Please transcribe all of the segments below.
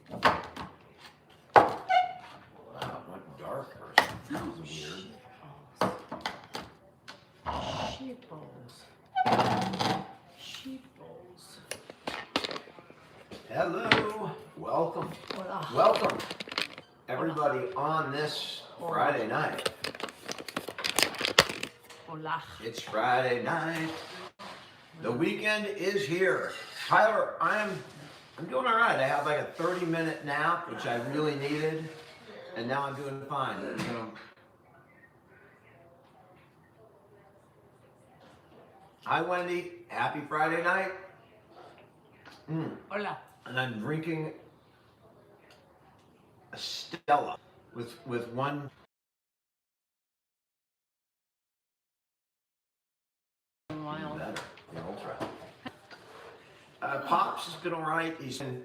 Wow, it went dark or something. That was weird. Sheeples. Hello. Welcome. Hola. Welcome, everybody, on this Friday night. Hola. It's Friday night. The weekend is here. Tyler, I'm doing all right. I had like a 30-minute nap, which I really needed, and now I'm doing fine. Hi, Wendy. Happy Friday night. Hola. And I'm drinking a Stella with one. Better, the ultra. Pops has been all right. He's been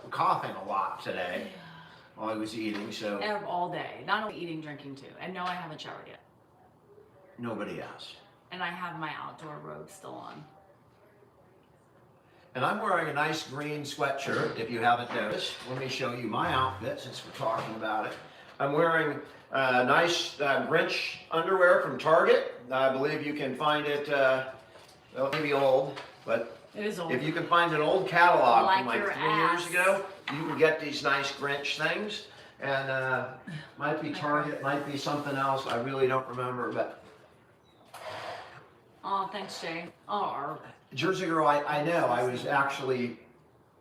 coughing a lot today while he was eating, so. All day. Not only eating, drinking too. And no, I haven't showered yet. Nobody asked. And I have my outdoor robe still on. And I'm wearing a nice green sweatshirt, if you haven't noticed. Let me show you my outfit since we're talking about it. I'm wearing nice Grinch underwear from Target. I believe you can find it, well, it may be old, but it is old. If you can find an old catalog like from like 3 years ago, you can get these nice Grinch things. And might be Target, might be something else. I really don't remember, but. Oh, thanks, Jay. Oh, Jersey Girl, I know. I was actually,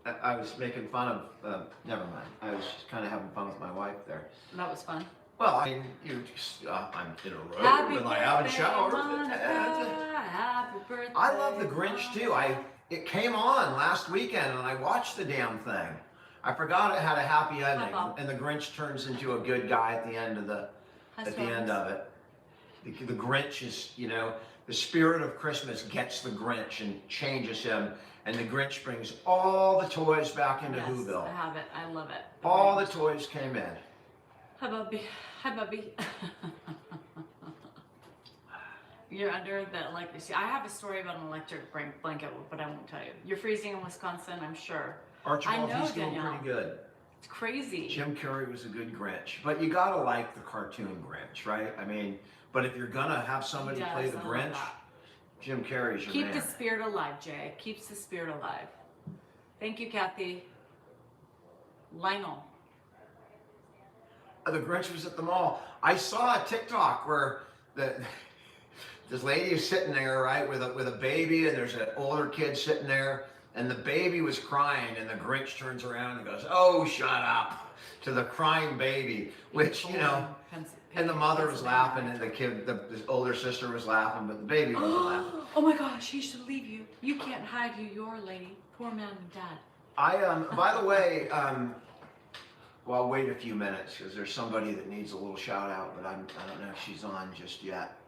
I was making fun of, never mind. I was just kind of having fun with my wife there. that was fun. Well, I mean, you just, I'm in a robe Happy and I haven't showered. Happy birthday. I love the Grinch too. It came on last weekend and I watched the damn thing. I forgot it had a happy ending, and the Grinch turns into a good guy at the end of it. The Grinch is, the spirit of Christmas gets the Grinch and changes him, and the Grinch brings all the toys back into Whoville. I have it. I love it. All the toys came in. Hi, Bubby. Hi, Bubby. You're under the electric. See, I have a story about an electric blanket, but I won't tell you. You're freezing in Wisconsin, I'm sure. Archibald, he's doing Danielle. pretty good. It's crazy. Jim Carrey was a good Grinch, but you gotta like the cartoon Grinch, right? I mean, but if you're gonna have somebody play the Grinch, Jim Carrey's your man. Keep the spirit alive, Jay. Keeps the spirit alive. Thank you, Kathy. Lionel. The Grinch was at the mall. I saw a TikTok where this lady is sitting there, right, with a baby, and there's an older kid sitting there, and the baby was crying, and the Grinch turns around and goes, "Oh, shut up," to the crying baby, which, and the mother was laughing, and the older sister was laughing, but the baby wasn't laughing. Oh my gosh, he should leave you. You can't hide your lady. Poor man and dad. By the way, well, I'll wait a few minutes because there's somebody that needs a little shout out, but I don't know if she's on just yet.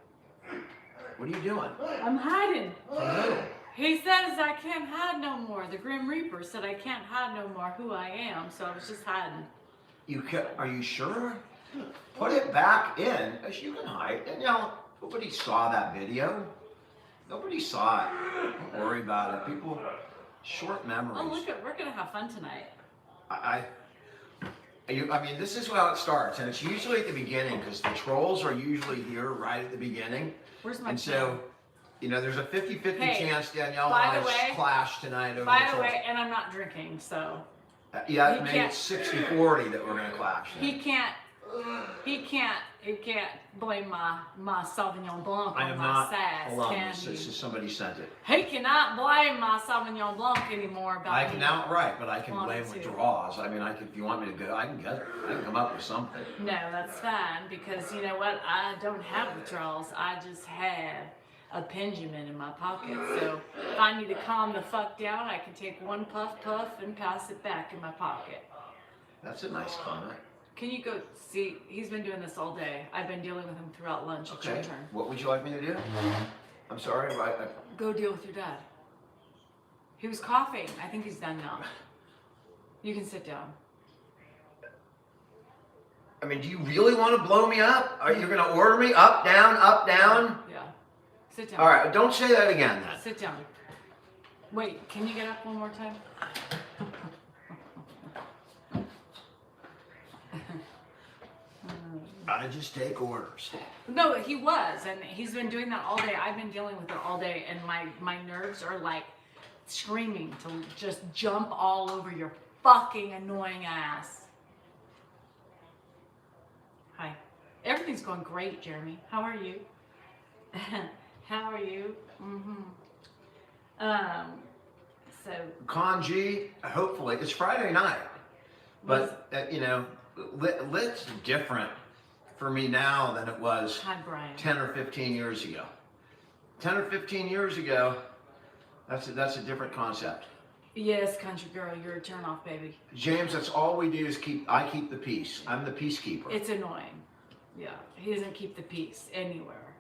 What are you doing? I'm hiding. From who? He says I can't hide no more. The Grim Reaper said I can't hide no more who I am, so I was just hiding. Are you sure? Put it back in, as you can hide. And nobody saw that video. Nobody saw it. Don't worry about it. People, short memories. Oh, look, we're gonna have fun tonight. I mean, this is how it starts, and it's usually at the beginning because the trolls are usually here right at the beginning. Where's my And so, there's a 50-50 chance Danielle by and the way, I clash tonight over By the the way, and I'm not drinking, so. Yeah, maybe it's 60-40 that we're gonna clash. He can't blame my Sauvignon Blanc I on am my not. sass, Hold on, can this he? is somebody sent it. He cannot blame my Sauvignon Blanc anymore about I can outright, but I can wanted blame to. withdrawals. I mean, if you want me to go, I can get it. I can come up with something. No, that's fine, because you know what? I don't have withdrawals. I just have a Benjamin in my pocket. So if I need to calm the fuck down, I can take one puff and pass it back in my pocket. That's a nice comment. Can you go see? He's been doing this all day. I've been dealing with him throughout lunch. It's your Okay. turn. What would you like me to do? I'm sorry. Go deal with your dad. He was coughing. I think he's done now. You can sit down. I mean, do you really want to blow me up? Are you going to order me up, down, up, down? Yeah. Sit down. All right. Don't say that again then. Sit down. Wait, can you get up one more time? Gotta just take orders. No, he was, and he's been doing that all day. I've been dealing with it all day, and my nerves are like screaming to just jump all over your fucking annoying ass. Hi. Everything's going great, Jeremy. How are you? How are you? So Kanji, hopefully it's Friday night, but you know, lit's different for me now than it was hi, Brian. 10 or 15 years ago. 10 or 15 years ago, that's a different concept. Yes, country girl, you're a turn off, baby. James, that's all we do is I keep the peace. I'm the peacekeeper. It's annoying. Yeah, he doesn't keep the peace anywhere.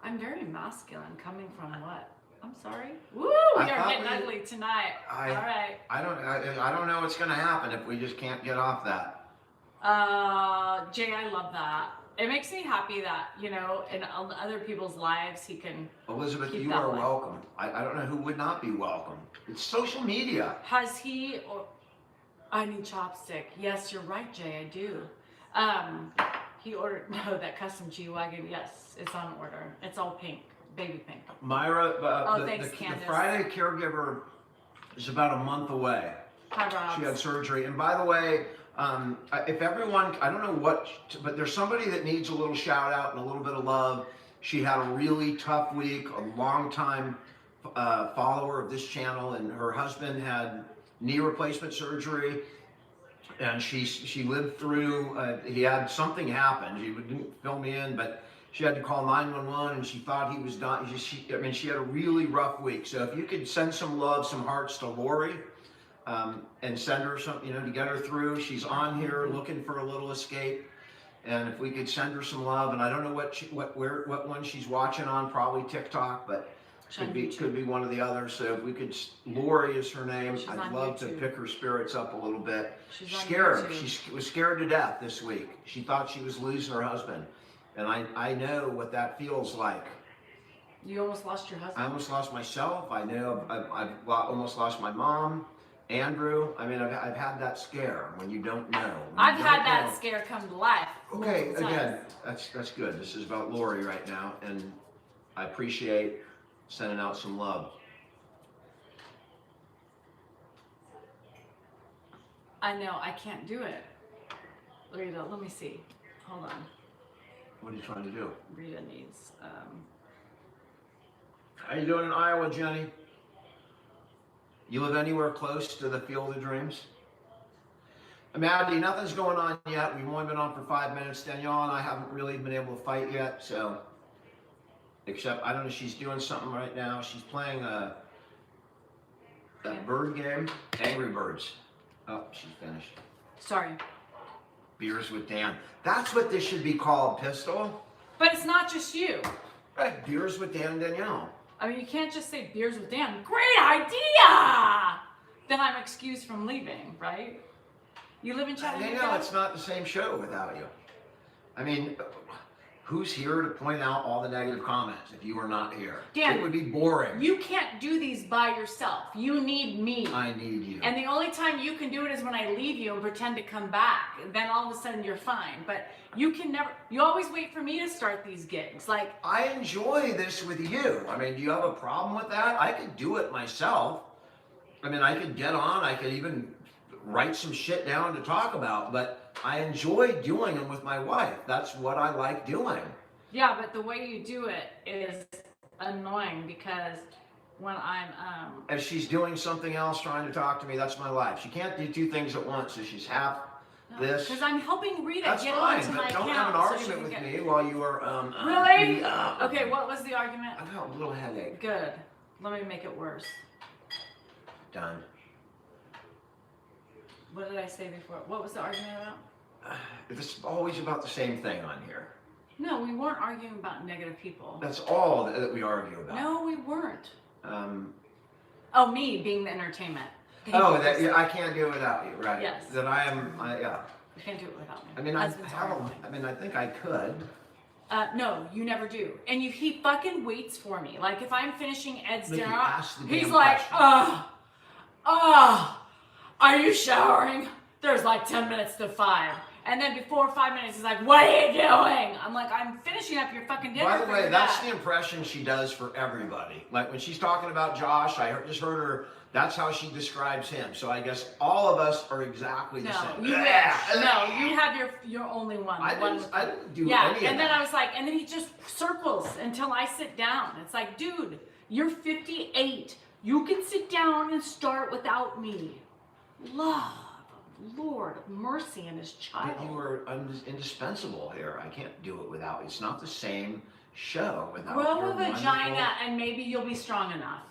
I'm very masculine, coming from what? I'm sorry. Woo! We are getting ugly tonight. All right. I don't know what's gonna happen if we just can't get off that. Jay, I love that. It makes me happy that, you know, in other people's lives, he can. Elizabeth, keep you that are way. welcome. I don't know who would not be welcome. It's social media. Has he? I need chopstick. Yes, you're right, Jay. I do. He ordered that custom G-Wagon. Yes, it's on order. It's all pink, baby pink. Myra, Thanks, the Candace. Friday caregiver is about a month away. Hi, Rob. She had surgery. And by the way, if everyone, I don't know what, but there's somebody that needs a little shout out and a little bit of love. She had a really tough week, a long time follower of this channel, and her husband had knee replacement surgery. And she lived through, he had something happen. She didn't fill me in, but she had to call 911 and she thought he was dying. She had a really rough week. So if you could send some love, some hearts to Lori, and send her some, you know, to get her through. She's on here looking for a little escape. And if we could send her some love, and I don't know what one she's watching on, probably TikTok, but could be one of the others. So if we could, Lori is her name. I'd love to pick her spirits up a little bit. She's scared. She was scared to death this week. She thought she was losing her husband. And I know what that feels like. You almost lost your husband? I almost lost myself. I know I've almost lost my mom, Andrew. I mean, I've had that scare when you don't know. I've had that scare come to life. Okay, again, that's good. This is about Lori right now, and I appreciate sending out some love. I know, I can't do it. Rita, let me see. Hold on. What are you trying to do? Rita needs, How you doing in Iowa, Jenny? You live anywhere close to the Field of Dreams? Maddie, nothing's going on yet. We've only been on for 5 minutes. Danielle and I haven't really been able to fight yet, so. Except, I don't know, she's doing something right now. She's playing that bird game, Angry Birds. Oh, she's finished. sorry. Beers with Dan. That's what this should be called, Pistol. But it's not just you. Right, Beers with Dan and Danielle. I mean, you can't just say beers with Dan. Great idea! Then I'm excused from leaving, right? You live in Chattanooga? Danielle, it's not the same show without you. I mean, who's here to point out all the negative comments if you were not here? Dan, it would be boring. You can't do these by yourself. You need me. I need you. And the only time you can do it is when I leave you and pretend to come back. Then all of a sudden you're fine. But you can never, you always wait for me to start these gigs. Like, I enjoy this with you. I mean, do you have a problem with that? I could do it myself. I mean, I could get on, I could even write some shit down to talk about, but I enjoy doing them with my wife. That's what I like doing. yeah, but the way you do it is annoying because when I'm, If she's doing something else, trying to talk to me, that's my life. She can't do two things at once, so she's half this. Because I'm helping Rita That's get fine, onto my but don't account. have an so she argument can with get... me while you are, Really? Okay, what was the argument? I've got a little headache. Good. Let me make it worse. Done. What did I say before? What was the argument about? It's always about the same thing on here. No, we weren't arguing about negative people. That's all that we argue about. No, we weren't. Um, Oh, me being the entertainment. oh, that yeah, I can't do it without you, right? Yes. That I am, yeah. You can't do it without me. I mean, Husband's horrible. I mean, I think I could. No, you never do. And he fucking waits for me. Like, if I'm finishing Ed's But he dinner, asked the he's damn like, question. are you showering? There's like 10 minutes to 5. And then before 5 minutes, he's like, what are you doing? I'm like, I'm finishing up your fucking dinner. By the for way, your that's dad." the impression she does for everybody. Like when she's talking about Josh, just heard her. That's how she describes him. So I guess all of us are exactly the No, same. you wish. No, you have your only one. I the one didn't do yeah, any of and then that. I was like, and then he just circles until I sit down. It's like, dude, you're 58. You can sit down and start without me. Love, Lord, mercy in his child. But you are indispensable here. I can't do it without. It's not the same show without Grow your a vagina wonderful- and maybe you'll be strong enough.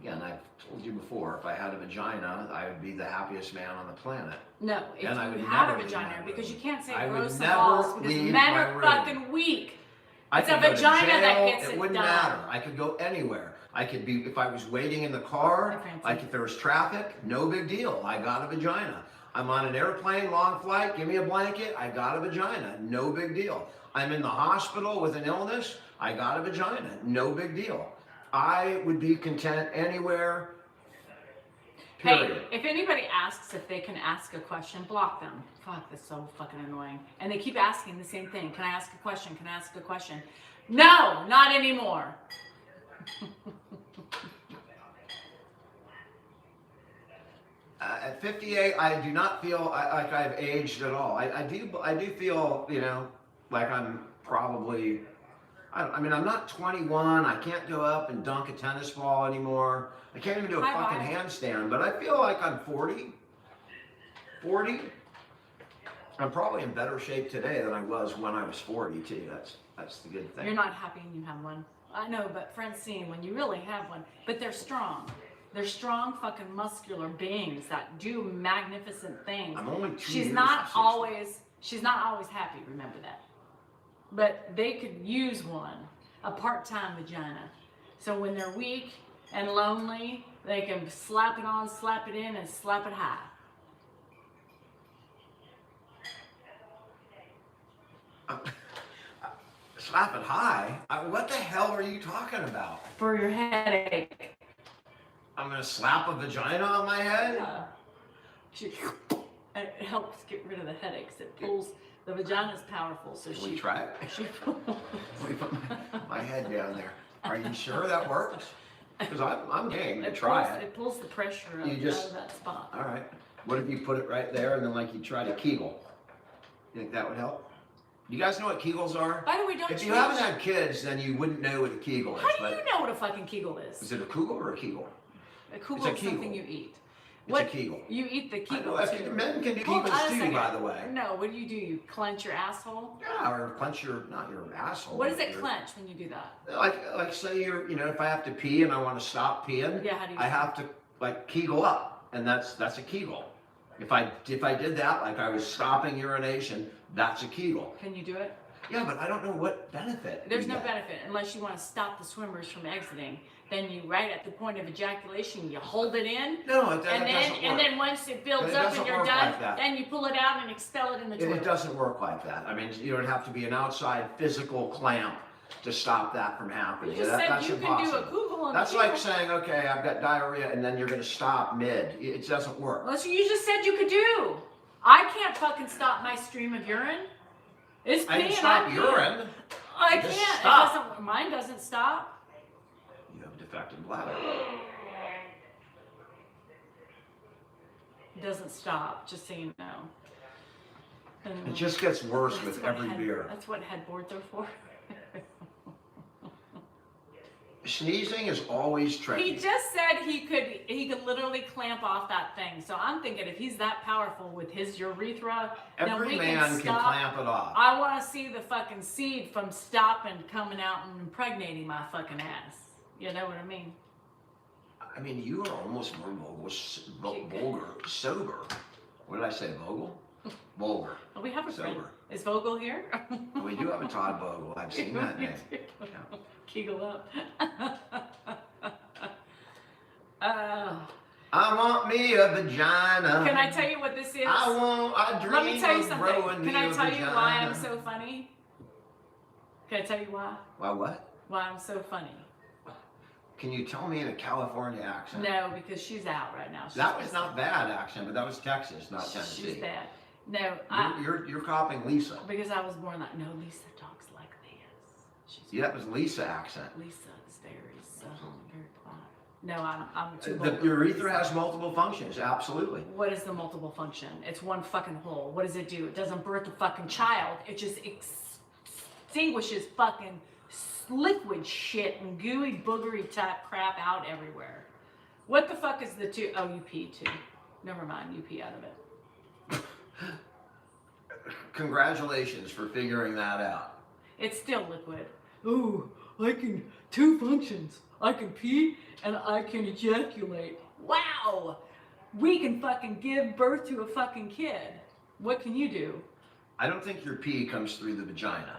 Again, I've told you before, if I had a vagina, I would be the happiest man on the planet. No, if And I would you had a never leave vagina, my because room. you can't say I would grow some never balls because leave men my are room. fucking weak. I It's could a go to vagina jail, that gets it it wouldn't done. matter. I could go anywhere. I could be, if I was waiting in the car, Hi, Francie. like if there was traffic, no big deal. I got a vagina. I'm on an airplane, long flight, give me a blanket, I got a vagina. No big deal. I'm in the hospital with an illness, I got a vagina. No big deal. I would be content anywhere. Period. Hey, if anybody asks if they can ask a question, block them. Fuck, that's so fucking annoying. And they keep asking the same thing. Can I ask a question? Can I ask a question? No, not anymore. At 58, I do not feel like I've aged at all. I do feel, like I'm probably, I mean, I'm not 21. I can't go up and dunk a tennis ball anymore. I can't even do a fucking handstand, but I feel like I'm 40. 40. I'm probably in better shape today than I was when I was 40 too. That's the good thing. You're not happy when you have one. I know, but Francine, when you really have one, but they're strong. They're strong fucking muscular beings that do magnificent things. I'm only 2 She's years not from 60. always happy, remember that. But they could use one, a part-time vagina. So when they're weak and lonely, they can slap it on, slap it in, and slap it high. Slap it high? What the hell are you talking about? For your headache. I'm gonna slap a vagina on my head? And it helps get rid of the headaches. It pulls, the vagina's powerful, so Can we try it? Let me put my head down there. Are you sure that works? Because I'm game to try it. It pulls the pressure out of that spot. All right. What if you put it right there and then like you try to Kegel? You think that would help? You guys know what Kegels are? By the way, don't If you change- haven't had kids, then you wouldn't know what a Kegel is. How do you know what a fucking Kegel is? Is it a Kugel or a Kegel? A Kegel It's a is something Kegel. you eat. It's a Kegel. You eat the I Kegel know, too. men can do Hold on a Kegels too, second. by the way. No, what do? You clench your asshole? Yeah, or clench not your asshole. What does but it clench when you do that? Like say if I have to pee and I want to stop peeing, Yeah, how do you I do have to like Kegel up, and that's a Kegel. If I did that, like I was stopping urination, that's a Kegel. Can you do it? Yeah, but I don't know what benefit. There's you no get. benefit unless you want to stop the swimmers from exiting. Then you, right at the point of ejaculation, you hold it in. No, And doesn't work. then once it builds It up doesn't and you're work done, like that. then you pull it out and expel it in the toilet. It doesn't work like that. I mean, you don't have to be an outside physical clamp to stop that from happening. You just said That's you impossible. can do a Google and That's a like Kegel. saying, okay, I've got diarrhea, and then you're going to stop mid. It doesn't work. Well, that's what you just said you could do. I can't fucking stop my stream of urine. It's I can peeing, stop I'm peeing. urine. I Just can't. stop. It doesn't. Mine doesn't stop. You have a defective bladder. It doesn't stop. Just so you know. And It just gets worse that's with what every head- beer. That's what headboards are for. Sneezing is always tricky. He just said he could literally clamp off that thing. So I'm thinking if he's that powerful with his urethra, then Every we man can can stop. clamp it off. I want to see the fucking seed from stopping coming out and impregnating my fucking ass. You know what I mean? I mean, you are almost more vulgar, sober. What did I say, Vogel? Vulgar. Well, we have a friend. Sober. Is Vogel here? We do have a Todd Vogel. I've seen that name. Yeah. Kegel up. I want me a vagina. Can I tell you what this is? I dream Let me tell you of something. growing Can me I a tell you vagina. why I'm so funny? Can I tell you why? Why what? Why I'm so funny? Can you tell me in a California accent? No, because she's out right now. That was not bad accent, but that was Texas, not Tennessee. She's bad. No, You're copying Lisa. because I was born that. No, Lisa talks like this. She's Yeah, that was Lisa accent. Lisa is very subtle and very quiet. No, I'm too The vulgar. urethra has multiple functions, absolutely. What is the multiple function? It's one fucking hole. What does it do? It doesn't birth a fucking child. It just extinguishes fucking liquid shit and gooey boogery type crap out everywhere. What the fuck is the two? Oh, you pee too. Never mind, you pee out of it. Congratulations for figuring that out. It's still liquid. Ooh, two functions. I can pee and I can ejaculate. Wow! We can fucking give birth to a fucking kid. What can you do? I don't think your pee comes through the vagina.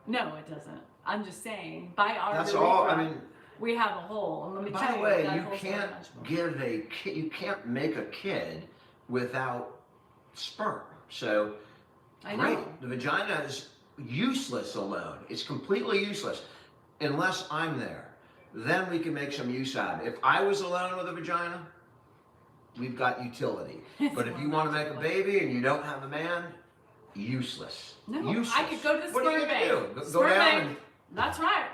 No, it doesn't. I'm just saying, by our That's urethra, all. I mean, we have a hole. And let me by tell the you, way, that you hole's can't very much give a kid. You can't make a kid without sperm. So, I great. know. The vagina is useless alone. It's completely useless unless I'm there. Then we can make some use out of it. If I was alone with a vagina, we've got utility. But if you want to make a baby and you don't have a man, useless. No, useless. I could go to the What are you sperm gonna bank. do? Go Sperm down bank. and That's right.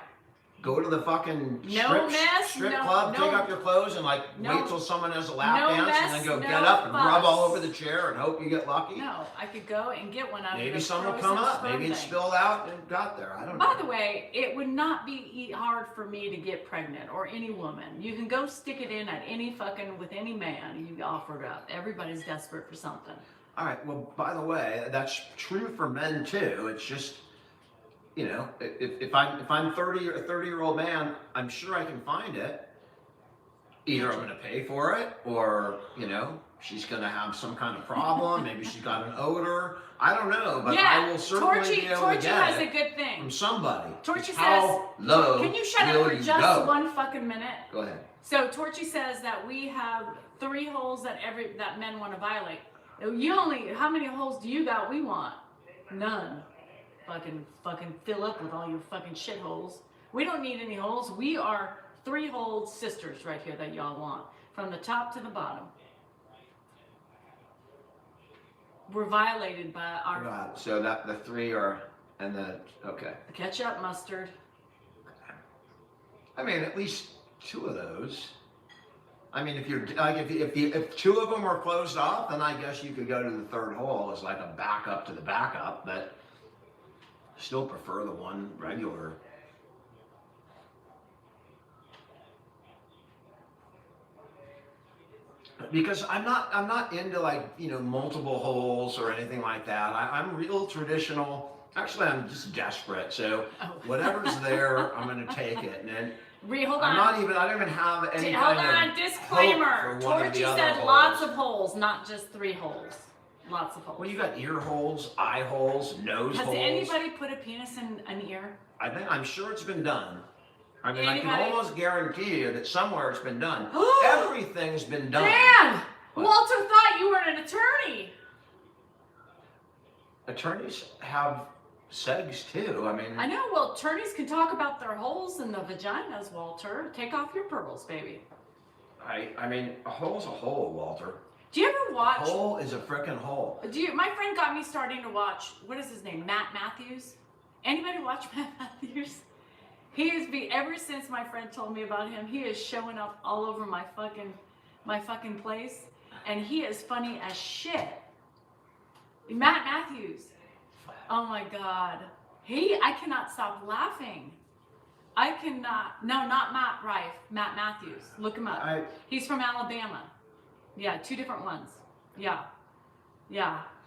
go to the fucking No mess, strip no- club, no- take off your clothes, and like no- wait till someone has a lap no dance, mess, and then go no get up and rub all fuss. over the chair and hope you get lucky. No, I could go and get one out of Maybe the some will frozen come up. sperm Maybe it bank. spilled out and got there. I don't know. By the way, it would not be hard for me to get pregnant or any woman. You can go stick it in at any fucking with any man you offer it up. Everybody's desperate for something. All right. Well, by the way, that's true for men too. It's just, you know, if I'm 30 or a 30-year-old man, I'm sure I can find it. Either I'm going to pay for it, or you know, she's going to have some kind of problem. Maybe she's got an odor. I don't know, but I will certainly be able to Torchy get has it a good thing. from somebody. Torchy How low Can you shut will up for you just go? one fucking minute? Go ahead. So Torchy says that we have 3 holes that men want to violate. How many holes do you got? We want none. Fucking fill up with all your fucking shit holes. We don't need any holes. We are 3-hole sisters right here that y'all want, from the top to the bottom. We're violated by our Right. So that the 3 are, and the okay. ketchup, mustard. I mean, at least 2 of those. I mean, if you're like if 2 of them are closed off, then I guess you could go to the 3rd hole as like a backup to the backup, but still prefer the one regular. Because I'm not into like, you know, multiple holes or anything like that. I'm real traditional. Actually, I'm just desperate. So whatever's there, I'm going to take it. And then Hold I'm on. not even. I don't even have any Hold kind on, of disclaimer. hope for one of Torchy the other said holes. lots of holes, not just 3 holes. Lots of holes. Well, you got ear holes, eye holes, nose Has holes. anybody put a penis in an ear? I'm sure it's been done. I mean, I Anybody? can almost guarantee you that somewhere it's been done. Everything's been done. Dan! What? Walter thought you were an attorney. Attorneys have segs too. I mean, I know. Well, attorneys can talk about their holes in the vaginas, Walter. Take off your pearls, baby. I mean, a hole's a hole, Walter. Do you ever A watch? hole is a frickin' hole. My friend got me starting to watch. What is his name? Matt Matthews. Anybody watch Matt Matthews? He is ever since my friend told me about him. He is showing up all over my fucking place, and he is funny as shit. Matt Matthews. Oh my God. I cannot stop laughing. I cannot. No, not Matt Rife. Matt Matthews. Look him up. He's from Alabama. Yeah, 2 different ones. Yeah.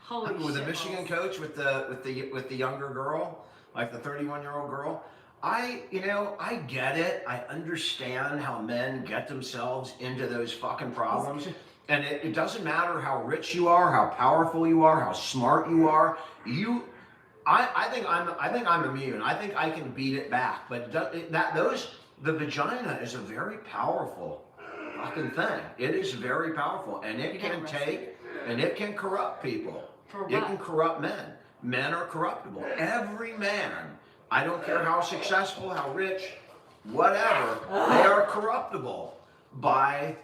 Holy shit. With the Michigan coach with the younger girl, like the 31-year-old girl. I get it. I understand how men get themselves into those fucking problems. And it doesn't matter how rich you are, how powerful you are, how smart you are. I think I'm immune. I think I can beat it back. But the vagina is a very powerful fucking thing. It is very powerful, and it can take and it can corrupt people. It can corrupt men. Men are corruptible. Every man. I don't care how successful, how rich, whatever. They are corruptible by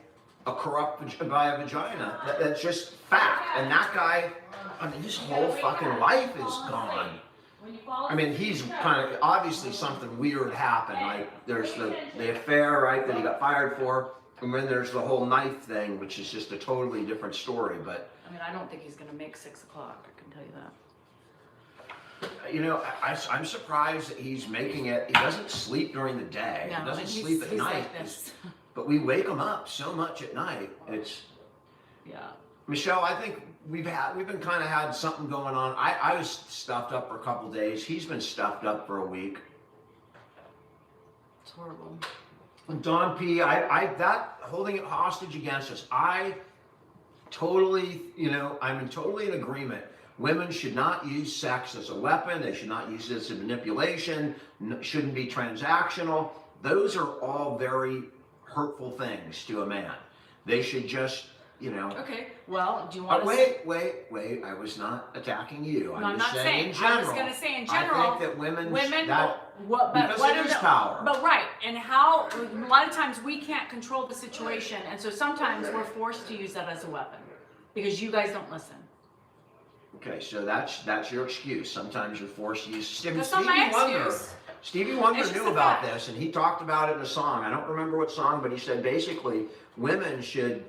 a vagina. That's just fact. And that guy I mean, his whole fucking life is gone. I mean, he's kind of, obviously something weird happened. Like, there's the affair, right, that he got fired for. And then there's the whole knife thing, which is just a totally different story. But I mean, I don't think he's going to make 6 o'clock, I can tell you that. you know, I'm surprised that he's making it. He doesn't sleep during the day. No, he doesn't he's- sleep at he's night. like this. But we wake him up so much at night. It's Yeah. Michelle, I think we've been kind of had something going on. I was stuffed up for a couple days. He's been stuffed up for a week. It's horrible. Don P, that holding it hostage against us, I totally, I'm totally in agreement. Women should not use sex as a weapon. They should not use it as a manipulation. Shouldn't be transactional. Those are all very hurtful things to a man. They should just, Okay, well, do you want to... Wait. I was not attacking you. No, I'm not saying. In general. I was going to say in general. I think that women because it is power. But right, and how, a lot of times we can't control the situation, and so sometimes we're forced to use that as a weapon because you guys don't listen. Okay, so that's your excuse. Sometimes you're forced to use That's not my excuse. Stevie Wonder It's just knew a about fact. this, and he talked about it in a song. I don't remember what song, but he said basically women should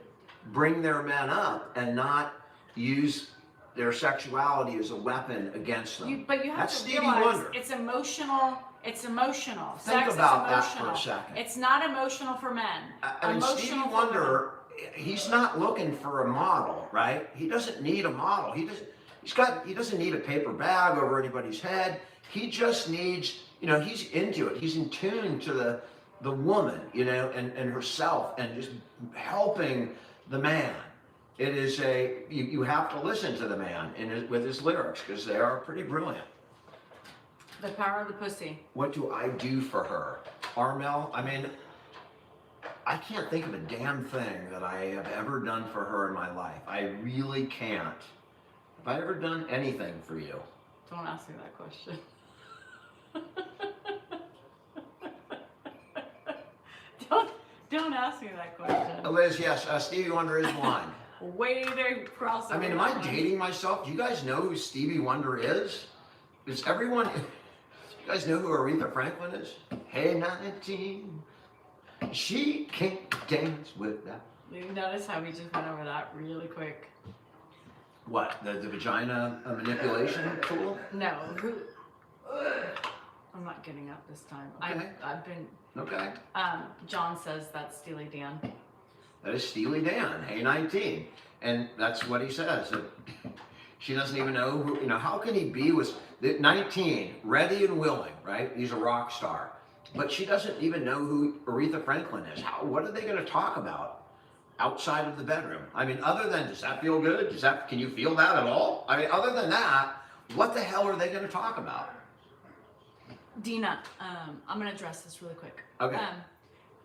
bring their men up and not use their sexuality as a weapon against them. But you have That's to Stevie realize Wonder. it's emotional. It's emotional. Think Sex about is that emotional. for a second. It's not emotional for men. I mean, Emotional Stevie for Wonder, he's not looking for a model, right? He doesn't need a model. He doesn't need a paper bag over anybody's head. He just needs, he's into it. He's in tune to the woman, and herself, and just helping the man. It is you have to listen to the man with his lyrics because they are pretty brilliant. The power of the pussy. What do I do for her? Armel, I mean, I can't think of a damn thing that I have ever done for her in my life. I really can't. Have I ever done anything for you? Don't ask me that question. Don't ask me that question. Liz, yes, Stevie Wonder is one. Way to cross over. I mean, am I dating myself? Do you guys know who Stevie Wonder is? Does everyone... You guys know who Aretha Franklin is? Hey, 19, she can't dance with that. You notice how we just went over that really quick? What, the vagina manipulation tool? No. Who? I'm not getting up this time. Okay. I've been... Okay. John says that's Steely Dan. That is Steely Dan, Hey 19. And that's what he says. That she doesn't even know who, how can he be with 19, ready and willing, right? He's a rock star. But she doesn't even know who Aretha Franklin is. What are they going to talk about outside of the bedroom? I mean, other than, does that feel good? Can you feel that at all? I mean, other than that, what the hell are they going to talk about? Dina, I'm going to address this really quick. Okay.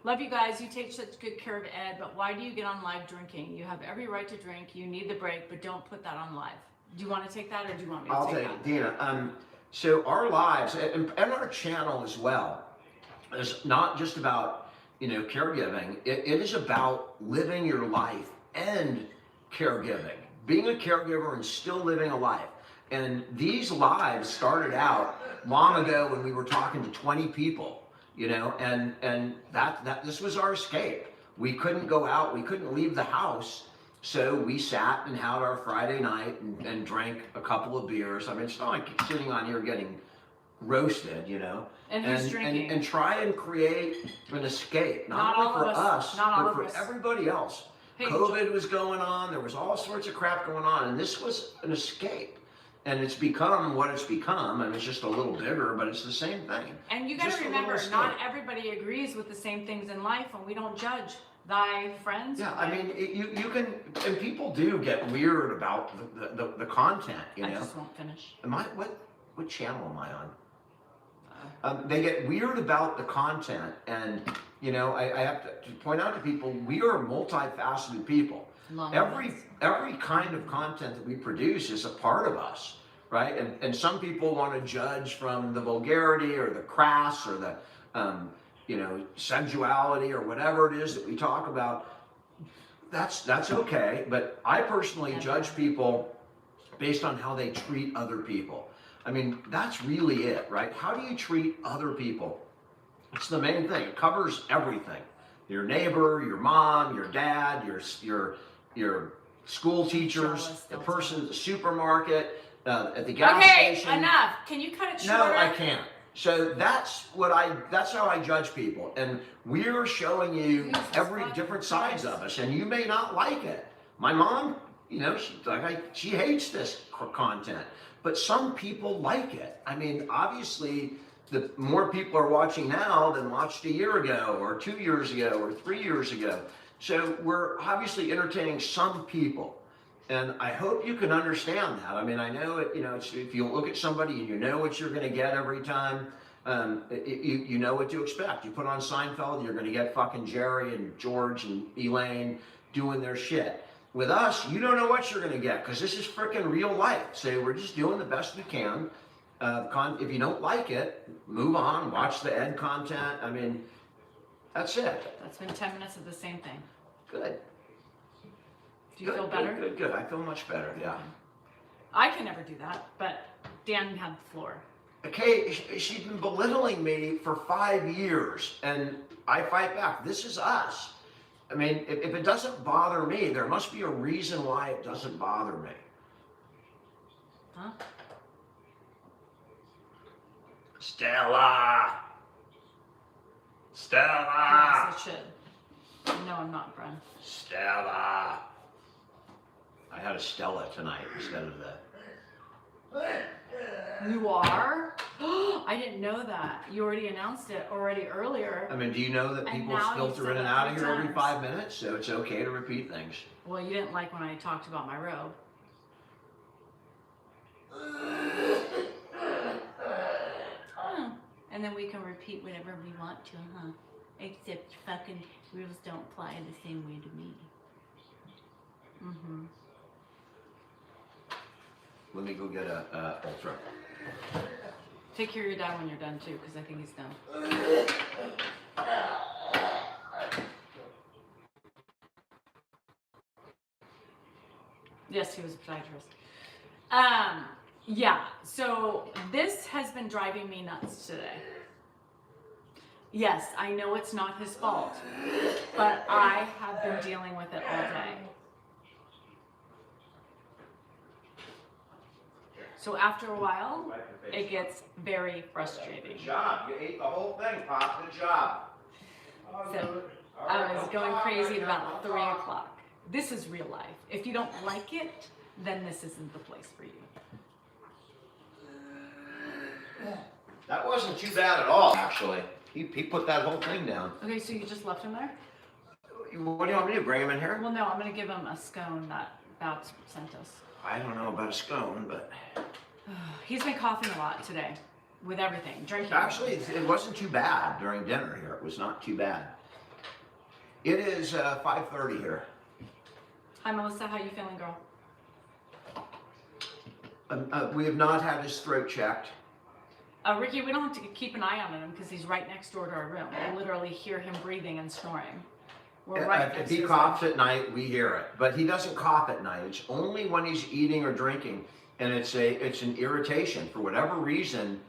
Love you guys. You take such good care of Ed, but why do you get on live drinking? You have every right to drink. You need the break, but don't put that on live. Do you want to take that, or do you want me to I'll take take that? it, Dina. So our lives and our channel as well is not just about caregiving. It is about living your life and caregiving, being a caregiver and still living a life. And these lives started out long ago when we were talking to 20 people, and that this was our escape. We couldn't go out, we couldn't leave the house. So we sat and had our Friday night and drank a couple of beers. I mean, it's not like sitting on here getting roasted, And who's drinking? And try and create an escape, not all only for of us, us, not all but of for us. everybody else. Hey, COVID was going on. There was all sorts of crap going on, and this was an escape. And it's become what it's become, and it's just a little bigger, but it's the same thing. And you got Just to a little remember, escape. not everybody agrees with the same things in life, and we don't judge thy friends. Yeah, I mean, you can, and people do get weird about the content, I just won't finish. What channel am I on? They get weird about the content, and I have to point out to people, we are multifaceted people. Every kind of content that we produce is a part of us, right? And some people want to judge from the vulgarity or the crass or the sensuality or whatever it is that we talk about. That's okay. But I personally judge people based on how they treat other people. I mean, that's really it, right? How do you treat other people? It's the main thing. It covers everything. Your neighbor, your mom, your dad, your school teachers, the person at the supermarket, at the gas station. Okay, enough. Can you cut it shorter? No, I can't. So that's how I judge people. And we're showing you every different sides of us, and you may not like it. My mom, you know, she hates this content, but some people like it. I mean, obviously, the more people are watching now than watched a year ago, or 2 years ago, or 3 years ago. So we're obviously entertaining some people. And I hope you can understand that. I mean, I know it, you know, if you look at somebody and you know what you're going to get every time, you know what to expect. You put on Seinfeld, you're going to get fucking Jerry and George and Elaine doing their shit. With us, you don't know what you're going to get because this is freaking real life. So we're just doing the best we can. If you don't like it, move on, watch the ed content. I mean, that's it. That's been 10 minutes of the same thing. Good. Do you feel better? Good. I feel much better, yeah. I can never do that, but Dan had the floor. Okay, she's been belittling me for 5 years, and I fight back. This is us. I mean, if it doesn't bother me, there must be a reason why it doesn't bother me. Huh? Stella! Yes, I should. No, I'm not, Bren. Stella! I had a Stella tonight instead of the... You are? I didn't know that. You already announced it earlier. I mean, do you know that And people now filter you've in said and it out of 3 here every times. 5 minutes, so it's okay to repeat things. Well, you didn't like when I talked about my robe. Oh. And then we can repeat whatever we want to, huh? Except fucking rules don't apply the same way to me. Mm-hmm. Let me go get a Ultra. Take care of your dad when you're done too, because I think he's done. Yes, he was a podiatrist. Yeah, so this has been driving me nuts today. Yes, I know it's not his fault, but I have been dealing with it all day. So after a while, it gets very frustrating. Good job. You ate the whole thing, Pop. Good job. So I was going crazy at about 3 o'clock. This is real life. If you don't like it, then this isn't the place for you. That wasn't too bad at all, actually. He put that whole thing down. Okay, so you just left him there? What do you want me to do? Bring him in here? Well, no, I'm going to give him a scone that Bouts sent us. I don't know about a scone, but... He's been coughing a lot today with everything, drinking. Actually, it wasn't too bad during dinner here. It was not too bad. It is 5:30 here. Hi, Melissa. How you feeling, girl? We have not had his throat checked. Ricky, we don't have to keep an eye on him because he's right next door to our room. We literally hear him breathing and snoring. We're right If next he to his coughs room. at night, we hear it. But he doesn't cough at night. It's only when he's eating or drinking. And it's an irritation for whatever reason,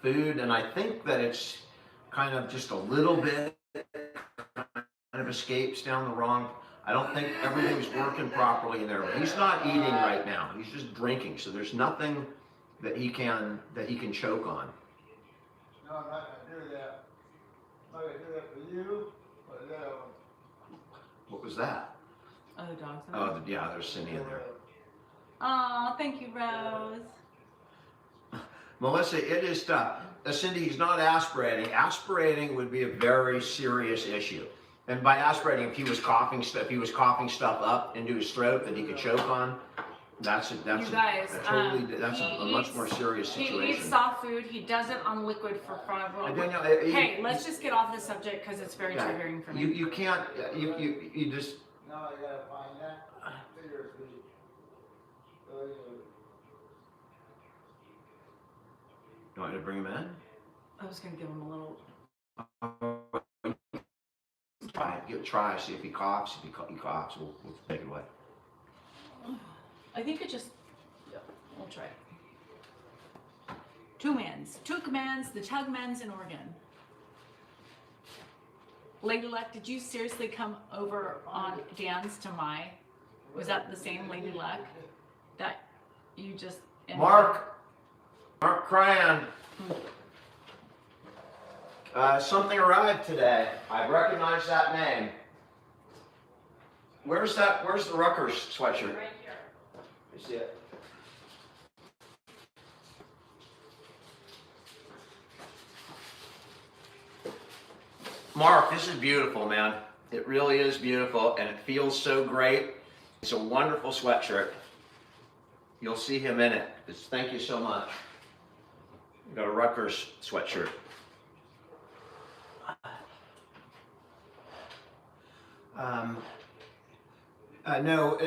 food, and I think that it's kind of just a little bit kind of escapes down the wrong. I don't think everything's working properly in there. He's not eating right now. He's just drinking. So there's nothing that he can choke on. No, I'm not gonna do that. I'm not gonna do that for you, but that one. What was that? Oh, the dog's in Oh, yeah, there's Cindy in there. Oh, thank you, Rose. Melissa, it is tough. Cindy, he's not aspirating. Aspirating would be a very serious issue. And by aspirating, if he was coughing stuff up into his throat that he could choke on, that's a much more serious situation. He eats soft food. He does it on liquid for 5 months. Daniel, Hey, let's just get off the subject because it's very triggering for me. You can't. You just. No, I gotta find that. Seriously. You want me to bring him in? I was gonna give him a little. Try. See if he coughs. If he coughs, we'll take it away. I think it just. We'll try it. Two commands, the Tugmans in Oregon. Lady Luck, did you seriously come over on Dan's to my? Was that the same Lady Luck that you just? Mark Cryan. Something arrived today. I recognize that name. Where's the Rutgers sweatshirt? Right here. You see it? Mark, this is beautiful, man. It really is beautiful, and it feels so great. It's a wonderful sweatshirt. You'll see him in it. Thank you so much. You got a Rutgers sweatshirt. No,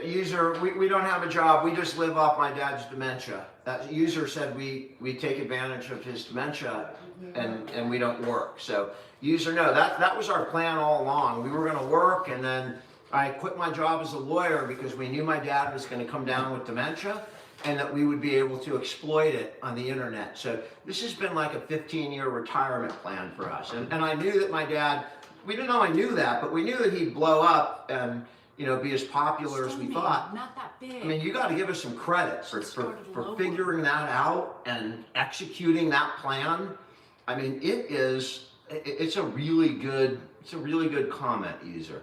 user, we don't have a job. We just live off my dad's dementia. That user said we take advantage of his dementia and we don't work. So user, no, that was our plan all along. We were going to work, and then I quit my job as a lawyer because we knew my dad was going to come down with dementia and that we would be able to exploit it on the internet. So this has been like a 15-year retirement plan for us. And I knew that my dad, we didn't know I knew that, but we knew that he'd blow up and, you know, be as popular as we thought. Not that big. I mean, you got to give us some credit for figuring that out and executing that plan. I mean, it's a really good comment, user.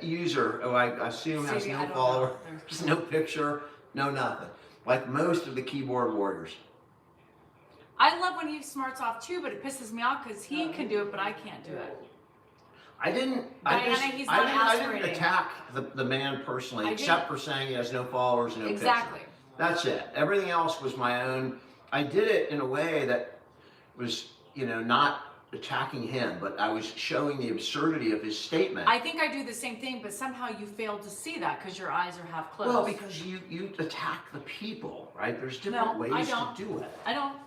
User, oh, I assume has no follower, no picture, no nothing. Like most of the keyboard warriors. I love when he smarts off too, but it pisses me off because he can do it, but I can't do it. I didn't attack the man personally, except for saying he has no followers, no picture. That's it. Everything else was my own. I did it in a way that was, you know, not attacking him, but I was showing the absurdity of his statement. I think I do the same thing, but somehow you failed to see that because your eyes are half closed. Well, because you attack the people, right? There's different ways to do it. I don't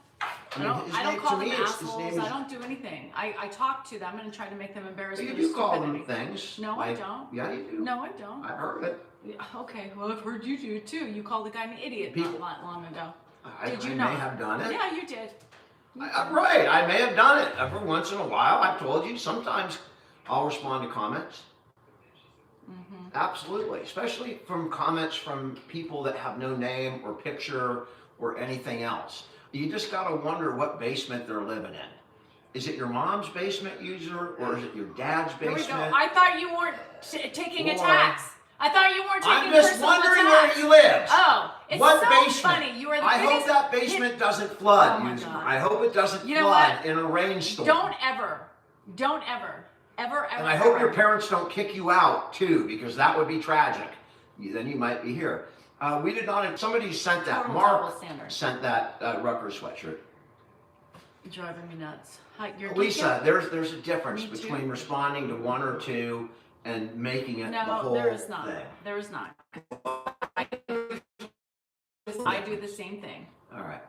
call them assholes. I don't do anything. I talk to them and try to make them embarrassed. You do call them things. No, I don't. Yeah, you do. No, I don't. I've heard it. Okay, well, I've heard you do it too. You called the guy an idiot not long ago. Did you I not? may have done it. Yeah, you did. Right, I may have done it. Every once in a while, I've told you, sometimes I'll respond to comments. Mm-hmm. Absolutely, especially from comments from people that have no name or picture or anything else. You just got to wonder what basement they're living in. Is it your mom's basement, user, or is it your dad's basement? Here we go. I thought you weren't taking attacks. I thought you weren't taking I'm just wondering where he lives. Oh, it's what so basement? funny. You are the I hope that basement doesn't flood, user. I hope it doesn't flood in a rainstorm. Don't ever. And I hope your parents don't kick you out too, because that would be tragic. Then you might be here. We did not. Somebody sent that. Mark sent that Rutgers sweatshirt. You're driving me nuts. Hi, Lisa, there's a difference between responding to one or two and making it the whole there is not. thing. There is not. I do the same thing. All right.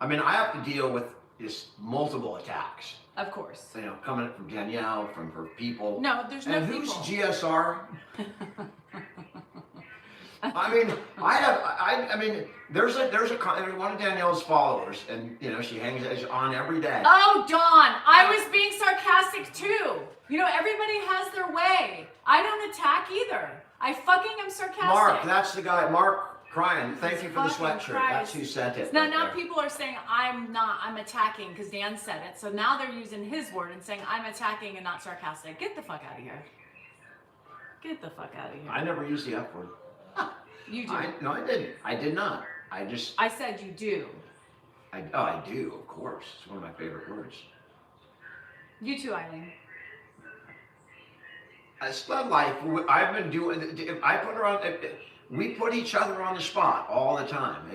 I mean, I have to deal with just multiple attacks. Of course. You know, coming from Danielle, from her people. No, there's no people. And who's GSR? I mean, I mean, there's one of Danielle's followers, and you know, she hangs on every day. Oh, Dawn, I was being sarcastic too. You know, everybody has their way. I don't attack either. I fucking am sarcastic. Mark, that's the guy. Mark Cryan, thank you for the sweatshirt. That's who sent it. Now people are saying I'm attacking because Dan said it. So now they're using his word and saying I'm attacking and not sarcastic. Get the fuck out of here. Get the fuck out of here. I never used the F word. You do. No, I didn't. I did not. I said you do. I do, of course. It's one of my favorite words. You too, Eileen. Stud Life, I've been doing, I put her on, we put each other on the spot all the time.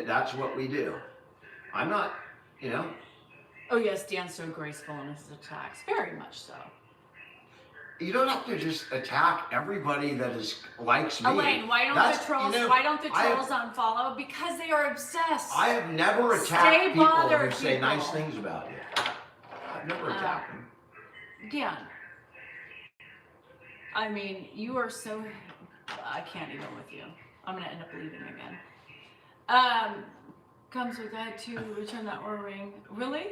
That's what we do. I'm not, you know. Oh yes, Dan's so graceful in his attacks. Very much so. You don't have to just attack everybody that likes me. Elaine, why don't the trolls unfollow? Because they are obsessed. I have never attacked people who say nice things about you. I've never attacked them. Dan, I mean, you are so... I can't even with you. I'm going to end up leaving again. Comes with that to return that Oura ring. Really?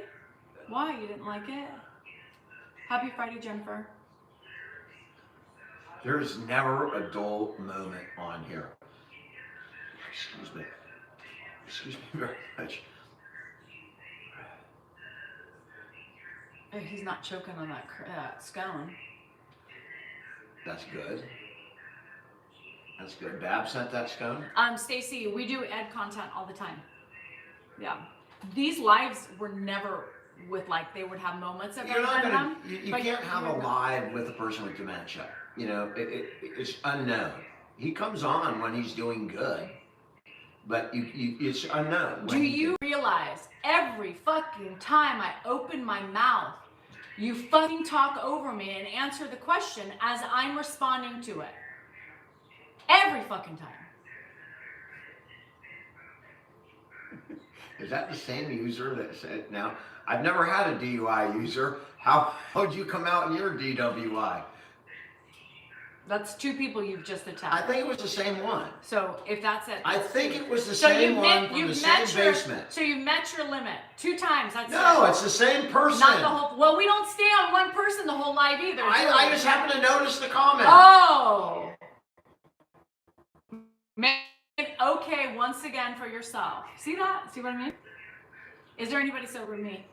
Why? You didn't like it? Happy Friday, Jennifer. There's never a dull moment on here. Excuse me. Excuse me very much. He's not choking on that scone. That's good. That's good. Bab sent that scone? Stacy, we do ed content all the time. Yeah. These lives were never with like, they would have moments of You're not them. you can't have a live with a person with dementia. You know, it's unknown. He comes on when he's doing good, but it's unknown. Do you realize every fucking time I open my mouth, you fucking talk over me and answer the question as I'm responding to it? Every fucking time. Is that the same user that said, now, I've never had a DUI user. How would you come out in your DWI? That's two people you've just attacked. I think it was the same one. So if that's it. I think it was the same one from the same basement. So you've met your limit 2 times. That's No, it. it's the same person. Not the whole. Well, we don't stay on one person the whole live either. I just happened to notice the comment. Oh. Make it okay once again for yourself. See that? See what I mean? Is there anybody sober than me?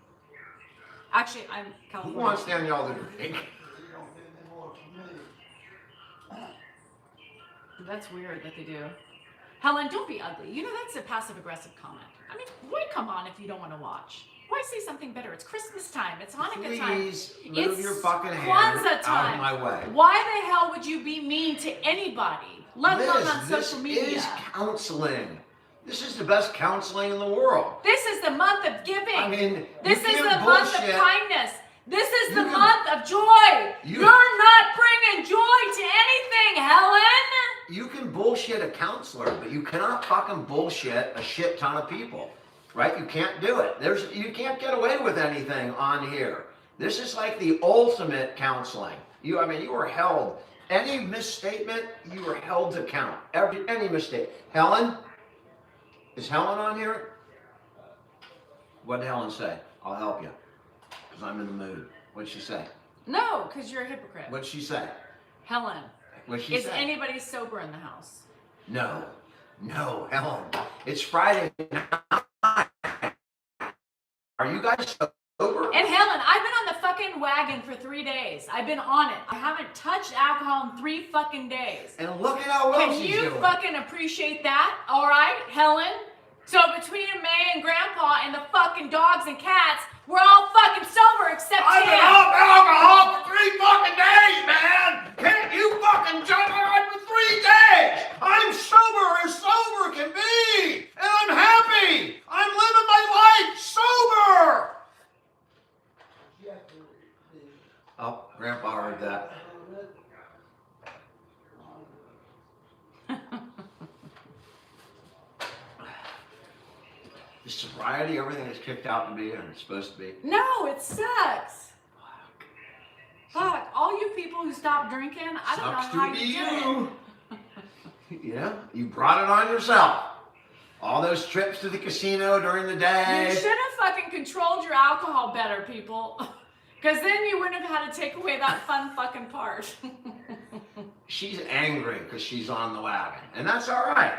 Actually, I'm Who California. wants Danielle to drink? That's weird that they do. Helen, don't be ugly. You know that's a passive-aggressive comment. I mean, why come on if you don't want to watch? Why say something better? It's Christmas time. It's Hanukkah time. Please move It's your fucking hand Kwanzaa out time. of my way. Why the hell would you be mean to anybody, let alone on social media? This is counseling. This is the best counseling in the world. This is the month of giving. I mean, this you is can't the month of bullshit. kindness. This is the You can- month of joy. You- You're not bringing joy to anything, Helen. You can bullshit a counselor, but you cannot fucking bullshit a shit ton of people, right? You can't do it. You can't get away with anything on here. This is like the ultimate counseling. You were held. Any misstatement, you were held to account. Any mistake. Helen? Is Helen on here? What did Helen say? I'll help you, because I'm in the mood. What'd she say? No, because you're a hypocrite. What'd she say? Helen, What'd she is say? anybody sober in the house? No, Helen. It's Friday night. Are you guys sober? And Helen, I've been on the fucking wagon for 3 days. I've been on it. I haven't touched alcohol in 3 fucking days. And look at how well Can she's you doing. fucking appreciate that? All right, Helen? So between May and Grandpa and the fucking dogs and cats, we're all fucking sober except I've been Tim. off alcohol for 3 fucking days, man. Can't you fucking jump on for 3 days? I'm sober can be, and I'm happy. I'm living my life sober. Oh, Grandpa heard that. The sobriety, everything is kicked out to be and it's supposed to be. No, it sucks. Fuck, all you people who stopped drinking, I don't Sucks know how to be you did it. you. Yeah, you brought it on yourself. All those trips to the casino during the day. You should have fucking controlled your alcohol better, people. Because then you wouldn't have had to take away that fun fucking part. She's angry because she's on the wagon. And that's all right.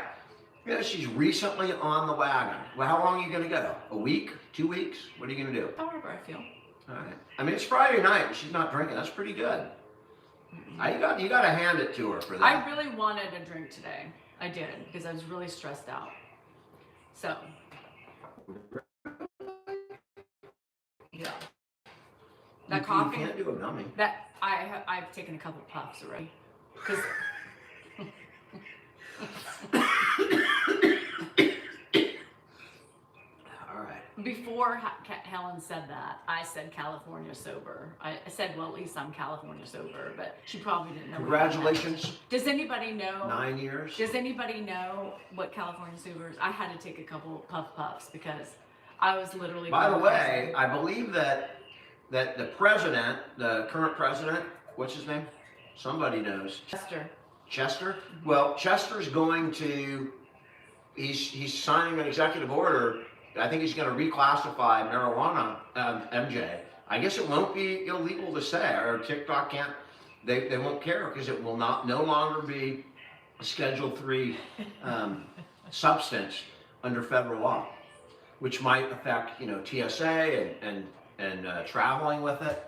Yeah, she's recently on the wagon. Well, how long are you going to go? A week? 2 weeks? What are you going to do? However I feel. All right. I mean, it's Friday night and she's not drinking. That's pretty good. You got to hand it to her for that. I really wanted a drink today. I did, because I was really stressed out. So. Yeah. That coffee. You can't do a gummy. That I've taken a couple puffs already. Because All right. before Helen said that, I said California sober. I said, well, at least I'm California sober, but she probably didn't know. Congratulations. Does anybody know? 9 years. Does anybody know what California sober is? I had to take a couple puffs because I was literally. By the way, I believe that the president, the current president, what's his name? Somebody knows. Chester. Chester? Well, Chester's going to, he's signing an executive order. I think he's going to reclassify marijuana, MJ. I guess it won't be illegal to say, or TikTok can't. They won't care because it will no longer be a Schedule 3 substance under federal law, which might affect TSA and traveling with it.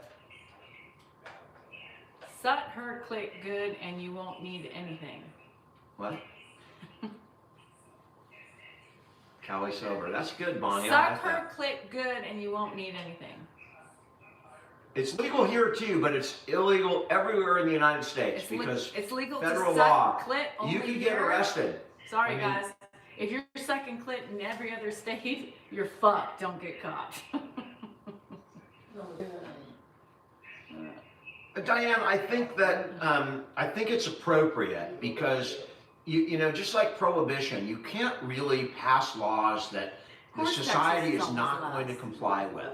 Suck her clit good and you won't need anything. What? Cali sober. That's good, Bonnie. Suck her clit good and you won't need anything. It's legal here too, but it's illegal everywhere in the United States because it's legal federal to suck law. clit only You could here. get arrested. Sorry, guys. If you're sucking clit in every other state, you're fucked. Don't get caught. Diane, I think that I think it's appropriate because just like prohibition, you can't really pass laws that the society is not going to comply with.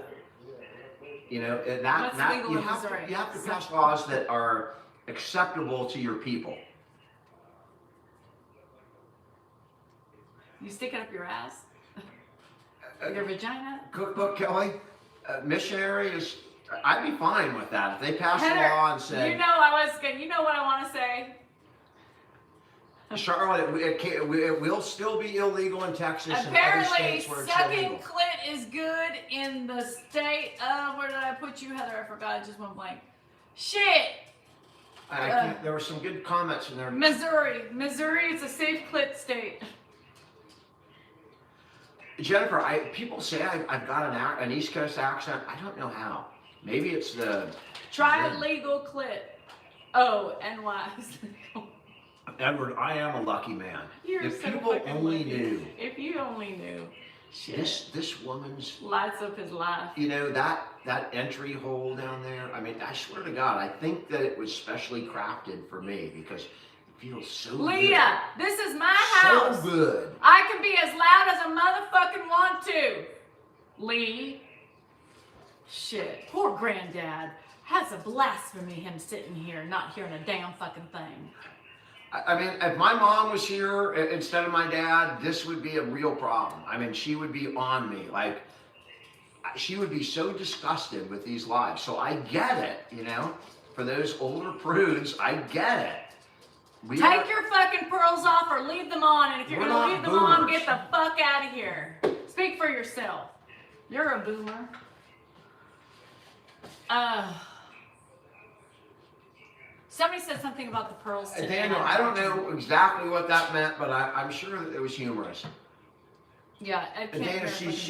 You have to pass laws that are acceptable to your people. You stick it up your ass? Your vagina? Cookbook, Kelly, missionary is. I'd be fine with that if they pass a law and say. You know what I want to say. Charlotte, it will still be illegal in Texas and other states where it's Apparently, illegal. sucking clit is good in the state of, where did I put you, Heather? I forgot. I just went blank. Shit. There were some good comments in there. Missouri. Missouri is a safe clit state. Jennifer, people say I've got an East Coast accent. I don't know how. Maybe it's the. Try legal clit. Oh, NY. Edward, I am a lucky man. If so people fucking only lucky. knew. If you only knew. Shit. This woman's. Lights up his life. That entry hole down there. I mean, I swear to God, I think that it was specially crafted for me because it feels so Leah, good. this is my house. So good. I can be as loud as I motherfucking want to. Lee. Shit. Poor granddad. Has a blasphemy him sitting here, not hearing a damn fucking thing. I mean, if my mom was here instead of my dad, this would be a real problem. I mean, she would be on me. Like, she would be so disgusted with these lives. So I get it, For those older prudes, I get it. Take your fucking pearls off or leave them on. And if you're going to leave them on, boomers. get the fuck out of here. Speak for yourself. You're a boomer. Somebody said something about the pearls today. Daniel, I don't know exactly what that meant, but I'm sure that it was humorous. Yeah, I can't. Dana,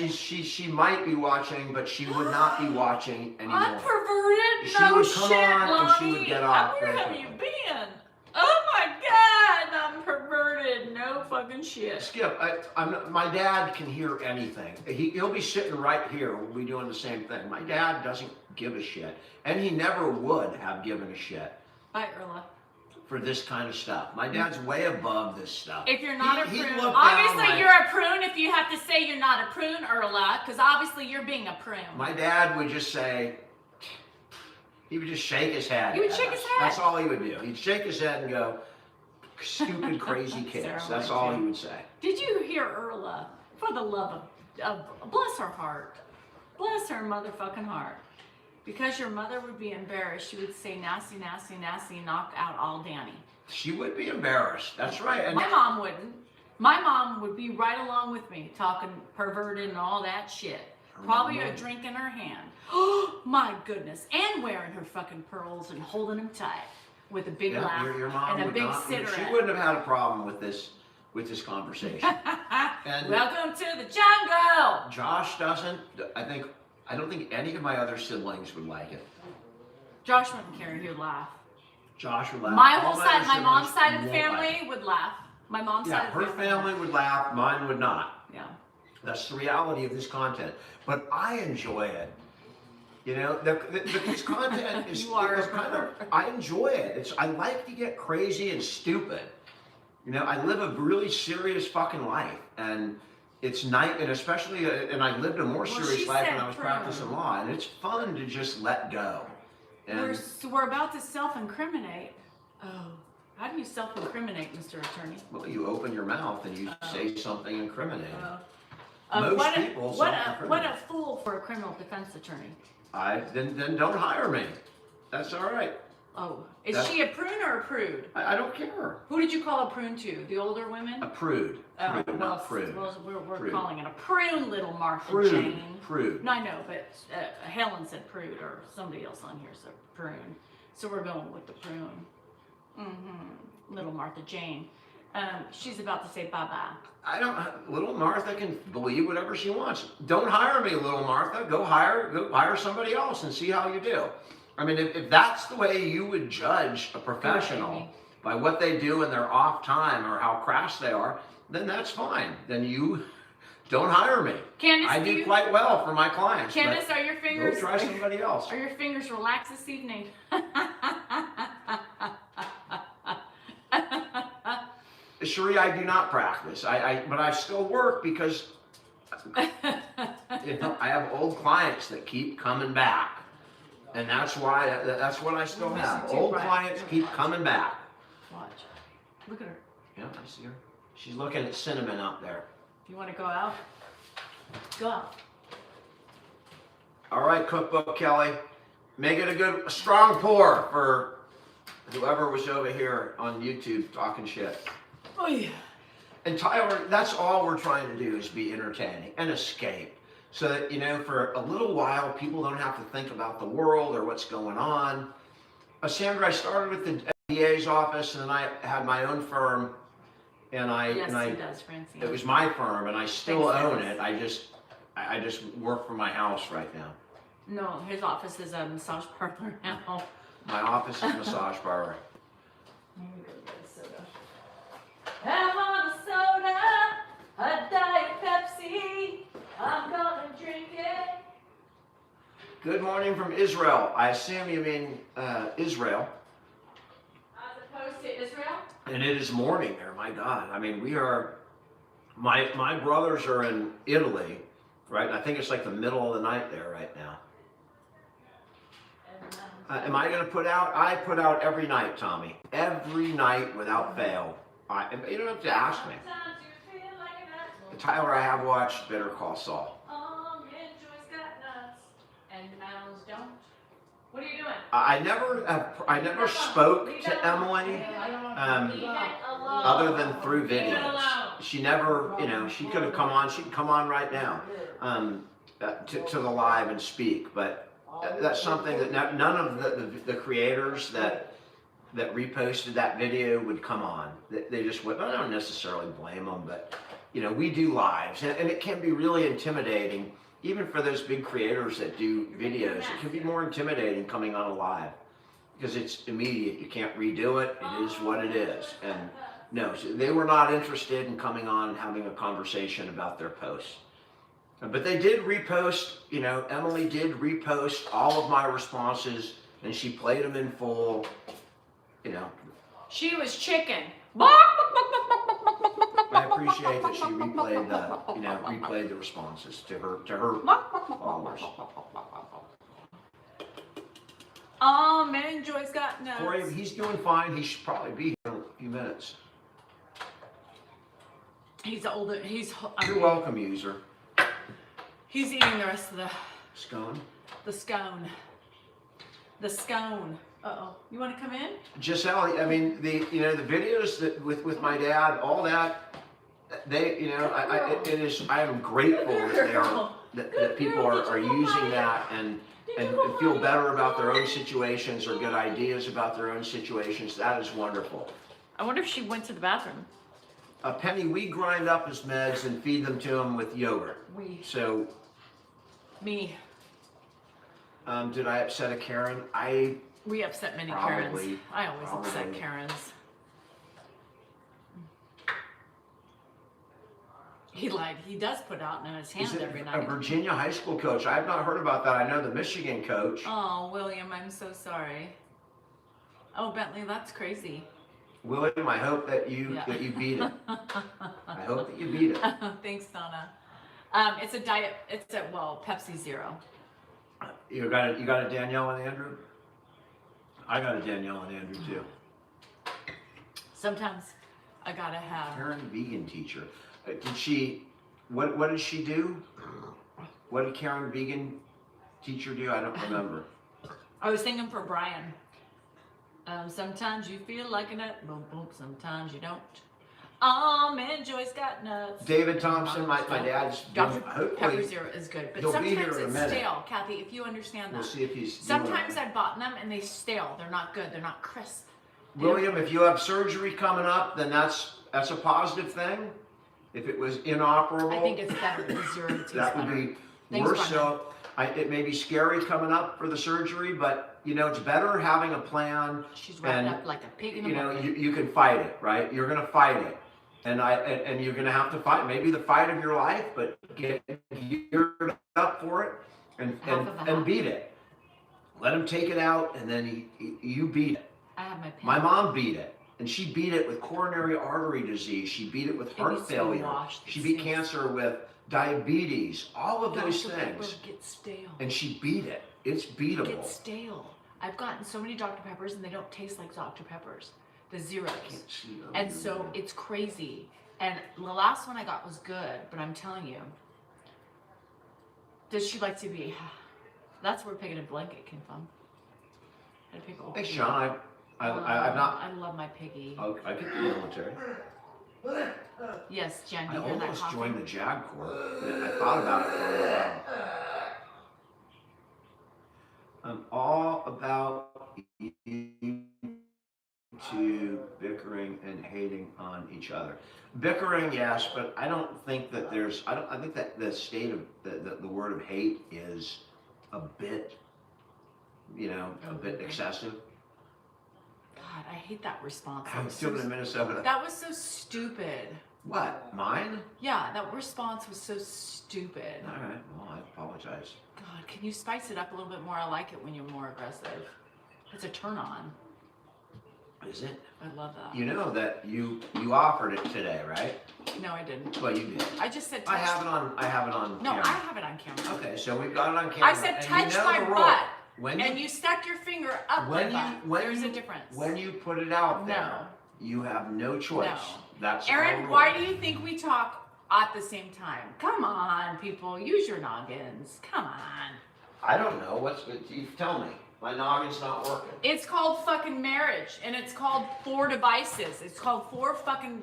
she might be watching, but she would not be watching anymore. I'm perverted. She No would shit, come on Lonnie. and she would get off. Where have you been? Oh my God, I'm perverted. No fucking shit. Skip, my dad can hear anything. He'll be sitting right here. We'll be doing the same thing. My dad doesn't give a shit, and he never would have given a shit. Bye, Erla. For this kind of stuff. My dad's way above this stuff. If you're not a He'd prune, look down obviously like- you're a prune if you have to say you're not a prune, Erla, because obviously you're being a prune. My dad would just say, he would just shake his head. He would at shake us. his head. That's all he would do. He'd shake his head and go, stupid, crazy kids. Sarah That's would all too. he would say. Did you hear Erla? For the love of bless her heart. Bless her motherfucking heart. Because your mother would be embarrassed, she would say nasty, nasty, nasty, knock out all Danny. She would be embarrassed. That's right. And My mom wouldn't. My mom would be right along with me, talking perverted and all that shit. Probably a drink in her hand. Oh my goodness. And wearing her fucking pearls and holding them tight with a big laugh your mom and a would big not, cigarette. She wouldn't have had a problem with this conversation. And welcome to the jungle. Josh doesn't. I don't think any of my other siblings would like it. Josh wouldn't care. He would laugh. Josh would laugh. My All whole side, other my mom's siblings side of the won't like family would laugh. My mom's it. side Yeah, of her the family would laugh. Mine would not. Yeah. That's the reality of this content. But I enjoy it. This content is, You are is a kind of. pervert. I enjoy it. I like to get crazy and stupid. I live a really serious fucking life, and it's night, and especially, and I lived a more serious she life said when I was prune. practicing law, and it's fun to just let go. And We're about to self-incriminate. Oh. How do you self-incriminate, Mr. Attorney? Well, you open your mouth and you say something incriminating. What Most a, people what self-incriminate. a fool for a criminal defense attorney. Then don't hire me. That's all right. Oh, is she a prune or a prude? I don't care. Who did you call a prune to? The older women? A prude. Oh, Prude, well, not prude. Well, we're Prude. calling it a prune, little Martha Prude. Jane. Prude. No, I know, but Helen said prude, or somebody else on here said prune. So we're going with the prune. Little Martha Jane. She's about to say bye-bye. Little Martha can believe whatever she wants. Don't hire me, little Martha. Go hire somebody else and see how you do. I mean, if that's the way you would judge a professional by what they do in their off time or how crass they are, then that's fine. Then you don't hire me. Candace, I do quite well for my clients. Candace, are your fingers? Go try somebody else. Are your fingers relaxed this evening? Cherie, I do not practice. But I still work because I have old clients that keep coming back. And that's why, that's what I still have. Old clients keep coming back. Watch. Look at her. Yeah, I see her. She's looking at cinnamon out there. You want to go out? Go out. All right, Cookbook Kelly. Make it a strong pour for whoever was over here on YouTube talking shit. Oh, yeah. And Tyler, that's all we're trying to do is be entertaining and escape. So that, for a little while, people don't have to think about the world or what's going on. Sandra, I started with the DA's office, and then I had my own firm. And Yes, he does, Francine. it was my firm, and I still Thanks, own Dennis. it. I just work from my house right now. No, his office is a massage parlor now. My office is a massage parlor. Here we go, get a soda. Have on a soda, a Diet Pepsi. I'm gonna drink it. Good morning from Israel. I assume you mean Israel. As opposed to Israel? And it is morning there, my God. I mean, my brothers are in Italy, right? I think it's like the middle of the night there right now. Am I going to put out? I put out every night, Tommy. Every night without fail. You don't have to ask me. Tyler, I have watched Better Call Saul. Joy's got nuts, and Mounds don't. What are you doing? I never spoke to Emily other than through videos. She never, she could have come on. She can come on right now to the live and speak. But that's something that none of the creators that reposted that video would come on. They just would. I don't necessarily blame them, but we do lives, and it can be really intimidating. Even for those big creators that do videos, it can be more intimidating coming on a live because it's immediate. You can't redo it. It is what it is. And no, so they were not interested in coming on and having a conversation about their posts. But they did repost, Emily did repost all of my responses, and she played them in full, She was chicken. I appreciate that she replayed the responses to her followers. Oh man, Joy's got nuts. Corey, he's doing fine. He should probably be here in a few minutes. He's older. You're welcome, user. He's eating the rest of the Scone. scone. The scone. Uh-oh. You want to come in? Giselle, I mean, the videos that with my dad, all that, I am grateful that people are using that and feel better about their own situations or get ideas about their own situations. That is wonderful. I wonder if she went to the bathroom. Penny, we grind up his meds and feed them to him with yogurt. So. Me. Did I upset a Karen? We upset many Probably. Karens. I always upset Karens. He lied. He does put out in his hand Is it every a night. Virginia high school coach? I have not heard about that. I know the Michigan coach. Oh, William, I'm so sorry. Oh, Bentley, that's crazy. William, I hope that you beat it. I hope that you beat it. Thanks, Donna. It's a diet. It's a Pepsi Zero. You got a Danielle and Andrew? I got a Danielle and Andrew too. Sometimes I gotta have. Karen, vegan teacher. Did she? What did she do? What did Karen, vegan teacher, do? I don't remember. I was thinking for Brian. Sometimes you feel like a nut, boom, boom. Sometimes you don't. Oh man, Joy's got nuts. David Thompson, my dad's. Dr. Hopefully, Pepper Zero is good, but he'll be sometimes here in a it's minute. stale. Kathy, if you understand that. We'll see if he's. Sometimes I've bought them and they stale. They're not good. They're not crisp. William, if you have surgery coming up, then that's a positive thing. If it was inoperable, I think it's better. The zero tastes that would better. be Thanks, worse. Brian. So it may be scary coming up for the surgery, but you know it's better having a plan. She's wrapped and, up like a pig in a you know, bucket. you can fight it, right? You're gonna fight it, and you're gonna have to fight maybe the fight of your life, but get geared up for it and beat it. Let him take it out, and then you beat it. I have my pen. My mom beat it, and she beat it with coronary artery disease. She beat it with heart failure. She beat cancer with diabetes, all of those Dr. things. Pepper gets stale. And she beat it. It's beatable. It gets stale. I've gotten so many Dr. Peppers and they don't taste like Dr. Peppers. The zeros. And so it's crazy. And the last one I got was good, but I'm telling you, does she like to be? That's where Pig in a Blanket came from. I pick a Thanks, John. I've not. I love my piggy. I get the military. Yes, Jen, I you hear that almost coughing? joined the JAG Corps. I thought about it for a while. I'm all about you two bickering and hating on each other. Bickering, yes, but I don't think that there's. I think that the state of the word of hate is a bit, a bit excessive. God, I hate that response. I was doing in Minnesota. That was so stupid. What? Mine? Yeah, that response was so stupid. All right. Well, I apologize. God, can you spice it up a little bit more? I like it when you're more aggressive. It's a turn on. Is it? I love that. You know that you offered it today, right? No, I didn't. Well, you did. I just said touch. I have it on. No, camera. I have it on camera. Okay, so we've got it on camera. I said and touch you know my the rule. butt. When And you stuck your finger up my butt. There's a difference. When you put it out there, No. you have no choice. No. That's our Aaron, rule. why do you think we talk at the same time? Come on, people. Use your noggins. Come on. I don't know. You tell me. My noggin's not working. It's called fucking marriage, and it's called 4 devices. It's called 4 fucking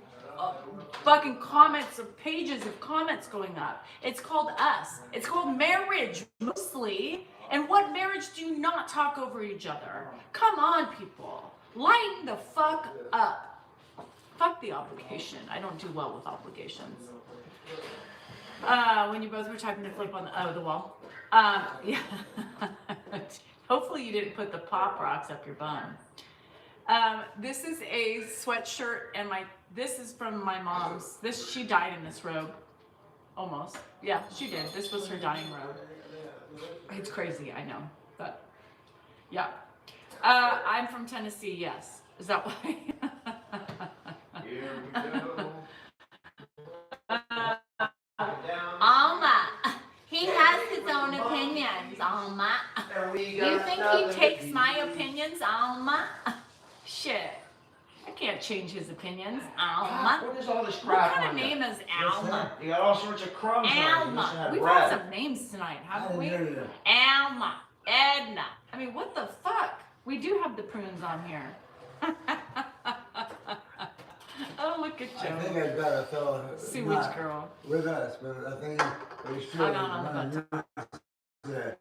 comments of pages of comments going up. It's called us. It's called marriage mostly. And what marriage do you not talk over each other? Come on, people. Lighten the fuck up. Fuck the obligation. I don't do well with obligations. When you both were typing to flip on the wall. Yeah. Hopefully you didn't put the pop rocks up your bum. This is a sweatshirt, and this is from my mom's. She died in this robe. Almost. Yeah, she did. This was her dying robe. It's crazy, I know, but yeah. I'm from Tennessee, yes. Is that why? Here we go. Alma, he has his own opinions, Alma. You think he takes my opinions, Alma? Shit. I can't change his opinions, Alma. What is all this What crap kind of on you? name is Alma? You got all sorts of crumbs on you. Alma. We've had some names tonight, haven't we? Alma, Edna. I mean, what the fuck? We do have the prunes on here. Oh, look at I think Joe. I've got a fellow Sewage not girl. with us, but I think he's still I got on the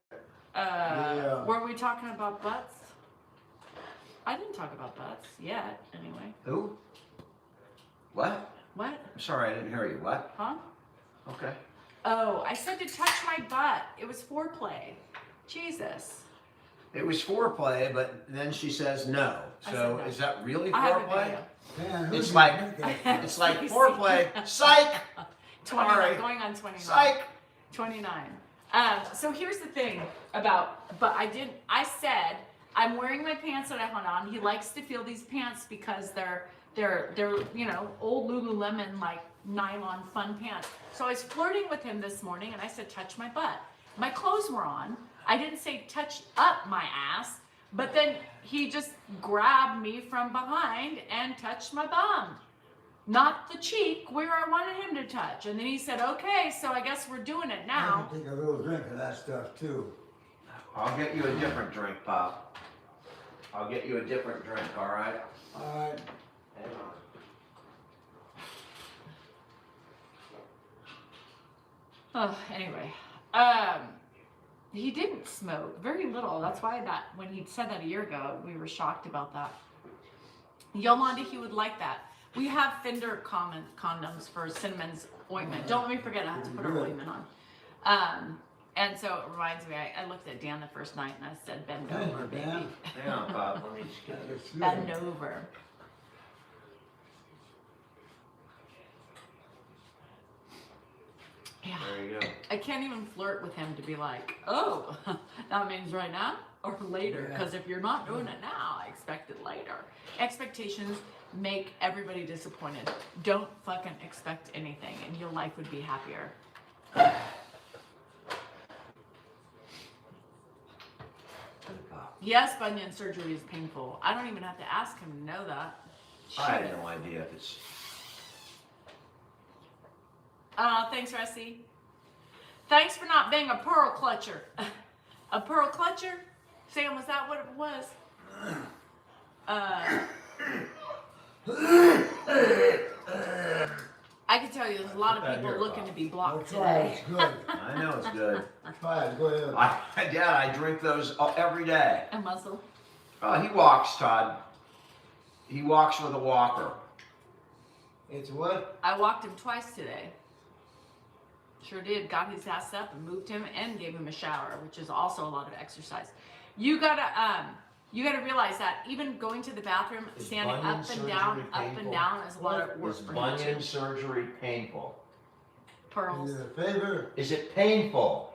Yeah. Were we talking about butts? I didn't talk about butts yet, anyway. Who? What? What? I'm sorry, I didn't hear you. What? Huh? Okay. Oh, I said to touch my butt. It was foreplay. Jesus. It was foreplay, but then she says no. I So said no. is that really I have a foreplay? video. Man, It's who's like that? it's like foreplay. Psych. 29, Sorry. going on 29. Psych. 29. So here's the thing but I said, I'm wearing my pants that I had on. He likes to feel these pants because they're old Lululemon, like nylon fun pants. So I was flirting with him this morning and I said, touch my butt. My clothes were on. I didn't say touch up my ass, But then he just grabbed me from behind and touched my bum. Not the cheek where I wanted him to touch. And then he said, okay, so I guess we're doing it I now. can take a little drink of that stuff too. I'll get you a different drink, Pop. I'll get you a different drink, all right? All right. Hang on. Oh, anyway. He didn't smoke. Very little. That's why that when he said that a year ago, we were shocked about that. Yolanda, he would like that. We have Fender condoms for Cinnamon's ointment. Don't let me forget, I have to put her ointment on. And so it reminds me, I looked at Dan the first night and I said, bend over, baby. Dan. Hang on, Pop. Let me just get this. Bend over. Yeah. There you go. I can't even flirt with him to be like, oh, that means right now or later. Because if you're not doing it now, I expect it later. Expectations make everybody disappointed. Don't fucking expect anything and your life would be happier. Yes, bunion surgery is painful. I don't even have to ask him to know that. I have Shit. no idea if it's. Thanks, Rusty. Thanks for not being a pearl clutcher. A pearl clutcher? Sam, was that what it was? I can tell you there's a lot of people looking to be blocked Try it, today. it's good. I know it's good. Try it, go ahead. Yeah, I drink those every day. A muzzle. He walks, Todd. He walks with a walker. It's what? I walked him twice today. Sure did. Got his ass up and moved him and gave him a shower, which is also a lot of exercise. You gotta realize that even going to the bathroom, Is standing bunion up and surgery down, painful? is a lot of work Is for him bunion too. surgery painful? Pearls. Is it a favor? Is it painful?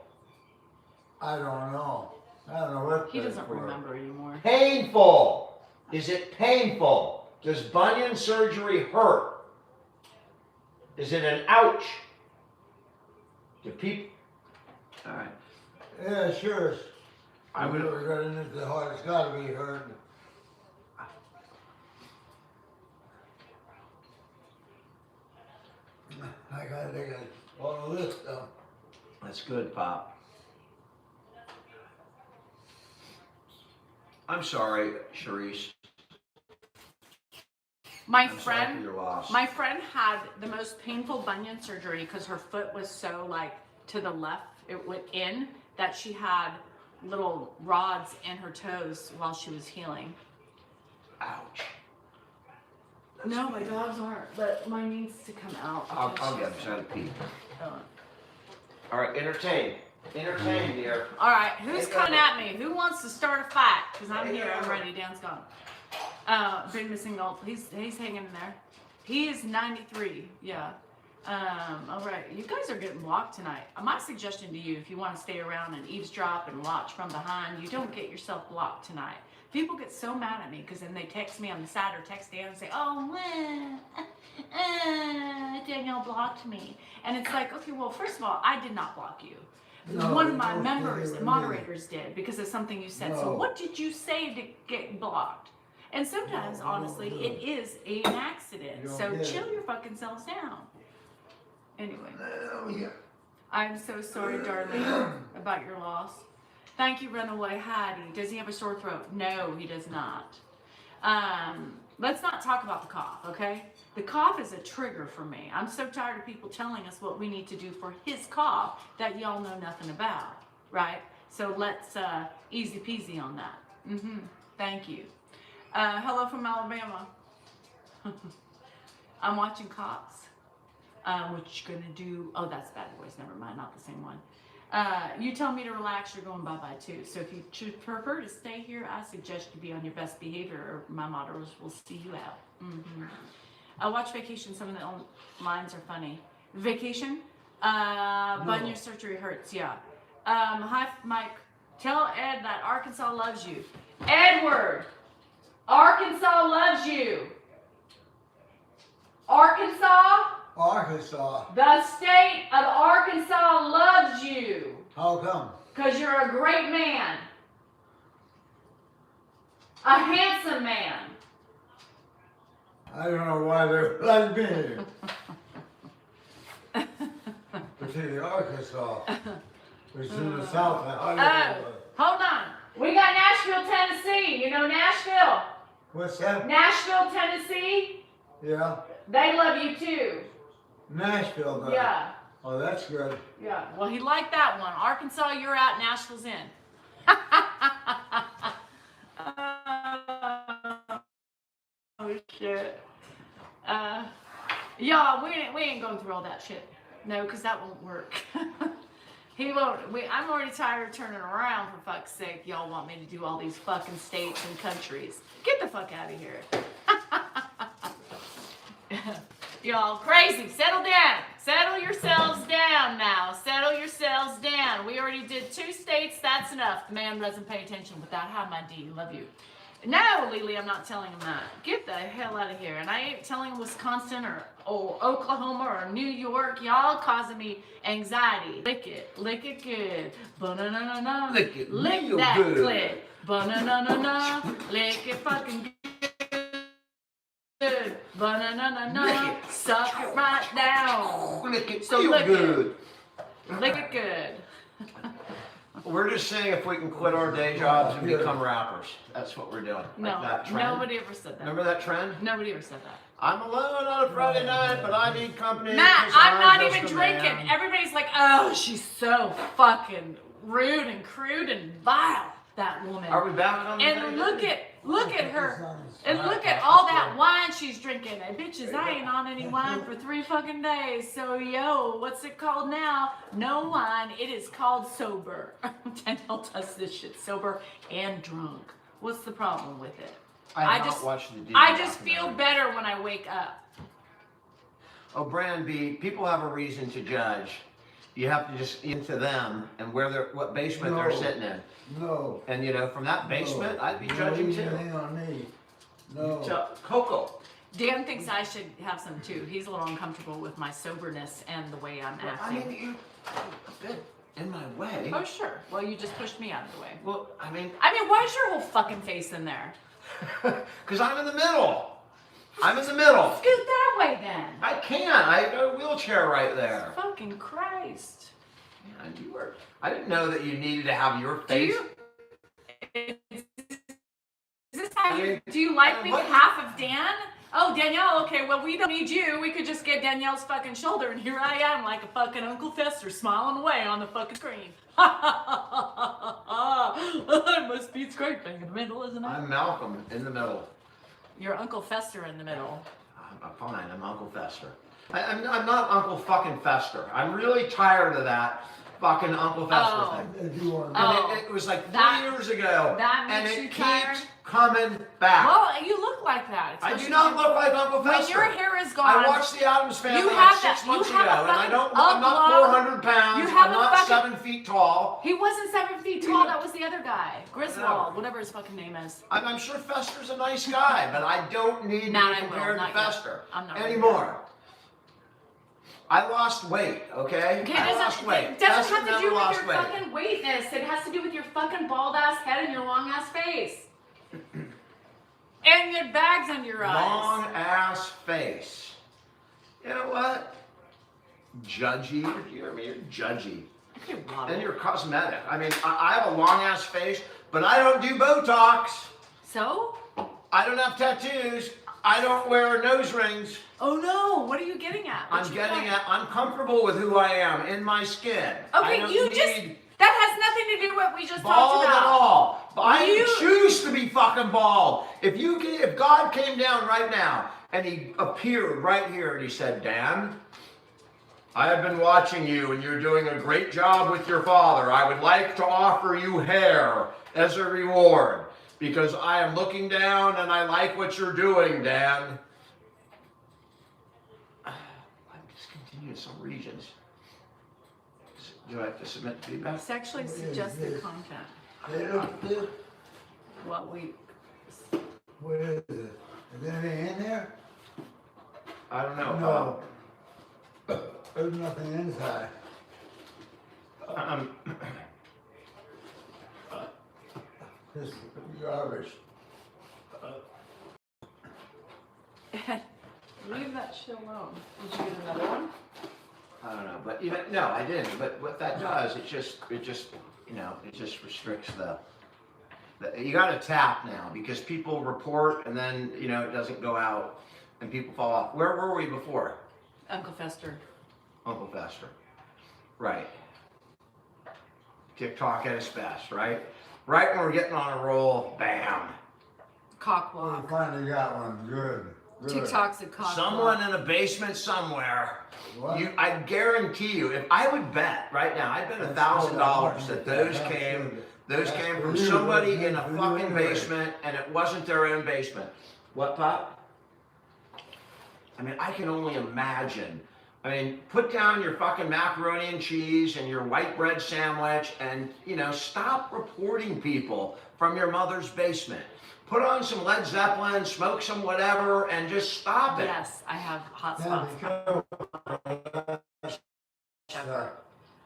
I don't know. I don't know what. He that's doesn't for. remember anymore. Painful. Is it painful? Does bunion surgery hurt? Is it an ouch? Do people? All right. Yeah, sure. I would. We're running into the heart. It's got to be hurt. I gotta take all of this stuff. That's good, Pop. I'm sorry, Sharice. My I'm sorry for friend, your loss. my friend had the most painful bunion surgery because her foot was so like to the left, it went in, that she had little rods in her toes while she was healing. Ouch. No, my dogs aren't, but mine needs to come out. I'll because get him. she's- Try to pee. Oh. All right, entertain. Entertain, dear. All right, who's Hey, coming go. at me? Who wants to start a fight? Because I'm Hey, here, I'm go. ready. Dan's gone. Been missing gold. He's hanging in there. He is 93. Yeah. All right, you guys are getting blocked tonight. My suggestion to you, if you want to stay around and eavesdrop and watch from behind, you don't get yourself blocked tonight. People get so mad at me because then they text me on the side or text Dan and say, oh, Danielle blocked me. And it's like, okay, well, first of all, I did not block you. No, One of you my don't members, say it, moderators did because of something you said. So No. what did you say to get blocked? And sometimes, No, honestly, no. it is an accident. You don't So get chill it. your fucking selves down. Anyway, Oh, yeah. I'm so sorry, darling, about your loss. Thank you, Runaway Hattie. Does he have a sore throat? No, he does not. Let's not talk about the cough, okay? The cough is a trigger for me. I'm so tired of people telling us what we need to do for his cough that y'all know nothing about, right? So let's easy peasy on that. Thank you. Hello from Alabama. I'm watching Cops. What you gonna do? Oh, that's Bad Boys. Never mind, not the same one. You tell me to relax, you're going bye-bye too. So if you prefer to stay here, I suggest you be on your best behavior or my moderators will see you out. Watch Vacation. Some of the lines are funny. Vacation? Bunion surgery hurts, yeah. Hi, Mike. Tell Ed that Arkansas loves you. Edward! Arkansas loves you. Arkansas? Arkansas. The state of Arkansas loves you. How come? Because you're a great man. A handsome man. I don't know why they're letting me here. Particularly Arkansas, which is in the south. Hold on. We got Nashville, Tennessee. You know Nashville? What's that? Nashville, Tennessee. Yeah, They love you too. Nashville. Though. Yeah. Oh, that's good. Yeah. Well, he liked that one. Arkansas, you're out. Nashville's in. Oh shit. Y'all, we ain't going through all that shit. No, because that won't work. He won't. I'm already tired of turning around, for fuck's sake. Y'all want me to do all these fucking states and countries. Get the fuck out of here. Y'all crazy. Settle down. Settle yourselves down now. Settle yourselves down. We already did 2 states. That's enough. The man doesn't pay attention without how my D. Love you. No, Lily, I'm not telling him that. Get the hell out of here. And I ain't telling him Wisconsin or Oklahoma or New York. Y'all causing me anxiety. Lick it. Lick it good. Ba-na-na-na-na. Lick it Lick real that good. clit. Ba-na-na-na-na. Lick it fucking good. Ba-na-na-na-na. Lick it. Suck it right down. Lick it So real lick good. it. Lick it good. We're just saying if we can quit our day jobs and become rappers. That's what we're doing. No, Like that trend. nobody ever said that. Remember that trend? Nobody ever said that. I'm alone on a Friday night, but I need company. Matt, 'cause I'm not just even a drinking. man. Everybody's like, oh, she's so fucking rude and crude and vile, that woman. Are we back on the And day? look at her. And look at all that wine she's drinking. And bitches, I ain't on any wine for 3 fucking days. So, yo, what's it called now? No wine. It is called sober. Danielle does this shit sober and drunk. What's the problem with it? I have not watched the I just feel better when I wake up. Oh, Brand B, people have a reason to judge. You have to just into them and what basement they're sitting in. No. And you know, from that basement, no. I'd be judging too. Anything on me. No. Coco. Dan thinks I should have some too. He's a little uncomfortable with my soberness and the way I'm Well, I acting. mean, you're a bit in my way. Oh, sure. Well, you just pushed me out of the way. Well, I mean, why is your whole fucking face in there? because I'm in the middle. I'm in the middle. Scoot that way then. I can't. I got a wheelchair right there. Fucking Christ. Man, you were. I didn't know that you needed to have your face. Is this how do you like me half of Dan? Oh, Danielle, okay, well, we don't need you. We could just get Danielle's fucking shoulder, and here I am like a fucking Uncle Fester smiling away on the fucking screen. It must be scraping in the middle, isn't it? I'm Malcolm in the middle. You're Uncle Fester in the middle. I'm fine. I'm Uncle Fester. I'm not Uncle fucking Fester. I'm really tired of that fucking Uncle Fester thing. If you want And it was like 3 years ago, that and makes it you keeps tired? coming back. Well, you look like that. I do not look like Uncle When Fester. your hair is gone. I watched the Addams Family You like have 6 that- months you have ago, a and I fucking don't. I'm not upload. 400 pounds. You have I'm a not fucking- 7 feet tall. He wasn't 7 feet tall. That was the other guy, Griswold, whatever his fucking name is. I'm sure Fester's a nice guy, but I don't need to Not be I will, compared to not yet. Fester I'm not ready. anymore. I lost weight, okay? Okay, I lost weight. it doesn't Fester have to never do with lost your weight. fucking weightness. It has to do with your fucking bald ass head and your long ass face. And your bags under your eyes. Long ass face. You know what? Judgy. You hear me? You're judgy. Okay, Robert. And you're cosmetic. I mean, I have a long ass face, but I don't do Botox. So? I don't have tattoos. I don't wear nose rings. Oh no, what are you getting at? What's I'm your getting point? at, I'm comfortable with who I am in my skin. I Okay, don't you need just, that has nothing to do with what we just talked bald about. at all. But I You- choose to be fucking bald. If God came down right now and he appeared right here and he said, Dan, I have been watching you and you're doing a great job with your father. I would like to offer you hair as a reward because I am looking down and I like what you're doing, Dan. I'm discontinued in some regions. Do I have to submit feedback? Sexually suggestive content. Hey, look, this, What we, what is it? Is anything in there? I don't know. No. There's nothing inside. Um, This garbage. that shit alone. Did you get another one? I don't know, but even no, I didn't. But what that does, it just you know, it just restricts the you got to tap now because people report and then you know it doesn't go out and people fall off. Where were we before? Uncle Fester. Uncle Fester. Right. TikTok at its best, right? Right when we're getting on a roll, bam. Cockwalk. We finally got one. Good. TikTok's a cockwalk. Someone in a basement somewhere. What? I guarantee you, if I would bet right now, I'd bet $1,000 that those came from somebody in a fucking basement and it wasn't their own basement. What, Pop? I mean, I can only imagine. I mean, put down your fucking macaroni and cheese and your white bread sandwich and, you know, stop reporting people from your mother's basement. Put on some Led Zeppelin, smoke some whatever, and just stop it. Yes, I have hot Yeah, spots. because,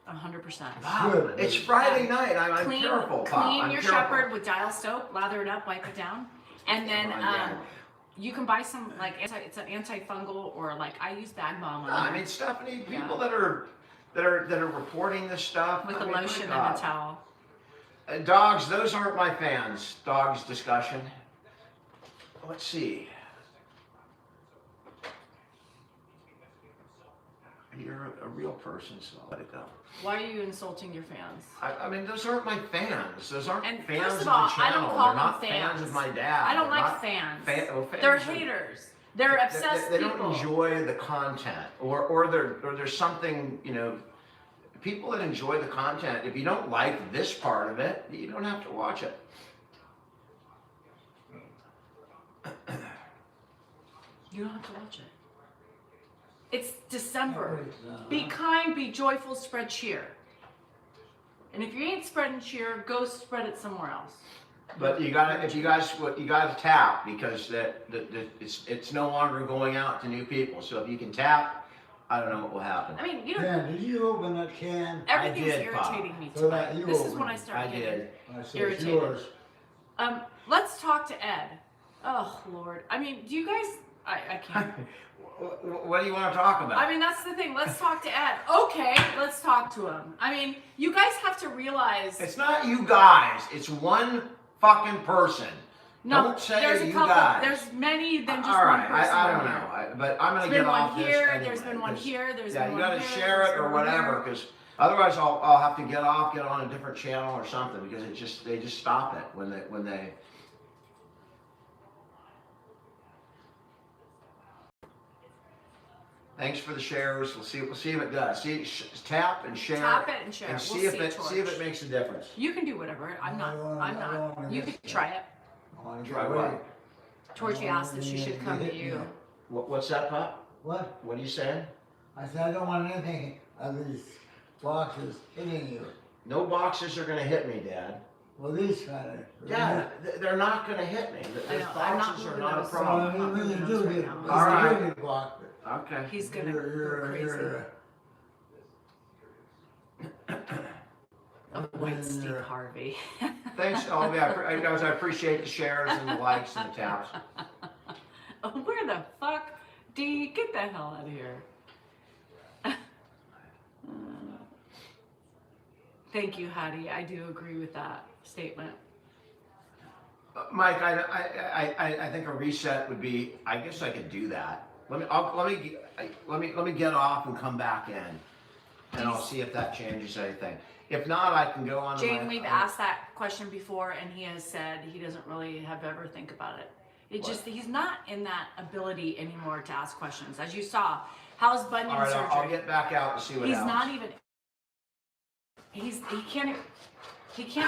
100%. Wow, it's Friday night. I'm Clean, careful, Pop. clean I'm your careful. shepherd with dial soap, lather it up, wipe it down, and then Come on, Dad. you can buy some like it's an antifungal or like I use Bag Balm No, on I there mean, Stephanie, people Yeah. that are reporting this stuff with I a mean, my lotion and God. a towel. Dogs, those aren't my fans. Dogs discussion. Let's see. You're a real person, so I'll let it go. Why are you insulting your fans? I mean, those aren't my fans. Those aren't And fans first of of the all, channel. I don't call They're them not fans. of my dad. I don't They're like not fans. fans They're are- haters. They're obsessed they people. don't enjoy the content, or there's something, you know. People that enjoy the content, if you don't like this part of it, you don't have to watch it. You don't have to watch it. It's December. Be kind, be joyful, spread cheer. And if you ain't spreading cheer, go spread it somewhere else. But you gotta tap because it's no longer going out to new people. So if you can tap, I don't know what will happen. I mean, you don't. Dan, did you open that can? Everything's did, Pop. irritating me So that tonight. you This is opened when I it. start I getting did. I said, irritated. yours. Let's talk to Ed. Oh Lord. I mean, do you guys? I can't. What do you want to talk about? I mean, that's the thing. Let's talk to Ed. Okay, let's talk to him. I mean, you guys have to realize. It's not you guys. It's one fucking person. No, Don't say there's a you couple. guys. There's many than just All one right, person. I don't on know, here. but I'm gonna There's get been one off this here. anyway, There's been one 'cause- here. There's Yeah, been you one gotta here. share there's it or been one whatever, here. because otherwise I'll have to get on a different channel or something, because they just stop it when they. Thanks for the shares. We'll see if it does. Tap and share. Tap it and share And it. see We'll if see it makes a difference. You can do whatever. I'm not. I'm not. You can try it. I wanna Try get what? away. Georgie asked if she should come to you. What's that, Pop? What? What are you saying? I said, I don't want anything of these boxes hitting you. No boxes are gonna hit me, Dad. Well, these kind of. Dad, they're not gonna hit me. I Those know, I'm not boxes are moving not a those. problem. Well, when you do get, All right. get blocked, Okay. He's gonna you're, go crazy. Oh, white Steve Harvey. Thanks, oh yeah, guys, I appreciate the shares and the likes and the taps. Oh, where the fuck? D, get the hell out of here. Thank you, Hattie. I do agree with that statement. Mike, I think a reset would be. I guess I could do that. Let me get off and come back in, and I'll see if that changes anything. If not, I can go on. Jane, we've asked that question before, and he has said he doesn't really have ever think about it. He's not in that ability anymore to ask questions. As you saw, how's bunion All right, surgery? I'll get back out and see what He's happens. not even. He can't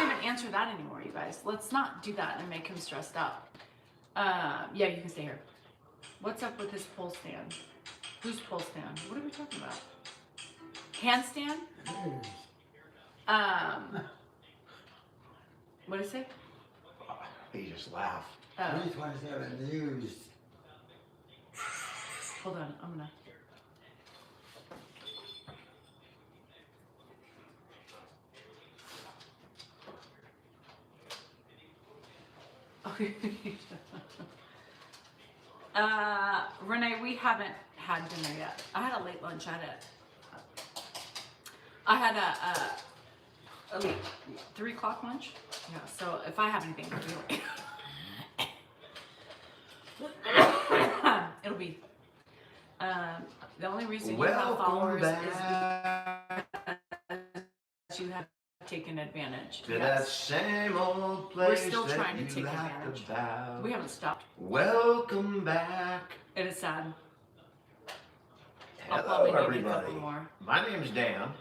even answer that anymore, you guys. Let's not do that and make him stressed out. Yeah, you can stay here. What's up with his pull stand? Whose pull stand? What are we talking about? Handstand? What did I say? He just laughed. Oh, 327 used. hold on. I'm gonna. Renee, we haven't had dinner yet. I had a late lunch. I had a 3 o'clock lunch. Yeah. So if I have anything to do, it'll be. The only reason you have followers is because you have taken advantage. To that same old place. We're still trying to take advantage. About. We haven't stopped. Welcome back. It is sad. Hello, everybody. My name's Dan,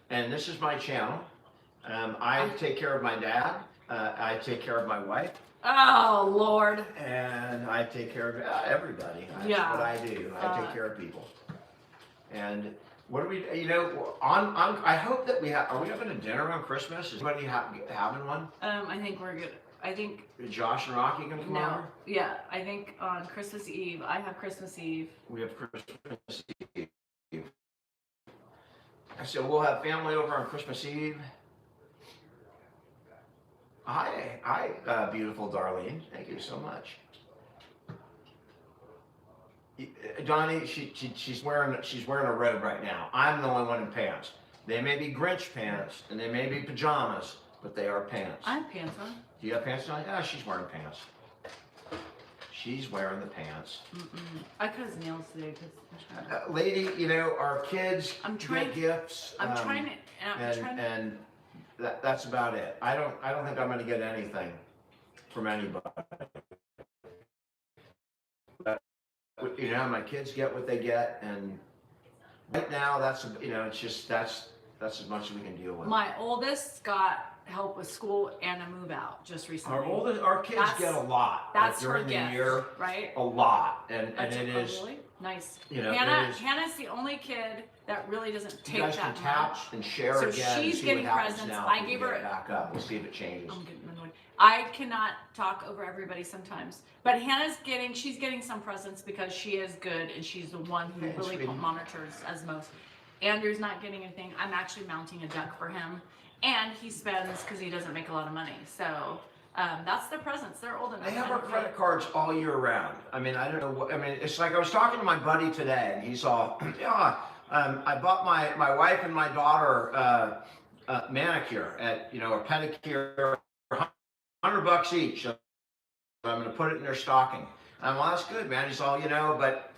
and this is my channel. I take care of my dad. I take care of my wife. Oh, Lord. And I take care of everybody. That's what I do. I take care of people. And what do we, you know, I hope that are we having a dinner on Christmas? Is anybody having one? I think we're good. I think. Josh and Rocky gonna come over? Yeah, I think on Christmas Eve, I have Christmas Eve. We have Christmas Eve. So we'll have family over on Christmas Eve. Hi, beautiful Darlene. Thank you so much. Donnie, she's wearing a robe right now. I'm the only one in pants. They may be Grinch pants and they may be pajamas, but they are pants. I have pants on. Do you have pants on? Yeah, she's wearing pants. She's wearing the pants. I cut his nails today because. Lady, you know, our kids get gifts. I'm trying to. And that's about it. I don't think I'm going to get anything from anybody. But, you know, my kids get what they get, and right now that's it's just that's as much as we can deal with. My oldest got help with school and a move out just recently. Our kids get a lot. That's during her the gift, year, right? A lot, and it is really nice. You know, Hannah's the only kid that really doesn't take that much. You guys can tap and share so again. She's see getting what happens presents. now. I gave her back up. We'll see if it changes. I'm getting annoyed. I cannot talk over everybody sometimes, but she's getting some presents because she is good and she's the one who really monitors as most. Andrew's not getting anything. I'm actually mounting a duck for him, and he spends because he doesn't make a lot of money. So that's their presents. They're old enough. They have our credit cards all year round. I mean, I don't know what. I mean, it's like I was talking to my buddy today, and he's all, yeah. I bought my wife and my daughter a manicure at a pedicure, $100 each. So I'm going to put it in their stocking. Well, that's good, man. He's all, but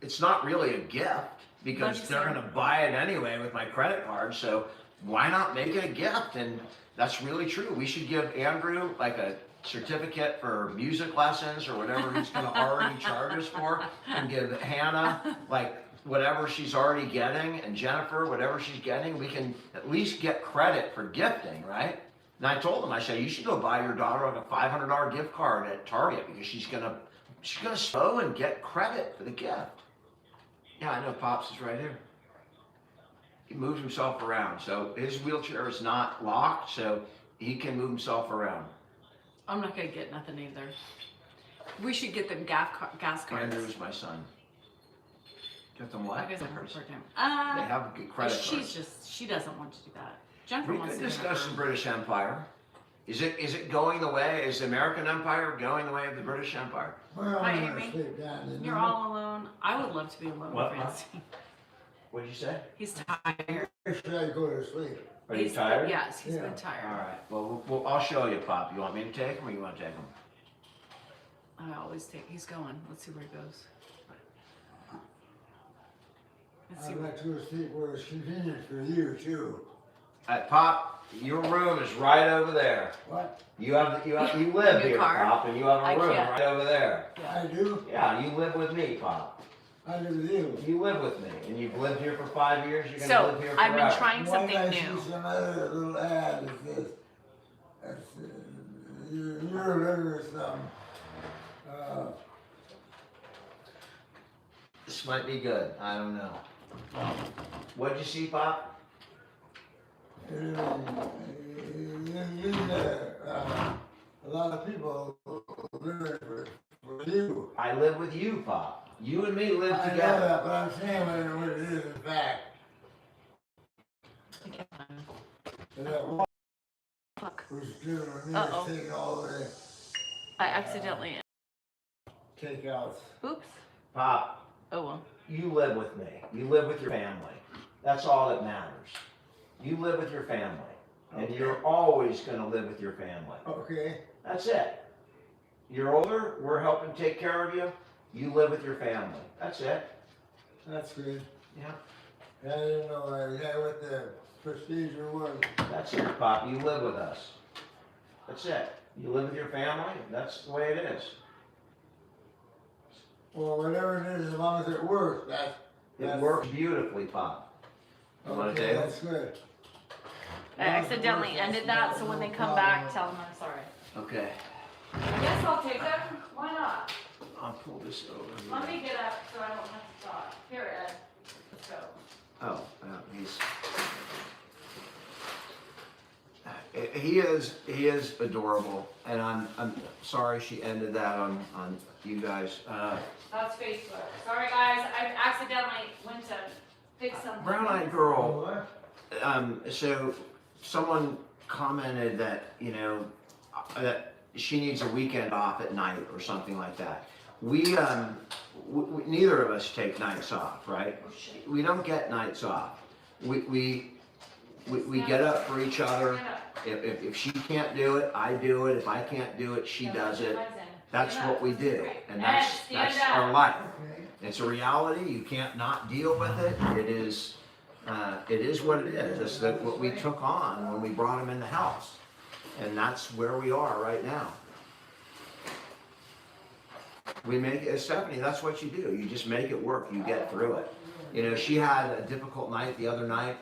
it's not really a gift because they're going to buy it anyway with my credit card. So why not make it a gift? And that's really true. We should give Andrew like a certificate for music lessons or whatever he's going to already charge us for, and give Hannah like whatever she's already getting, and Jennifer whatever she's getting. We can at least get credit for gifting, right? And I told him, I said, you should go buy your daughter like a $500 gift card at Target because she's gonna sew and get credit for the gift. Yeah, I know. Pops is right here. He moves himself around, so his wheelchair is not locked, so he can move himself around. I'm not gonna get nothing either. We should get them gas cards. Andrew's my son. Get them what? They have good credit cards. She doesn't want to do that. Jennifer wants to do that. We could discuss the British Empire. Is it going the way? Is the American Empire going the way of the British Empire? Hi, Amy. You're all alone. I would love to be alone, Francine. What did you say? He's tired. Should I go to sleep? Are you tired? Yes, he's been tired. All right. Well, I'll show you, Pop. You want me to take him, or you want to take him? I always take. He's going. Let's see where he goes. I'd like to go to sleep where it's convenient for you too. Pop, your room is right over there. What? You live here, Pop, and you have a room right over there. Yeah. I do? Yeah, you live with me, Pop. I live with you. You live with me, and you've lived here for 5 years. You're gonna live here forever. I've been trying something I new. see some other little ad that says, you're living with some. This might be good. I don't know. What'd you see, Pop? A lot of people live for you. I live with you, Pop. You and me live I together. know that, but I'm saying what it is in fact. And that one who's living with me is taking all the I accidentally. takeouts. Oops. Pop, Oh well. You live with me. You live with your family. That's all that matters. You live with your family. And you're always going to live with your family. Okay. That's it. You're older, we're helping take care of you. You live with your family. That's it. That's good. Yeah. I didn't know that what the procedure was. That's it, Pop. You live with us. That's it. You live with your family. That's the way it is. Well, whatever it is, as long as it works, It works beautifully, Pop. You want to okay, take it? that's good. I accidentally ended that, so when they come back, tell them I'm sorry. Okay. I guess I'll take them. Why not? I'll pull this over. Let me get up so I don't have to talk. Here, Ed. Let's go. Oh, he is adorable, and I'm sorry she ended that on you guys. That's Facebook. Sorry, guys. I accidentally went to fix something. Brown-eyed girl. What? So someone commented that that she needs a weekend off at night or something like that. We neither of us take nights off, right? We don't get nights off. We get up for each other. If she can't do it, I do it. If I can't do it, she does it. That's what we do, and that's our life. It's a reality. You can't not deal with it. It is what it is. It's what we took on when we brought him in the house, and that's where we are right now. We make it, Stephanie, that's what you do. You just make it work. You get through it. She had a difficult night the other night,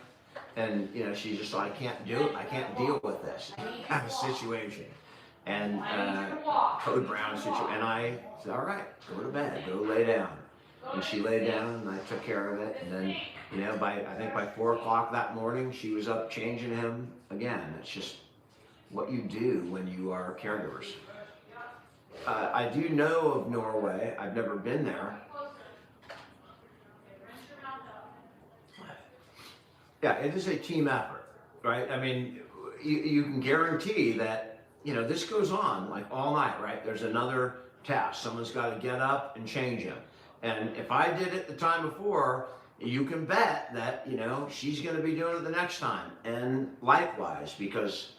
and she's just like, I can't do it. I can't deal with this kind of situation. And Code Brown situation. And I said, all right, go to bed, go lay down. And she lay down, and I took care of it. And then, I think by 4 o'clock that morning, she was up changing him again. It's just what you do when you are caregivers. I do know of Norway. I've never been there. Yeah, it is a team effort, right? I mean, you can guarantee that, this goes on like all night, right? There's another task. Someone's got to get up and change him. And if I did it the time before, you can bet that, she's going to be doing it the next time. And likewise, because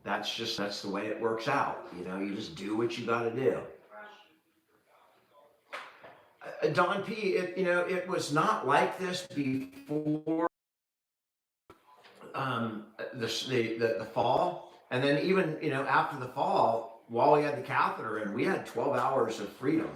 that's the way it works out. You just do what you got to do. Don P, it was not like this before the fall. And then even, after the fall, while we had the catheter in, we had 12 hours of freedom,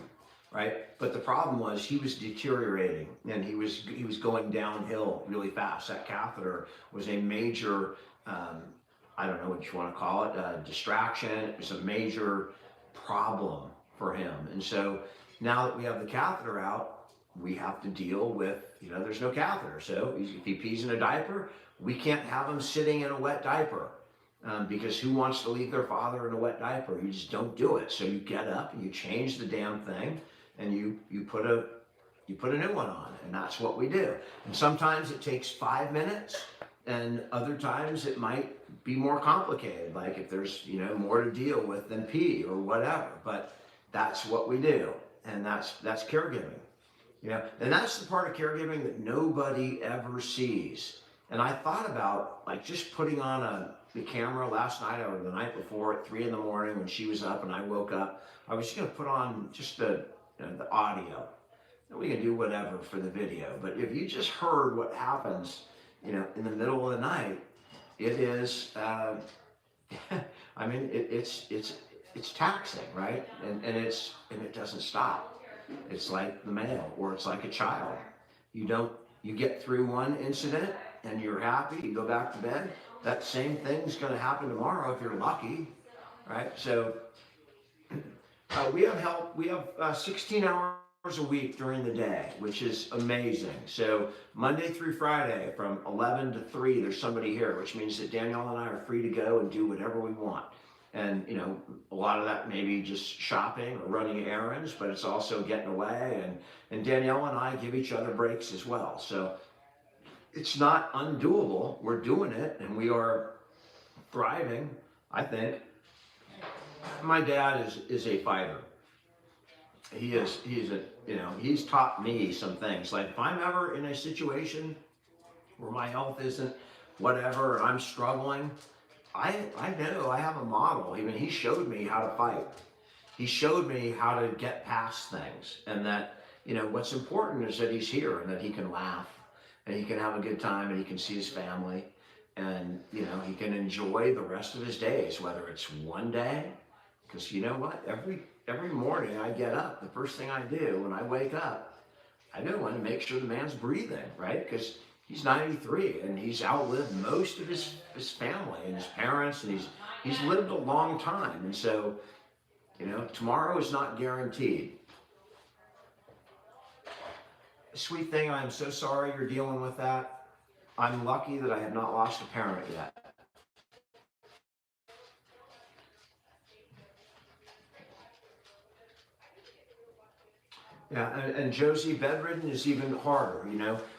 right? But the problem was he was deteriorating, and he was going downhill really fast. That catheter was a major, I don't know what you want to call it, distraction. It was a major problem for him. And so now that we have the catheter out, we have to deal with, there's no catheter. So if he pees in a diaper, we can't have him sitting in a wet diaper, because who wants to leave their father in a wet diaper? You just don't do it. So you get up and you change the damn thing, and you put a new one on, and that's what we do. And sometimes it takes 5 minutes, and other times it might be more complicated, like if there's more to deal with than pee or whatever. But that's what we do, and that's caregiving. And that's the part of caregiving that nobody ever sees. And I thought about just putting on the camera last night or the night before at 3 a.m. when she was up and I woke up. I was just going to put on just the audio. And we can do whatever for the video. But if you just heard what happens, in the middle of the night, it is. I mean, it's taxing, right? And it doesn't stop. It's like the mail, or it's like a child. You get through one incident and you're happy, you go back to bed. That same thing's going to happen tomorrow if you're lucky, right? So we have help. We have 16 hours a week during the day, which is amazing. So Monday through Friday from 11 to 3, there's somebody here, which means that Danielle and I are free to go and do whatever we want. And, a lot of that may be just shopping or running errands, but it's also getting away. And Danielle and I give each other breaks as well. So it's not undoable. We're doing it, and we are thriving, I think. My dad is a fighter. he's a, he's taught me some things. Like if I'm ever in a situation where my health isn't whatever, and I'm struggling, I know I have a model. I mean, he showed me how to fight. He showed me how to get past things, and that, what's important is that he's here and that he can laugh and he can have a good time and he can see his family, and, he can enjoy the rest of his days, whether it's one day, because you know what? Every morning I get up, the first thing I do when I wake up, I go in to make sure the man's breathing, right? Because he's 93 and he's outlived most of his family and his parents, and he's lived a long time. And so, tomorrow is not guaranteed. Sweet thing, I'm so sorry you're dealing with that. I'm lucky that I have not lost a parent yet. Yeah, and Josie, bedridden is even harder,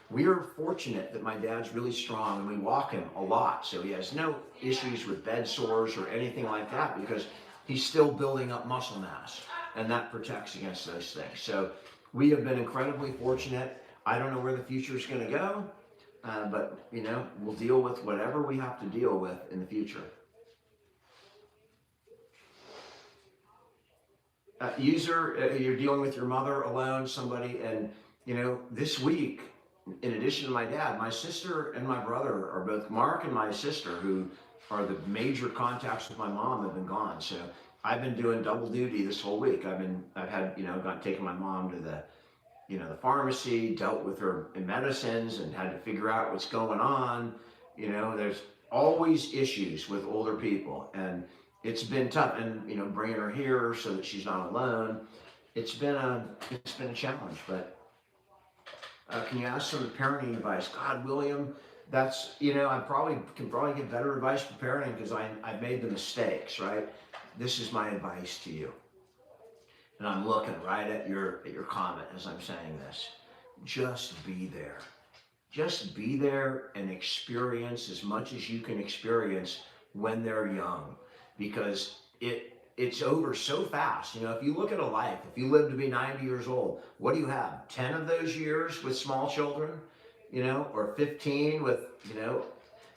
We are fortunate that my dad's really strong and we walk him a lot. So he has no issues with bed sores or anything like that because he's still building up muscle mass, and that protects against those things. So we have been incredibly fortunate. I don't know where the future is going to go, but, we'll deal with whatever we have to deal with in the future. User, you're dealing with your mother alone, somebody, and this week, in addition to my dad, my sister and my brother are both, Mark and my sister, who are the major contacts with my mom, have been gone. So I've been doing double duty this whole week. I've had, taken my mom to the pharmacy, dealt with her in medicines, and had to figure out what's going on. There's always issues with older people, and it's been tough. And bringing her here so that she's not alone, it's been a challenge. But can you ask some parenting advice? God, William, that's, I can probably get better advice for parenting because I've made the mistakes, right? This is my advice to you. And I'm looking right at your comment as I'm saying this. Just be there. Just be there and experience as much as you can experience when they're young, because it's over so fast. If you look at a life, if you live to be 90 years old, what do you have? 10 of those years with small children, or 15 with,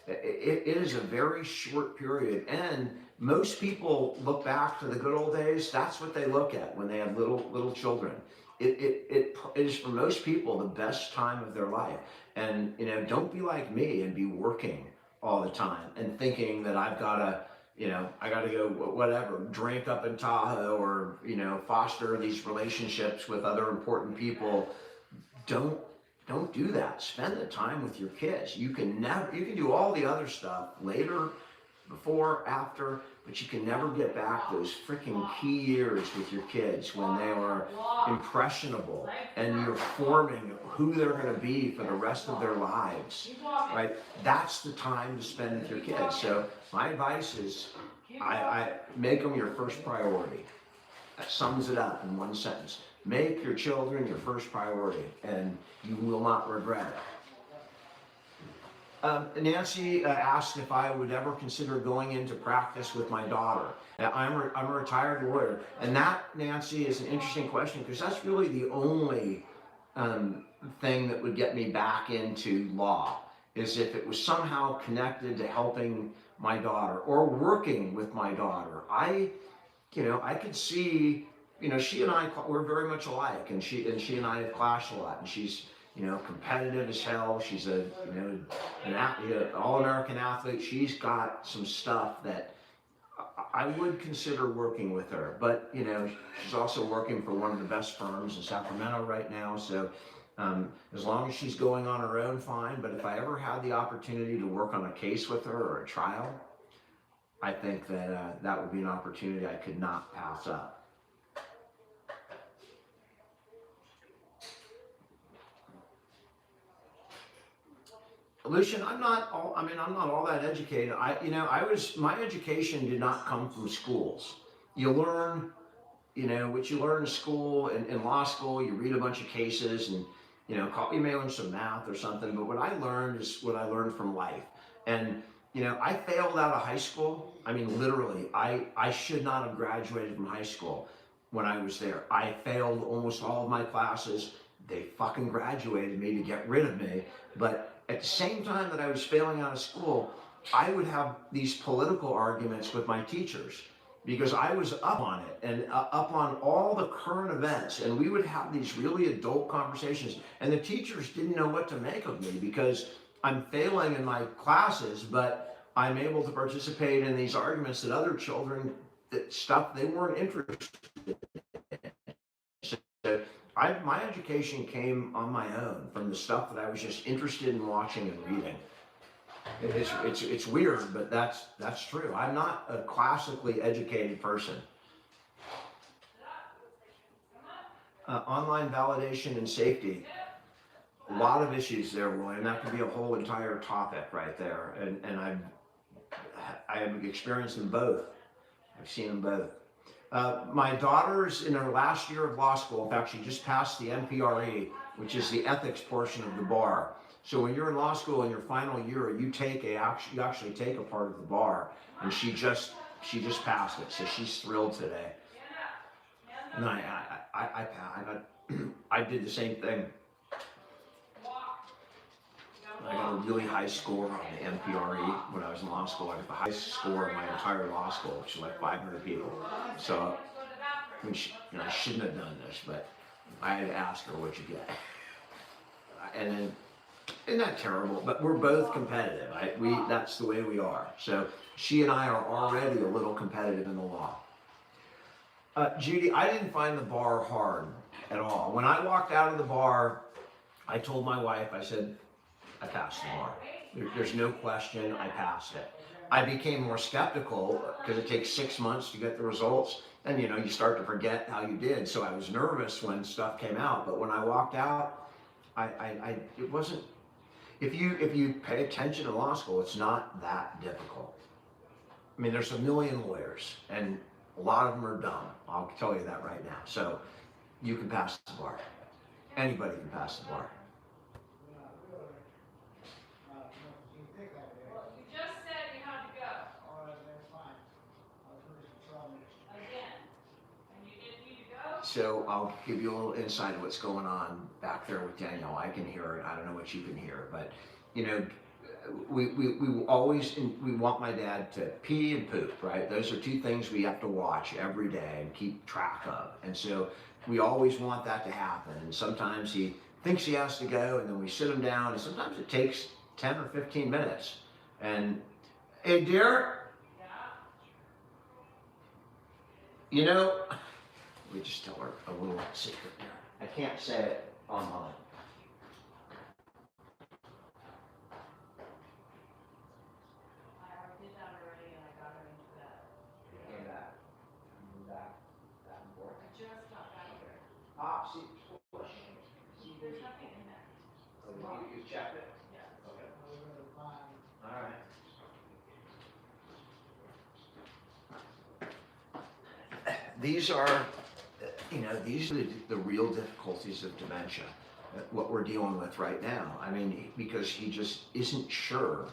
it is a very short period. And most people look back to the good old days. That's what they look at when they have little children. It is for most people the best time of their life. And don't be like me and be working all the time and thinking that I've got to, I got to go whatever, drink up in Tahoe, or foster these relationships with other important people. Don't do that. Spend the time with your kids. You can do all the other stuff later, before, after, but you can never get back those freaking key years with your kids when they are impressionable and you're forming who they're going to be for the rest of their lives, right? That's the time to spend with your kids. So my advice is, I make them your first priority. That sums it up in one sentence. Make your children your first priority, and you will not regret it. Nancy asked if I would ever consider going into practice with my daughter. I'm a retired lawyer, and that, Nancy, is an interesting question because that's really the only thing that would get me back into law, is if it was somehow connected to helping my daughter or working with my daughter. I could see, she and I, we're very much alike, and she and I have clashed a lot, and she's competitive as hell. She's an all-American athlete. She's got some stuff that I would consider working with her, but she's also working for one of the best firms in Sacramento right now. So as long as she's going on her own, fine. But if I ever had the opportunity to work on a case with her or a trial, I think that that would be an opportunity I could not pass up. Lucian, I'm not all that educated. My education did not come from schools. You learn, what you learn in school, in law school, you read a bunch of cases, and, you may learn some math or something, but what I learned is what I learned from life. And, I failed out of high school. I mean, literally, I should not have graduated from high school. when I was there. I failed almost all of my classes. They fucking graduated me to get rid of me. But at the same time that I was failing out of school, I would have these political arguments with my teachers because I was up on it and up on all the current events. And we would have these really adult conversations. And the teachers didn't know what to make of me because I'm failing in my classes, but I'm able to participate in these arguments that other children, that stuff they weren't interested in. So my education came on my own from the stuff that I was just interested in watching and reading. It's weird, but that's true. I'm not a classically educated person. Online validation and safety. A lot of issues there, William. That could be a whole entire topic right there. And I have experienced them both. I've seen them both. My daughter's in her last year of law school. In fact, she just passed the NPRE, which is the ethics portion of the bar. So when you're in law school in your final year, you actually take a part of the bar, and she just passed it. So she's thrilled today. And I did the same thing. I got a really high score on the NPRE when I was in law school. I got the highest score in my entire law school, which is like 500 people. So, I shouldn't have done this, but I had to ask her, what'd you get? And then, isn't that terrible? But we're both competitive. That's the way we are. So she and I are already a little competitive in the law. Judy, I didn't find the bar hard at all. When I walked out of the bar, I told my wife, I said, I passed the bar. There's no question, I passed it. I became more skeptical because it takes 6 months to get the results, and you start to forget how you did. So I was nervous when stuff came out, but when I walked out, it wasn't. If you pay attention to law school, it's not that difficult. I mean, there's a million lawyers, and a lot of them are dumb. I'll tell you that right now. So you can pass the bar. Anybody can pass the bar. So I'll give you a little insight of what's going on back there with Danielle. I can hear it. I don't know what you can hear, but we want my dad to pee and poop, right? Those are two things we have to watch every day and keep track of. And so we always want that to happen. And sometimes he thinks he has to go, and then we sit him down, and sometimes it takes 10 or 15 minutes. And, hey, dear, we just tell her a little secret there. I can't say it online. I did that already, and I got her into that. And that. Back and forth. I just got back here. See, there's nothing in there. Oh, you checked it? Yeah. Okay. All right. These are the real difficulties of dementia, what we're dealing with right now. I mean, because he just isn't sure,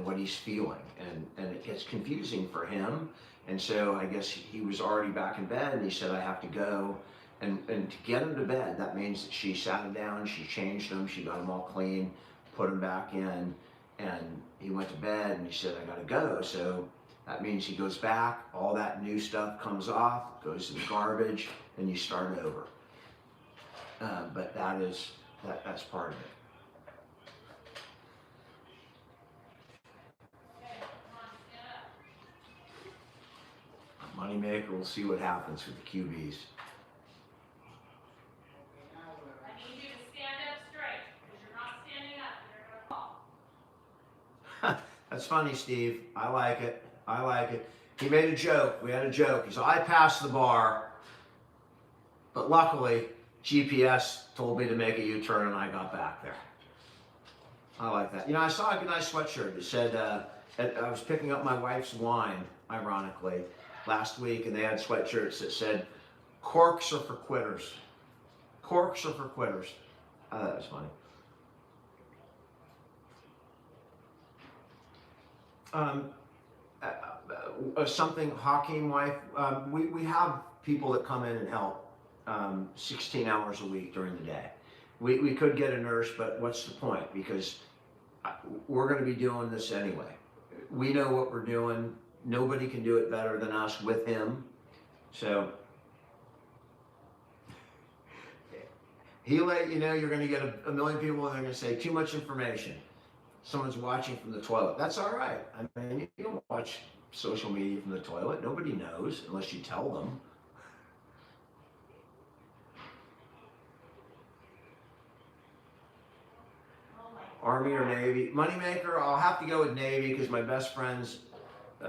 what he's feeling, and it gets confusing for him. And so I guess he was already back in bed, and he said, I have to go. And to get him to bed, that means that she sat him down, she changed him, she got him all clean, put him back in, and he went to bed, and he said, I gotta go. So that means he goes back, all that new stuff comes off, goes in the garbage, and you start over. But that's part of it. Moneymaker, we'll see what happens with the QBs. I need you to stand up straight, because you're not standing up, you're gonna fall. That's funny, Steve. I like it. He made a joke. We had a joke. He said, I passed the bar, but luckily GPS told me to make a U-turn and I got back there. I like that. I saw a nice sweatshirt. It said, I was picking up my wife's wine, ironically, last week, and they had sweatshirts that said, corks are for quitters. Corks are for quitters. I thought that was funny. Something Hakeem wife, we have people that come in and help 16 hours a week during the day. We could get a nurse, but what's the point? Because we're going to be doing this anyway. We know what we're doing. Nobody can do it better than us with him. So he'll let you know you're going to get a million people and they're going to say too much information. Someone's watching from the toilet. That's all right. I mean, you don't watch social media from the toilet. Nobody knows unless you tell them. Army or Navy? Moneymaker, I'll have to go with Navy because my best friend's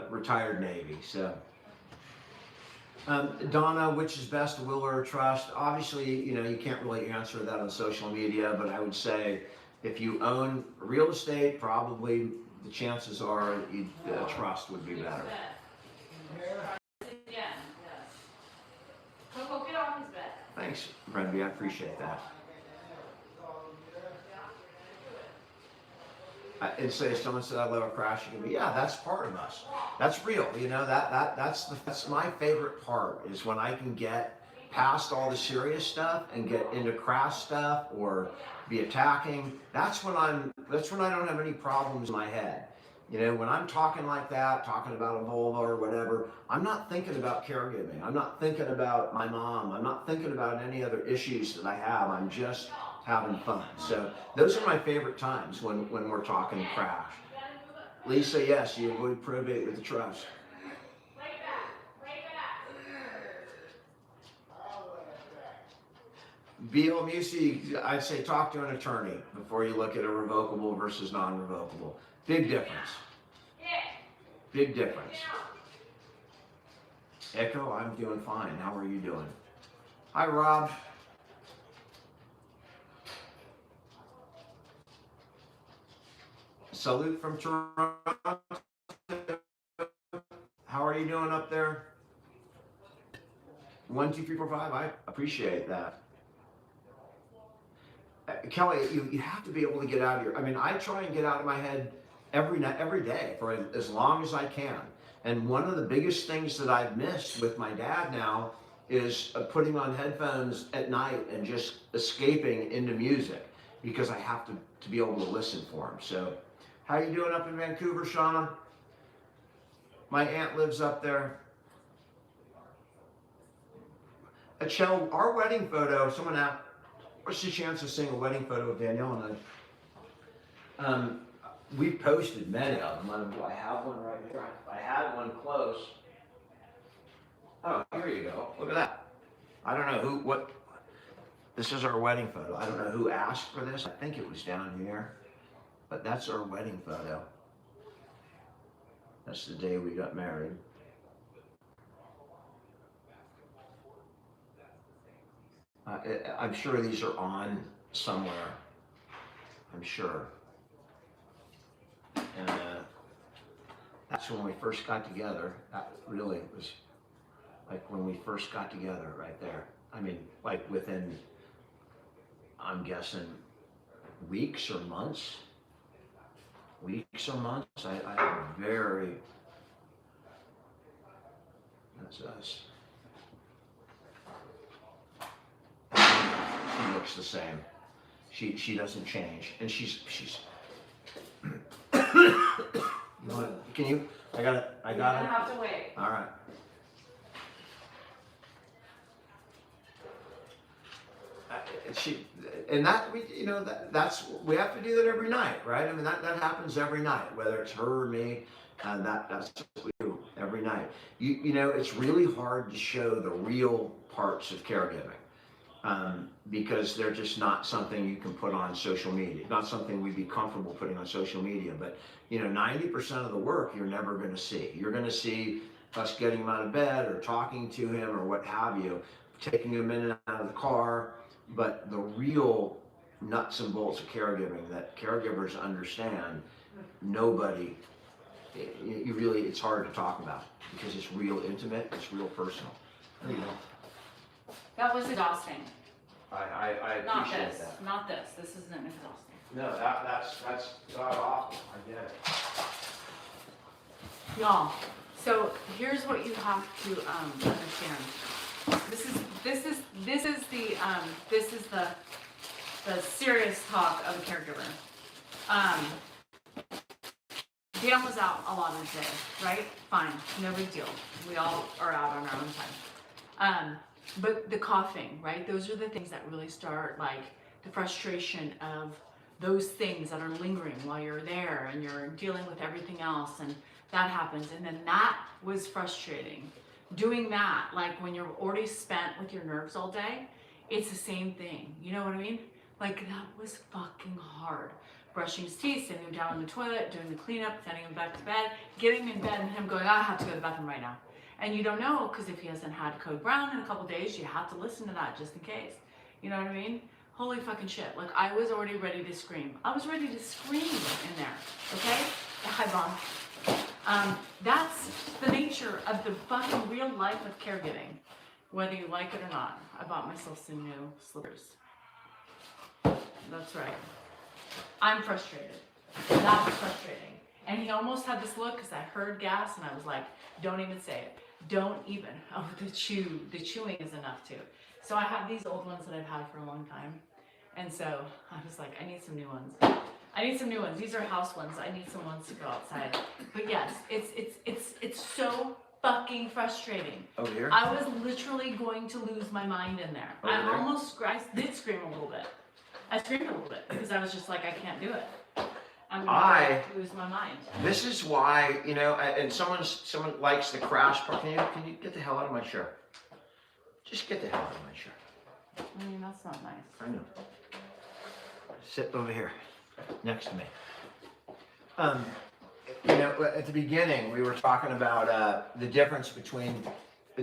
retired Navy. So, Donna, which is best, will or trust? Obviously, you know, you can't really answer that on social media, but I would say if you own real estate, probably the chances are trust would be better. Coco, get on his bed. Thanks, Brenby, I appreciate that. And say someone said I love a crash, you can be, yeah, that's part of us. That's real, you know. That's my favorite part is when I can get past all the serious stuff and get into crass stuff or be attacking. That's when I don't have any problems in my head. You know, when I'm talking like that, talking about a vulva or whatever, I'm not thinking about caregiving. I'm not thinking about my mom. I'm not thinking about any other issues that I have. I'm just having fun. So those are my favorite times when we're talking crash. Lisa, yes, you avoid probate with the trust. BL Musi, I'd say talk to an attorney before you look at a revocable versus non-revocable. Big difference. Big difference. Echo, I'm doing fine. How are you doing? Hi, Rob. Salute from Toronto. How are you doing up there? 1, 2, 3, 4, 5. I appreciate that. Kelly, you have to be able to get out of your. I mean, I try and get out of my head every day for as long as I can. And one of the biggest things that I've missed with my dad now is putting on headphones at night and just escaping into music because I have to be able to listen for him. So, how you doing up in Vancouver, Shauna? My aunt lives up there. Chell, our wedding photo, someone asked, what's the chance of seeing a wedding photo of Danielle and I? We posted many of them. Do I have one right here? I had one close. Oh, here you go. Look at that. I don't know this is our wedding photo. I don't know who asked for this. I think it was down here. But that's our wedding photo. That's the day we got married. I'm sure these are on somewhere. I'm sure. And that's when we first got together. That really was like when we first got together right there. I mean, like within, I'm guessing, weeks or months. That's us. She looks the same. She doesn't change, and she's. You know what? Can you? I got it. You're gonna have to wait. All right. That's we have to do that every night, right? I mean that happens every night, whether it's her or me. That's what we do every night. You know, it's really hard to show the real parts of caregiving. Because they're just not something you can put on social media. Not something we'd be comfortable putting on social media. But, you know, 90% of the work you're never going to see. You're going to see us getting him out of bed or talking to him or what have you, taking him in and out of the car. But the real nuts and bolts of caregiving that caregivers understand, nobody, it's hard to talk about because it's real intimate, it's real personal. There you go. That was exhausting. I appreciate that. Not this. This isn't exhausting. No, that's god awful. I get it. Y'all, so here's what you have to understand. This is the serious talk of a caregiver. Dan was out a lot of the day, right? Fine, no big deal. We all are out on our own time. But the coughing, right? Those are the things that really start, like the frustration of those things that are lingering while you're there and you're dealing with everything else, and that happens. And then that was frustrating. Doing that, like when you're already spent with your nerves all day, it's the same thing. You know what I mean? Like that was fucking hard. Brushing his teeth, sitting him down in the toilet, doing the cleanup, sending him back to bed, getting him in bed, and him going, I have to go to the bathroom right now. And you don't know, because if he hasn't had Code Brown in a couple days, you have to listen to that just in case. You know what I mean? Holy fucking shit. Like, I was already ready to scream. I was ready to scream in there, okay? Hi, Mom. That's the nature of the fucking real life of caregiving, whether you like it or not. I bought myself some new slippers. That's right. I'm frustrated. That was frustrating. And he almost had this look because I heard gas and I was like, don't even say it. Don't even. Oh, the chewing is enough too. So I have these old ones that I've had for a long time. And so I was like, I need some new ones. I need some new ones. These are house ones. I need some ones to go outside. But yes, it's so fucking frustrating. Over here? I was literally going to lose my mind in there. Over there? I did scream a little bit. I screamed a little bit because I was just like, I can't do it. I'm gonna lose my mind. This is why, you know, and someone likes the crash part. Can you get the hell out of my chair? Just get the hell out of my chair. I mean, that's not nice. I know. Sit over here, next to me. You know, at the beginning, we were talking about the difference between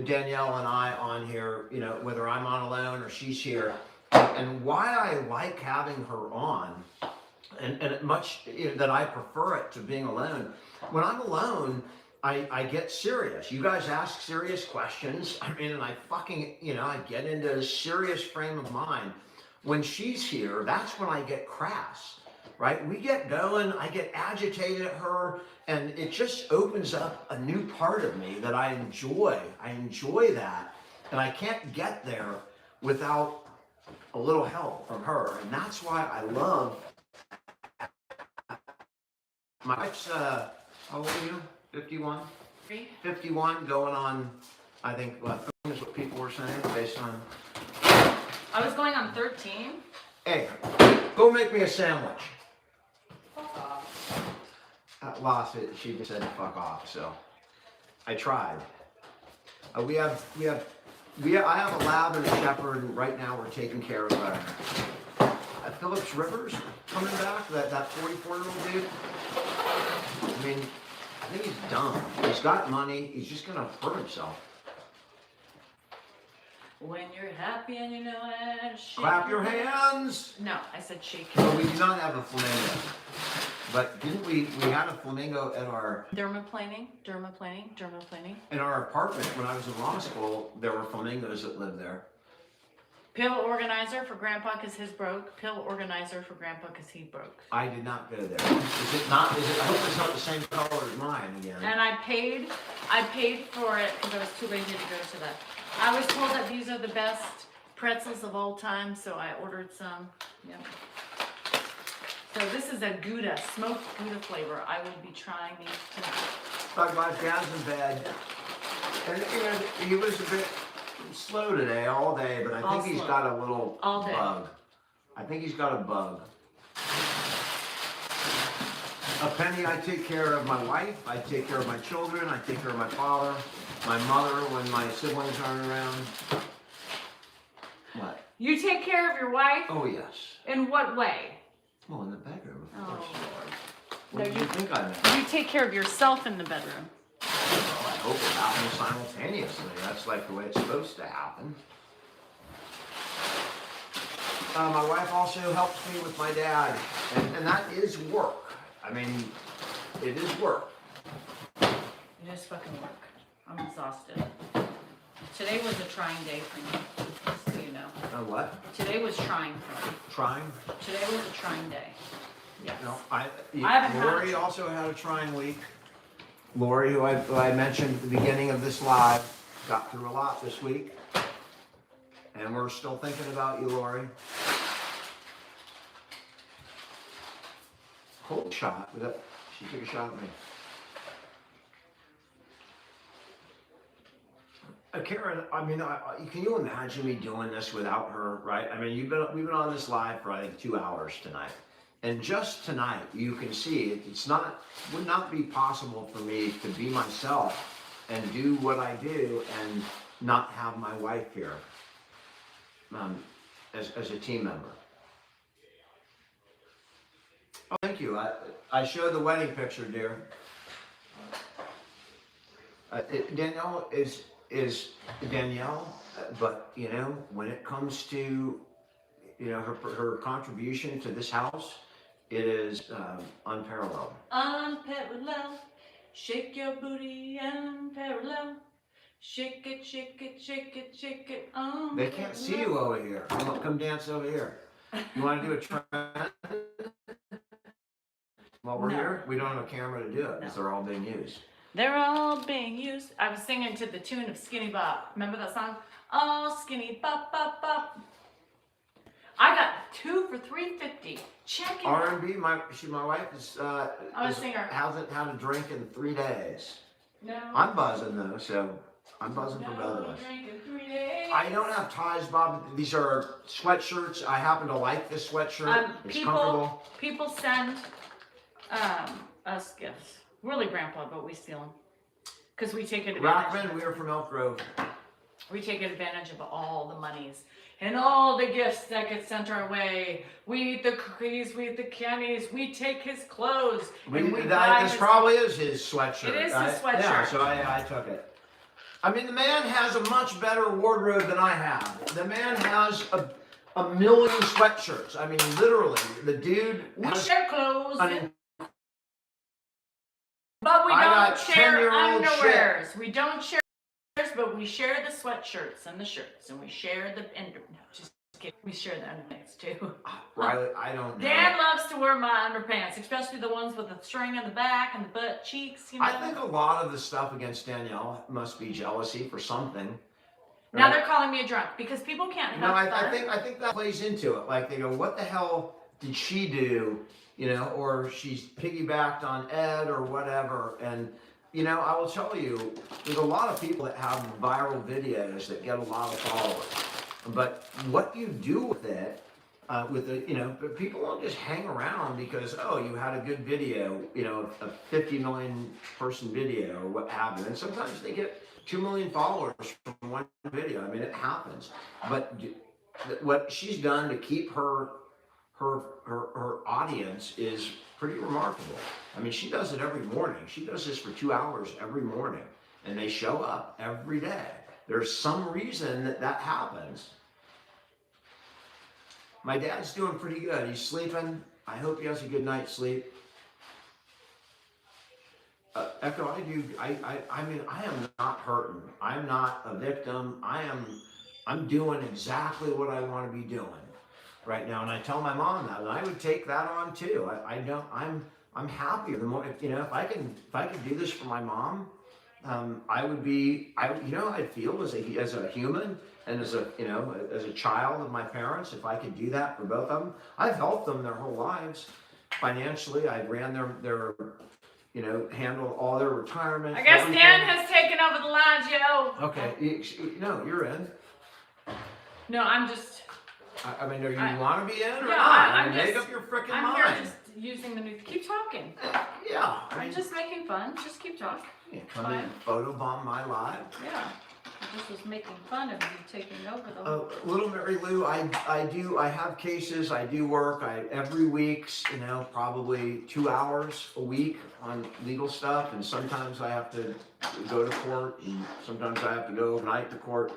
Danielle and I on here, you know, whether I'm on alone or she's here, and why I like having her on, and much that I prefer it to being alone. When I'm alone, I get serious. You guys ask serious questions. I mean, and I fucking, you know, I get into a serious frame of mind. When she's here, that's when I get crass, right? We get going, I get agitated at her, and it just opens up a new part of me that I enjoy. I enjoy that, and I can't get there without a little help from her, and that's why I love. My wife's, how old are you? 51? 51, going on, I think, what is what people were saying, based on... I was going on 13. Hey, go make me a sandwich. Fuck off. She just said fuck off, so I tried. I have a lab and a shepherd, and right now we're taking care of Phillips Rivers coming back, that 44-year-old dude. I mean, I think he's dumb. He's got money. He's just gonna hurt himself. When you're happy and you know it, shake Clap your hands. No, I said shake your No, we do not have a flamingo. But didn't we had a flamingo at our... Dermaplaning. In our apartment when I was in law school, there were flamingos that lived there. Pill organizer for Grandpa because his broke. Pill organizer for Grandpa because he broke. I did not go there. Is it not? I hope it's not the same color as mine again. And I paid for it because I was too lazy to go to that. I was told that these are the best pretzels of all time, so I ordered some. Yep. So this is a Gouda, smoked Gouda flavor. I will be trying these tonight. My dad's in bed, and you know, he was a bit slow today, all day, but I think he's got a little bug. I think he's got a bug. A Penny, I take care of my wife, I take care of my children, I take care of my father, my mother when my siblings aren't around. What? You take care of your wife? Oh, yes. In what way? Well, in the bedroom, of course. Lord. What did you think I meant? You take care of yourself in the bedroom. Well, I hope it happens simultaneously. That's like the way it's supposed to happen. My wife also helps me with my dad, and that is work. I mean, it is work. It is fucking work. I'm exhausted. Today was a trying day for me, just so you know. What? Today was trying for me. Trying? Today was a trying day. Yes. No, Lori also had a trying week. Lori, who I mentioned at the beginning of this live, got through a lot this week. And we're still thinking about you, Lori. Cold shot. She took a shot at me. Karen, I mean, can you imagine me doing this without her, right? I mean, we've been on this live for I think 2 hours tonight, and just tonight you can see would not be possible for me to be myself and do what I do and not have my wife here as a team member. Oh, thank you. I showed the wedding picture, dear. Danielle is Danielle, but you know, when it comes to her contribution to this house, it is unparalleled. Unparalleled, shake your booty, unparalleled, shake it, shake it, shake it, shake it. They can't see you over here. Come dance over here. You want to do a trend while we're here? We don't have a camera to do it because they're all being used. They're all being used. I was singing to the tune of Skinny Bop. Remember that song? Oh, Skinny Bop, Bop, Bop. I got 2 for $3.50. Check it out. R&B. My wife hasn't had a drink in 3 days. No. I'm buzzing though, so I'm buzzing for both of us. Drink in 3 days. I don't have ties, Bob. These are sweatshirts. I happen to like this sweatshirt. It's comfortable. People send us gifts. Really, Grandpa, but we steal them. Because we take advantage. Rockman, we are from Elk Grove. We take advantage of all the monies and all the gifts that get sent our way. We eat the cookies, we eat the candies, we take his clothes. This probably is his sweatshirt. It is his sweatshirt. Yeah, so I took it. I mean, the man has a much better wardrobe than I have. The man has a million sweatshirts. I mean, literally, the dude. We share clothes. But we don't share underwears. We don't share underwears, but we share the sweatshirts and the shirts, and we share the just kidding. We share the underpants too. Riley, I don't know. Dan loves to wear my underpants, especially the ones with the string in the back and the butt cheeks. You know. I think a lot of the stuff against Danielle must be jealousy for something. Now right? they're calling me a drunk because people can't have fun. I think that plays into it. Like they go, what the hell did she do? You know, or she's piggybacked on Ed or whatever. And, you know, I will tell you, there's a lot of people that have viral videos that get a lot of followers. But what you do with it, but people don't just hang around because, oh, you had a good video, you know, a 50 million person video or what have you. And sometimes they get 2 million followers from one video. I mean, it happens. But what she's done to keep her audience is pretty remarkable. I mean, she does it every morning. She does this for 2 hours every morning, and they show up every day. There's some reason that happens. My dad's doing pretty good. He's sleeping. I hope he has a good night's sleep. Echo, I mean, I am not hurting. I'm not a victim. I'm doing exactly what I want to be doing right now, and I tell my mom that, and I would take that on too. I'm happier the more, you know, if I can do this for my mom, I'd feel as a human and as a child of my parents, if I could do that for both of them. I've helped them their whole lives financially. I ran their handled all their retirement. I guess everything. Dan has taken over the lodge, yo. Okay, no, you're in. No, I'm just. I mean, do you want to be in or not? I mean, make up your freaking mind. I'm here just using the new. Keep talking. Yeah. I'm just making fun. Just keep talking. Yeah, come in and photobomb my live. Yeah. I just was making fun of you taking over the whole. Little Mary Lou, I have cases. I do work. Every week, probably 2 hours a week on legal stuff, and sometimes I have to go to court, and sometimes I have to go overnight to court.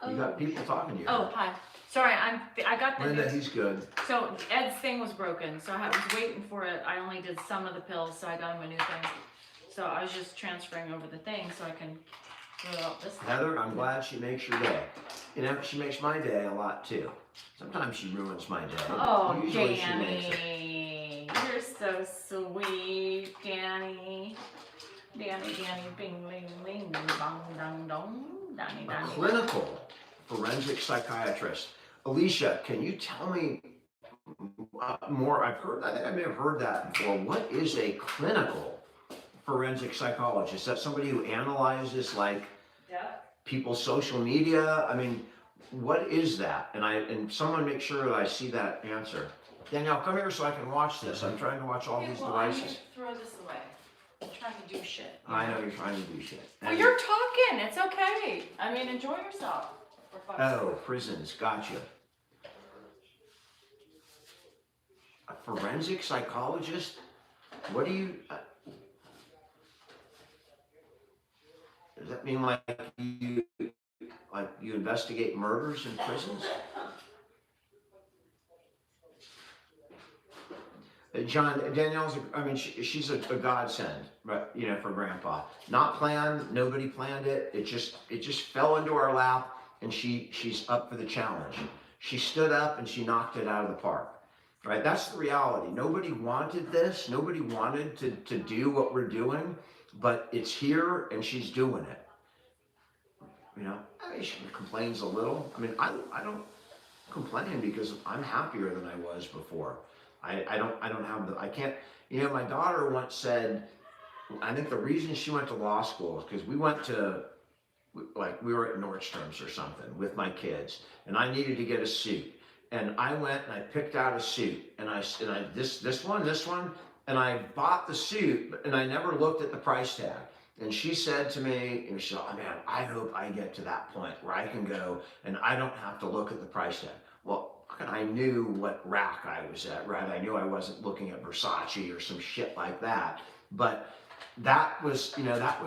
You got people talking to you. Oh, hi. Sorry, I got the Linda, he's good. So Ed's thing was broken, so I was waiting for it. I only did some of the pills, so I got him a new thing. So I was just transferring over the thing so I can fill out this thing. Heather, I'm glad she makes your day. She makes my day a lot too. Sometimes she ruins my day. Oh, usually Danny. You're so sweet, Danny. Danny, bing, ling, ling, bong, dong, dong, Danny, A Danny. clinical forensic psychiatrist. Alicia, can you tell me more? I think I may have heard that before. What is a clinical forensic psychologist? Is that somebody who analyzes like people's social media? I mean, what is that? And someone make sure that I see that answer. Danielle, come here so I can watch this. I'm trying to watch all these devices. I need to throw this away. I'm trying to do shit. I know you're trying to do shit. Well, you're talking. It's okay. I mean, enjoy yourself. Oh, prisons, gotcha. A forensic psychologist? What do you? Does that mean like you investigate murders in prisons? John, Danielle's, she's a godsend, but for Grandpa. Not planned, nobody planned it. It just fell into our lap, and she's up for the challenge. She stood up and she knocked it out of the park. Right? That's the reality. Nobody wanted this. Nobody wanted to do what we're doing, but it's here and she's doing it. She complains a little. I don't complain because I'm happier than I was before. I can't, my daughter once said, I think the reason she went to law school is because we were at Nordstrom's or something with my kids, and I needed to get a suit. And I went and I picked out a suit, and this one, and I bought the suit, and I never looked at the price tag. And she said to me, she said, "Oh man, I hope I get to that point where I can go and I don't have to look at the price tag." Well, I knew what rack I was at, right? I knew I wasn't looking at Versace or some shit like that. But that was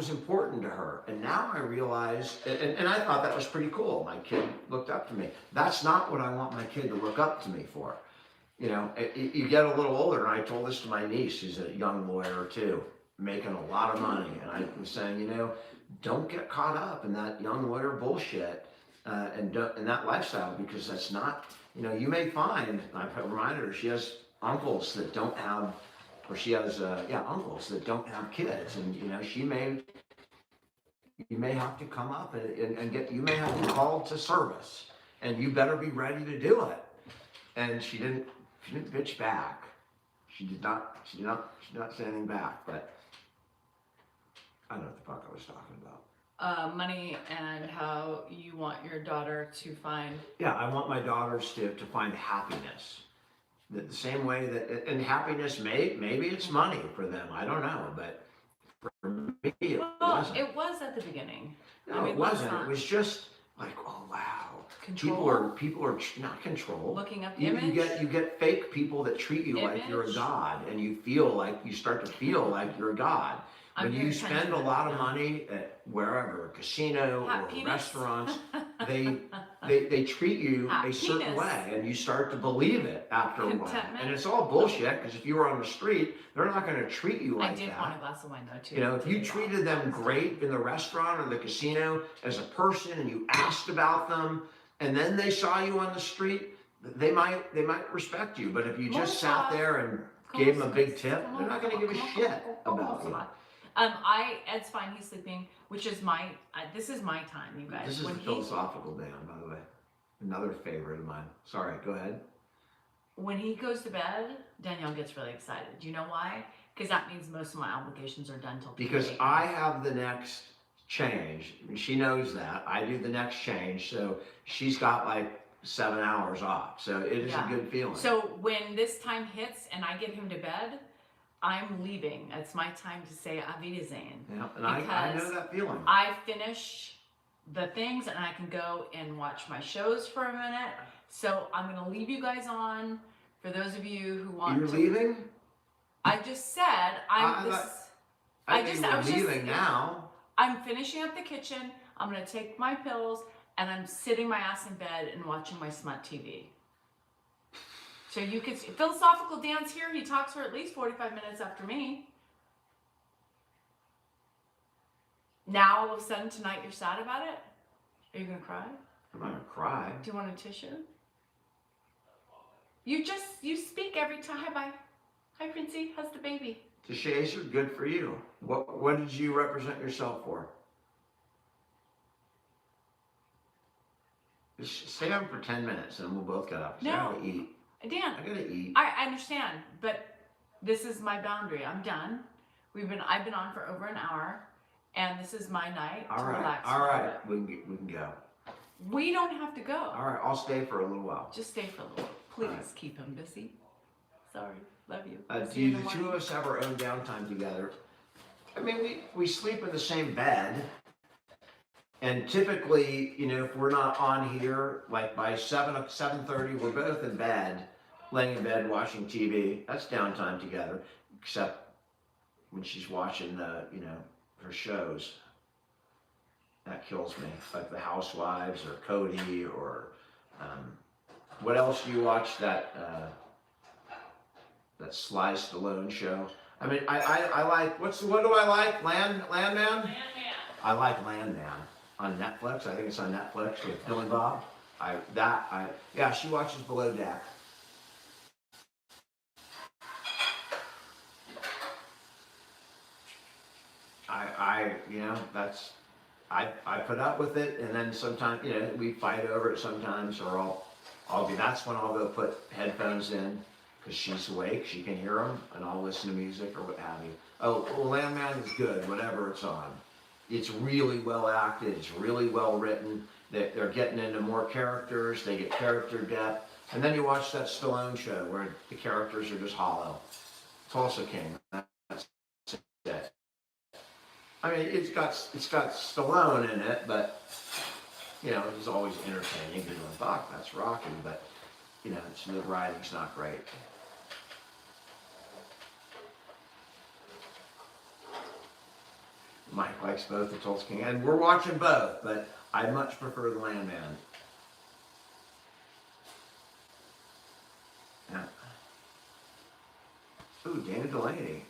important to her. And now I realize, and I thought that was pretty cool. My kid looked up to me. That's not what I want my kid to look up to me for. You get a little older, and I told this to my niece, who's a young lawyer too, making a lot of money. And I was saying, don't get caught up in that young lawyer bullshit and that lifestyle, because that's not, you may find, I've reminded her, she has uncles that don't have, or she has, uncles that don't have kids. And, you may have to come up and you may have to be called to service, and you better be ready to do it. And she didn't bitch back. She did not say anything back, but I don't know what the fuck I was talking about. Money and how you want your daughter to find. Yeah, I want my daughters to find happiness. The same way that, and happiness, maybe it's money for them. I don't know, but for me, it wasn't. It was at the beginning. No, it wasn't. It was just like, oh wow. Control. People are not control. Looking up You image. get fake people that treat you like you're a god, and you start to feel like you're a god. When you spend a lot of money at wherever, a casino or restaurants, they treat you a certain way, and you start to believe it after a while. And it's all bullshit, because if you were on the street, they're not going to treat you like that. I did want a glass of wine though too. If you treated them great in the restaurant or the casino as a person, and you asked about them, and then they saw you on the street, they might respect you. But if you just sat there and gave them a big tip, they're not going to give a shit about you. Ed's fine, he's sleeping, which is this is my time, you guys. This is a philosophical Dan, by the way. Another favorite of mine. Sorry, go ahead. When he goes to bed, Danielle gets really excited. Do you know why? Because that means most of my obligations are done till 2 Because I have the next change. She knows that. I do the next change, so she's got like 7 hours off. So it is a good feeling. So when this time hits and I get him to bed, I'm leaving. It's my time to say Auf Wiedersehen. Yeah, and I know that feeling. I finish the things and I can go and watch my shows for a minute. So I'm going to leave you guys on. For those of you who want You're leaving? I just said I was leaving now. I'm finishing up the kitchen. I'm going to take my pills and I'm sitting my ass in bed and watching my smart TV. So you could see, philosophical Dan's here. He talks for at least 45 minutes after me. Now all of a sudden tonight you're sad about it? Are you gonna cry? I'm not gonna cry. Do you want a tissue? You speak every time. Hi, bye. Hi, Princey. How's the baby? DeShazer, good for you. What did you represent yourself for? Just stay down for 10 minutes and we'll both get up. 'Cause I No. gotta eat. Dan, I gotta eat. I understand, but this is my boundary. I'm done. I've been on for over an hour, and this is my night to relax. All right. We can go. We don't have to go. All right. I'll stay for a little while. Just stay for a little. Please keep him busy. Sorry. Love you. Do the two of us have our own downtime together? I mean, we sleep in the same bed. And typically, you know, if we're not on here, like by 7:30, we're both in bed, laying in bed watching TV. That's downtime together, except when she's watching you know, her shows. That kills me. Like The Housewives or Cody or what else do you watch? That Sly Stallone show. I mean, I like what do I like? Landman. Landman. I like Landman on Netflix. I think it's on Netflix with Billy Bob. Yeah, she watches Below Deck. You know, I put up with it, and then sometimes, you know, we fight over it sometimes, or that's when I'll go put headphones in, because she's awake, she can hear them, and I'll listen to music or what have you. Oh, well, Landman is good, whatever it's on. It's really well acted, it's really well written, they're getting into more characters, they get character depth, and then you watch that Stallone show where the characters are just hollow. Tulsa King, that's it. I mean, it's got Stallone in it, but, you know, he's always entertaining, you're going, fuck, that's Rocky, but, you know, the writing's not great. Mike likes both the Tulsa King, and we're watching both, but I much prefer the Landman. Yeah. Ooh, Dana Delaney.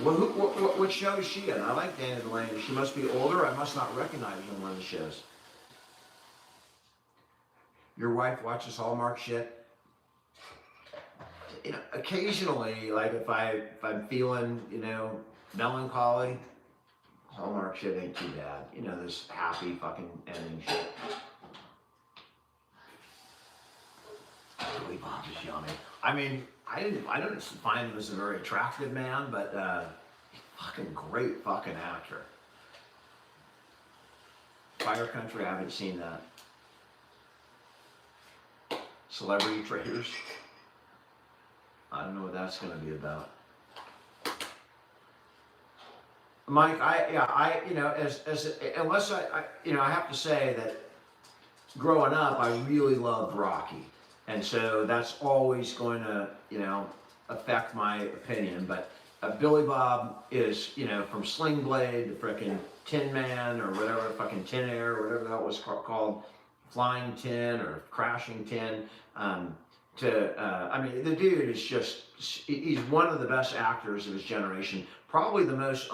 Well, what show is she in? I like Dana Delaney. She must be older. I must not recognize her in one of the shows. Your wife watches Hallmark shit? You know, occasionally, like if I'm feeling, you know, melancholy, Hallmark shit ain't too bad. You know, this happy fucking ending shit. Billy Bob is yummy. I mean, I didn't find him as a very attractive man, but fucking great fucking actor. Fire Country, I haven't seen that. Celebrity Traders. I don't know what that's gonna be about. Mike, you know, unless you know, I have to say that growing up, I really loved Rocky. And so that's always going to, you know, affect my opinion. But Billy Bob is, you know, from Sling Blade to frickin' Tin Man or whatever, fucking Tin Air or whatever that was called, Flying Tin or Crashing Tin, I mean, the dude is just, he's one of the best actors of his generation. Probably the most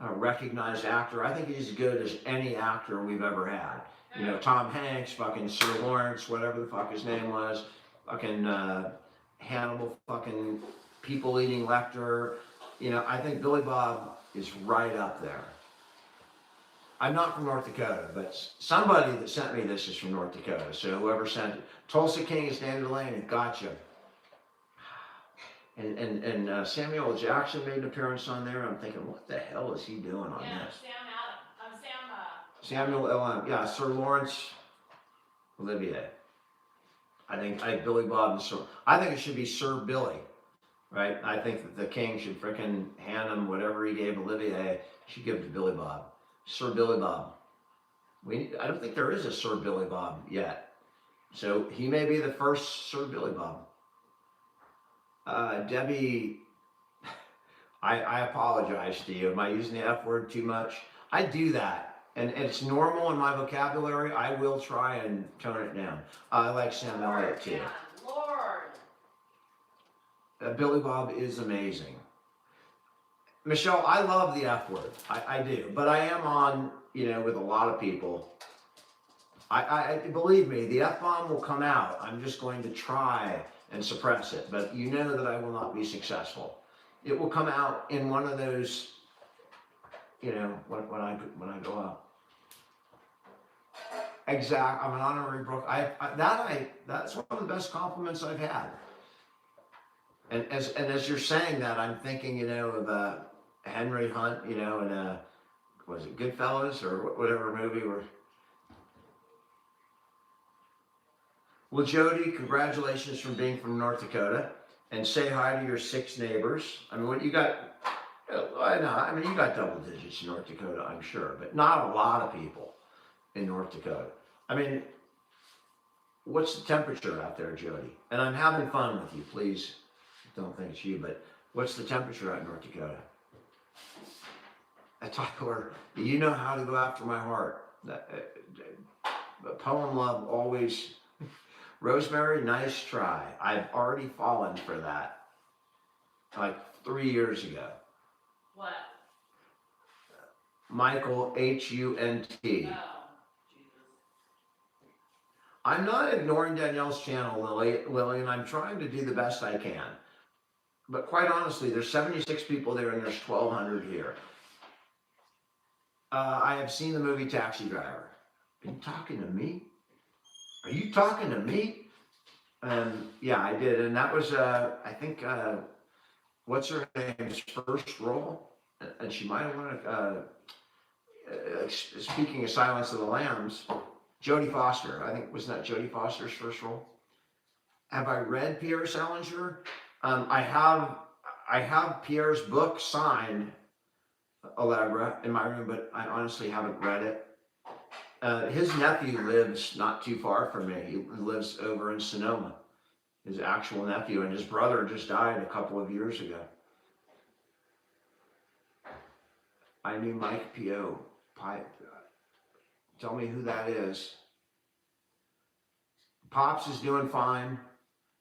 recognized actor. I think he's as good as any actor we've ever had. You know, Tom Hanks, fucking Sir Lawrence, whatever the fuck his name was, fucking Hannibal, fucking People Eating Lecter. You know, I think Billy Bob is right up there. I'm not from North Dakota, but somebody that sent me this is from North Dakota. So whoever sent it, Tulsa King is Dana Delaney, gotcha. And Samuel L. Jackson made an appearance on there. I'm thinking, what the hell is he doing on this? Samuel L. Yeah, Sir Lawrence Olivier. I think Billy Bob and Sir. I think it should be Sir Billy, right? I think that the king should frickin' hand him whatever he gave Olivier. Should give it to Billy Bob. Sir Billy Bob. I don't think there is a Sir Billy Bob yet, so he may be the first Sir Billy Bob. Debbie, I apologize to you. Am I using the F word too much? I do that. And it's normal in my vocabulary. I will try and tone it down. I like Sam Elliott too. Lord. Billy Bob is amazing. Michelle, I love the F word. I do. But I am on, you know, with a lot of people, I believe me, the F-bomb will come out. I'm just going to try and suppress it, but you know that I will not be successful. It will come out in one of those, you know, when I go out. Exact. I'm an honorary Brook. That's one of the best compliments I've had. And as you're saying that, I'm thinking, you know, of Henry Hunt, you know, in was it Goodfellas or whatever movie where. Well, Jody, congratulations from being from North Dakota, and say hi to your 6 neighbors. I mean, what you got? I know. I mean, you got double digits in North Dakota, I'm sure, but not a lot of people in North Dakota. I mean, what's the temperature out there, Jody? And I'm having fun with you. Please don't think it's you, but what's the temperature out in North Dakota? I talk her. You know how to go after my heart. Poem love always. Rosemary, nice try. I've already fallen for that, like 3 years ago. What? Michael, Hunt. Oh, Jesus. I'm not ignoring Danielle's channel, Lily, and I'm trying to do the best I can. But quite honestly, there's 76 people there and there's 1,200 here. I have seen the movie Taxi Driver. Are you talking to me? Are you talking to me? Yeah, I did, and that was I think what's her name's first role, and she might have won speaking of Silence of the Lambs, Jodie Foster. I think wasn't that Jodie Foster's first role? Have I read Pierre Salinger? I have Pierre's book signed, Allegra, in my room, but I honestly haven't read it. His nephew lives not too far from me. He lives over in Sonoma. His actual nephew, and his brother just died a couple of years ago. I knew Mike P.O. Tell me who that is. Pops is doing fine.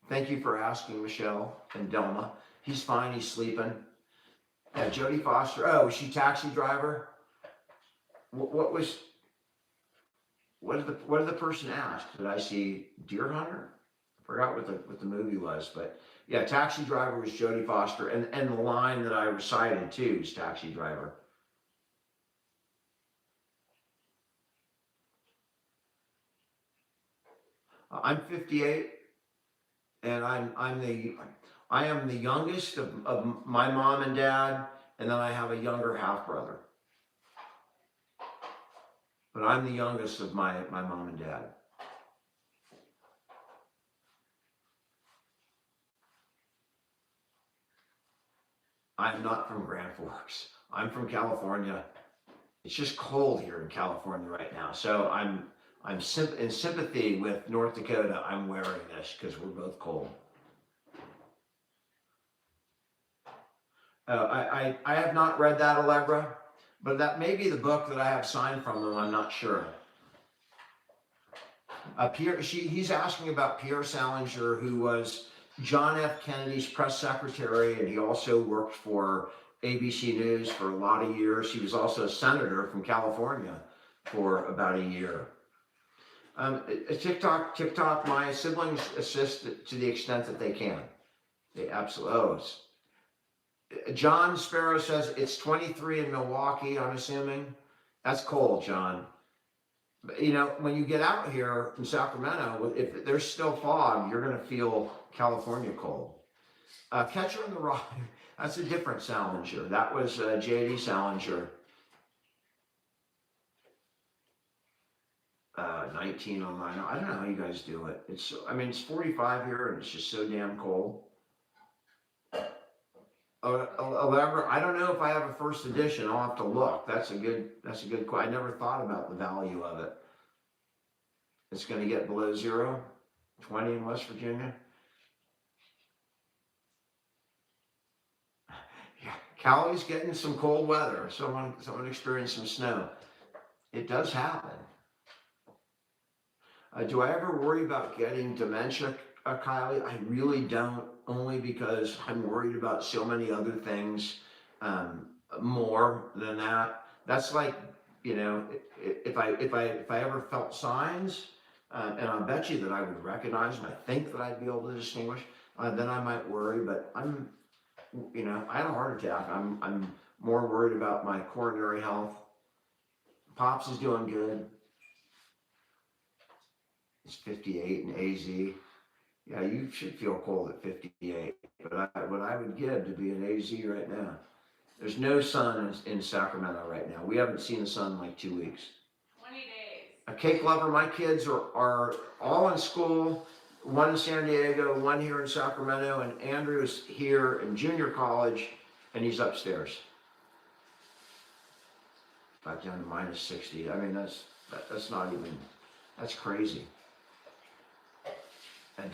Thank you for asking, Michelle and Delma. He's fine. He's sleeping. Jodie Foster. Oh, was she Taxi Driver? What did the person ask? Did I see Deer Hunter? I forgot what the movie was, but yeah, Taxi Driver was Jodie Foster, and the line that I recited too is Taxi Driver. I'm 58, and I am the youngest of my mom and dad, and then I have a younger half brother. But I'm the youngest of my mom and dad. I'm not from Grand Forks. I'm from California. It's just cold here in California right now. So I'm in sympathy with North Dakota. I'm wearing this because we're both cold. I have not read that, Allegra, but that may be the book that I have signed from them. I'm not sure. He's asking about Pierre Salinger, who was John F. Kennedy's press secretary, and he also worked for ABC News for a lot of years. He was also a senator from California for about a year. TikTok, my siblings assist to the extent that they can. They absolutely. John Sparrow says it's 23 in Milwaukee, I'm assuming. That's cold, John. But, you know, when you get out here in Sacramento, if there's still fog, you're going to feel California cold. Catcher in the Rye, that's a different Salinger. That was J.D. Salinger. 19 online. I don't know how you guys do it. It's 45 here and it's just so damn cold. However, I don't know if I have a first edition. I'll have to look. That's a good question. I never thought about the value of it. It's going to get below 0, 20 in West Virginia. Yeah, Cali's getting some cold weather. Someone experienced some snow. It does happen. Do I ever worry about getting dementia, Kylie? I really don't, only because I'm worried about so many other things more than that. That's like you know, if I ever felt signs, and I bet you that I would recognize them, I think that I'd be able to distinguish, then I might worry. But I had a heart attack. I'm more worried about my coronary health. Pops is doing good. He's 58 in AZ. Yeah, you should feel cold at 58. But what I would give to be in AZ right now. There's no sun in Sacramento right now. We haven't seen the sun in like 2 weeks. 20 days. A cake lover. My kids are all in school. One in San Diego, one here in Sacramento, and Andrew's here in junior college, and he's upstairs. Back down to minus 60. I mean, that's not even, that's crazy.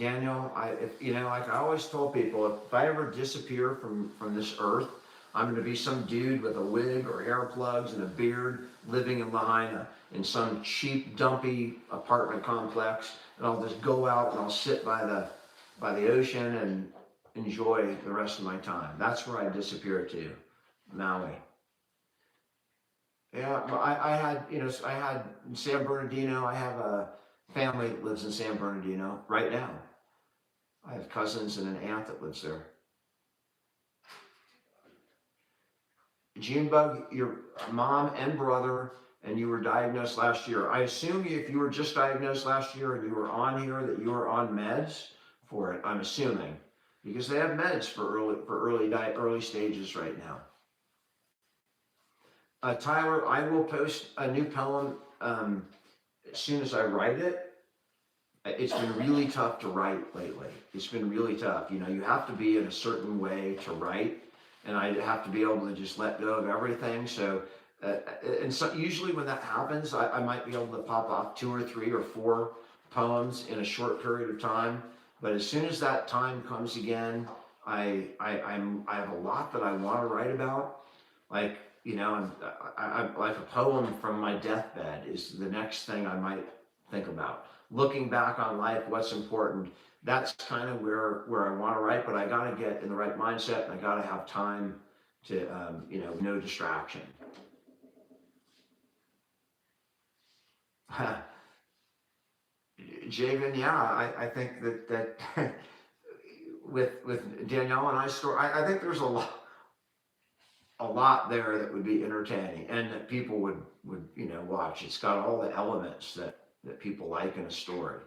Daniel, like I always told people, if I ever disappear from this earth, I'm going to be some dude with a wig or hair plugs and a beard living in some cheap, dumpy apartment complex, and I'll just go out and I'll sit by the ocean and enjoy the rest of my time. That's where I disappear to, Maui. Yeah, but I had in San Bernardino. I have a family that lives in San Bernardino right now. I have cousins and an aunt that lives there. Junebug, your mom and brother, and you were diagnosed last year. I assume if you were just diagnosed last year and you were on here that you were on meds for it. I'm assuming because they have meds for early stages right now. Tyler, I will post a new poem as soon as I write it. It's been really tough to write lately. It's been really tough. You have to be in a certain way to write, and I have to be able to just let go of everything. So, usually when that happens, I might be able to pop off 2 or 3 or 4 poems in a short period of time. But as soon as that time comes again, I have a lot that I want to write about, like. I like a poem from my deathbed is the next thing I might think about. Looking back on life, what's important. That's kind of where I want to write, but I got to get in the right mindset and I got to have time to, no distraction. Javen, yeah, I think that with Danielle and I think there's a lot there that would be entertaining and that people would watch. It's got all the elements that people like in a story.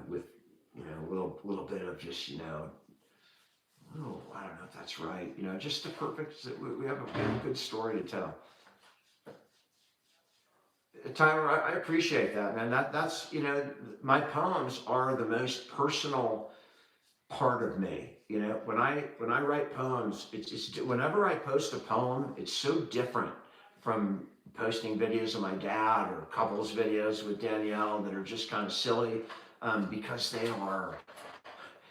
With a little bit of just oh, I don't know if that's right. Just the perfect. We have a good story to tell. Tyler, I appreciate that, man. That's my poems are the most personal part of me. When I write poems, it's whenever I post a poem, it's so different from posting videos of my dad or couples videos with Danielle that are just kind of silly, because they are,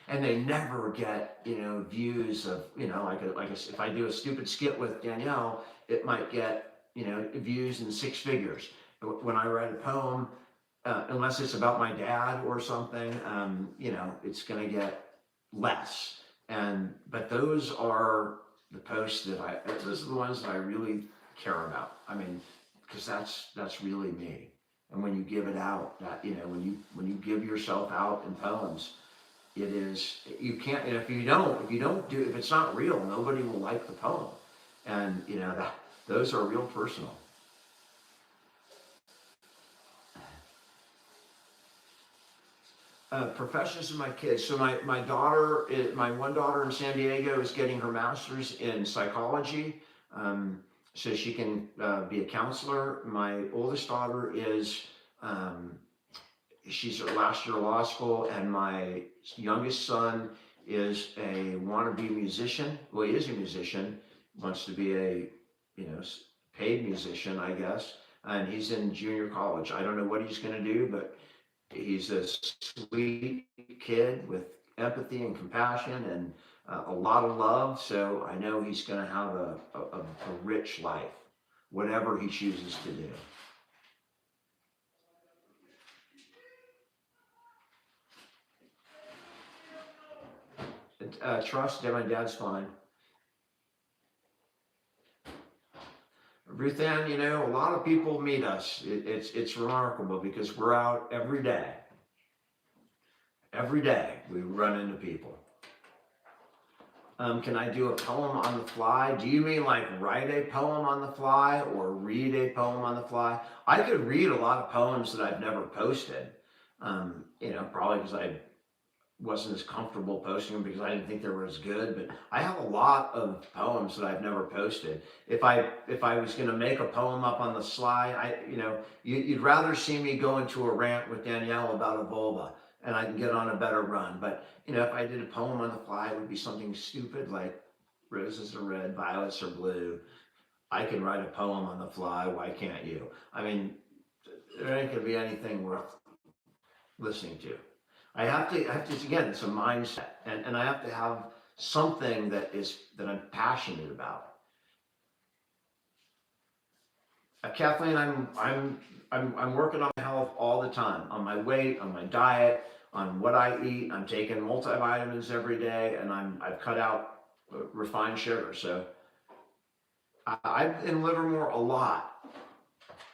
and they never get views of if I do a stupid skit with Danielle, it might get views in 6 figures. But when I write a poem, unless it's about my dad or something, it's going to get less. But those are the posts those are the ones that I really care about. I mean, because that's really me. And when you give it out, that when you give yourself out in poems, it is, you can't, and if it's not real, nobody will like the poem. And those are real personal. Professions of my kids. So my one daughter in San Diego is getting her master's in psychology, so she can be a counselor. My oldest daughter is she's her last year of law school, and my youngest son is a wannabe musician. Well, he is a musician, wants to be a paid musician, I guess, and he's in junior college. I don't know what he's going to do, but he's a sweet kid with empathy and compassion and a lot of love. So I know he's going to have a rich life, whatever he chooses to do. Trust that my dad's fine. Ruth Ann, you know, a lot of people meet us. It's remarkable because we're out every day. Every day we run into people. Can I do a poem on the fly? Do you mean like write a poem on the fly or read a poem on the fly? I could read a lot of poems that I've never posted. You know, probably because I wasn't as comfortable posting them because I didn't think they were as good. But I have a lot of poems that I've never posted. If I was going to make a poem up on the sly, you'd rather see me go into a rant with Danielle about a vulva, and I can get on a better run. But you know, if I did a poem on the fly, it would be something stupid like roses are red, violets are blue. I can write a poem on the fly. Why can't you? I mean, there ain't gonna be anything worth listening to. I have to again, it's a mindset, and I have to have something that I'm passionate about. Kathleen, I'm working on my health all the time, on my weight, on my diet, on what I eat. I'm taking multivitamins every day, and I've cut out refined sugar. So I've in Livermore a lot.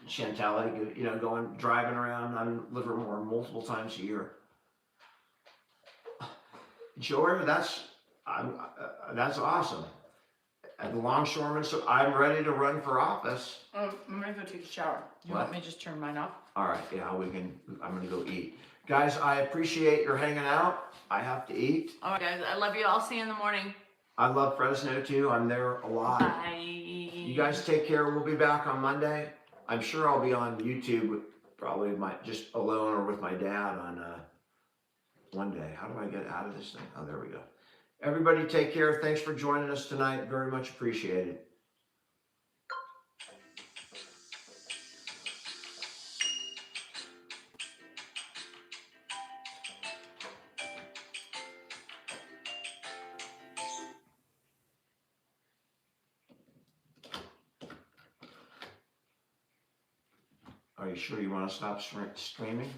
Chantel, you know, driving around. I'm in Livermore multiple times a year. Joy, that's awesome. At the longshoreman, so I'm ready to run for office. Oh, I'm gonna go take a shower. You What? want me to just turn mine off? All right, yeah, I'm gonna go eat. Guys, I appreciate your hanging out. I have to eat. All right, guys. I love you. I'll see you in the morning. I love Fresno too. I'm there a lot. Bye. You guys take care. We'll be back on Monday. I'm sure I'll be on YouTube, probably just alone or with my dad on one day. How do I get out of this thing? Oh, there we go. Everybody take care. Thanks for joining us tonight. Very much appreciated. Are you sure you want to stop streaming?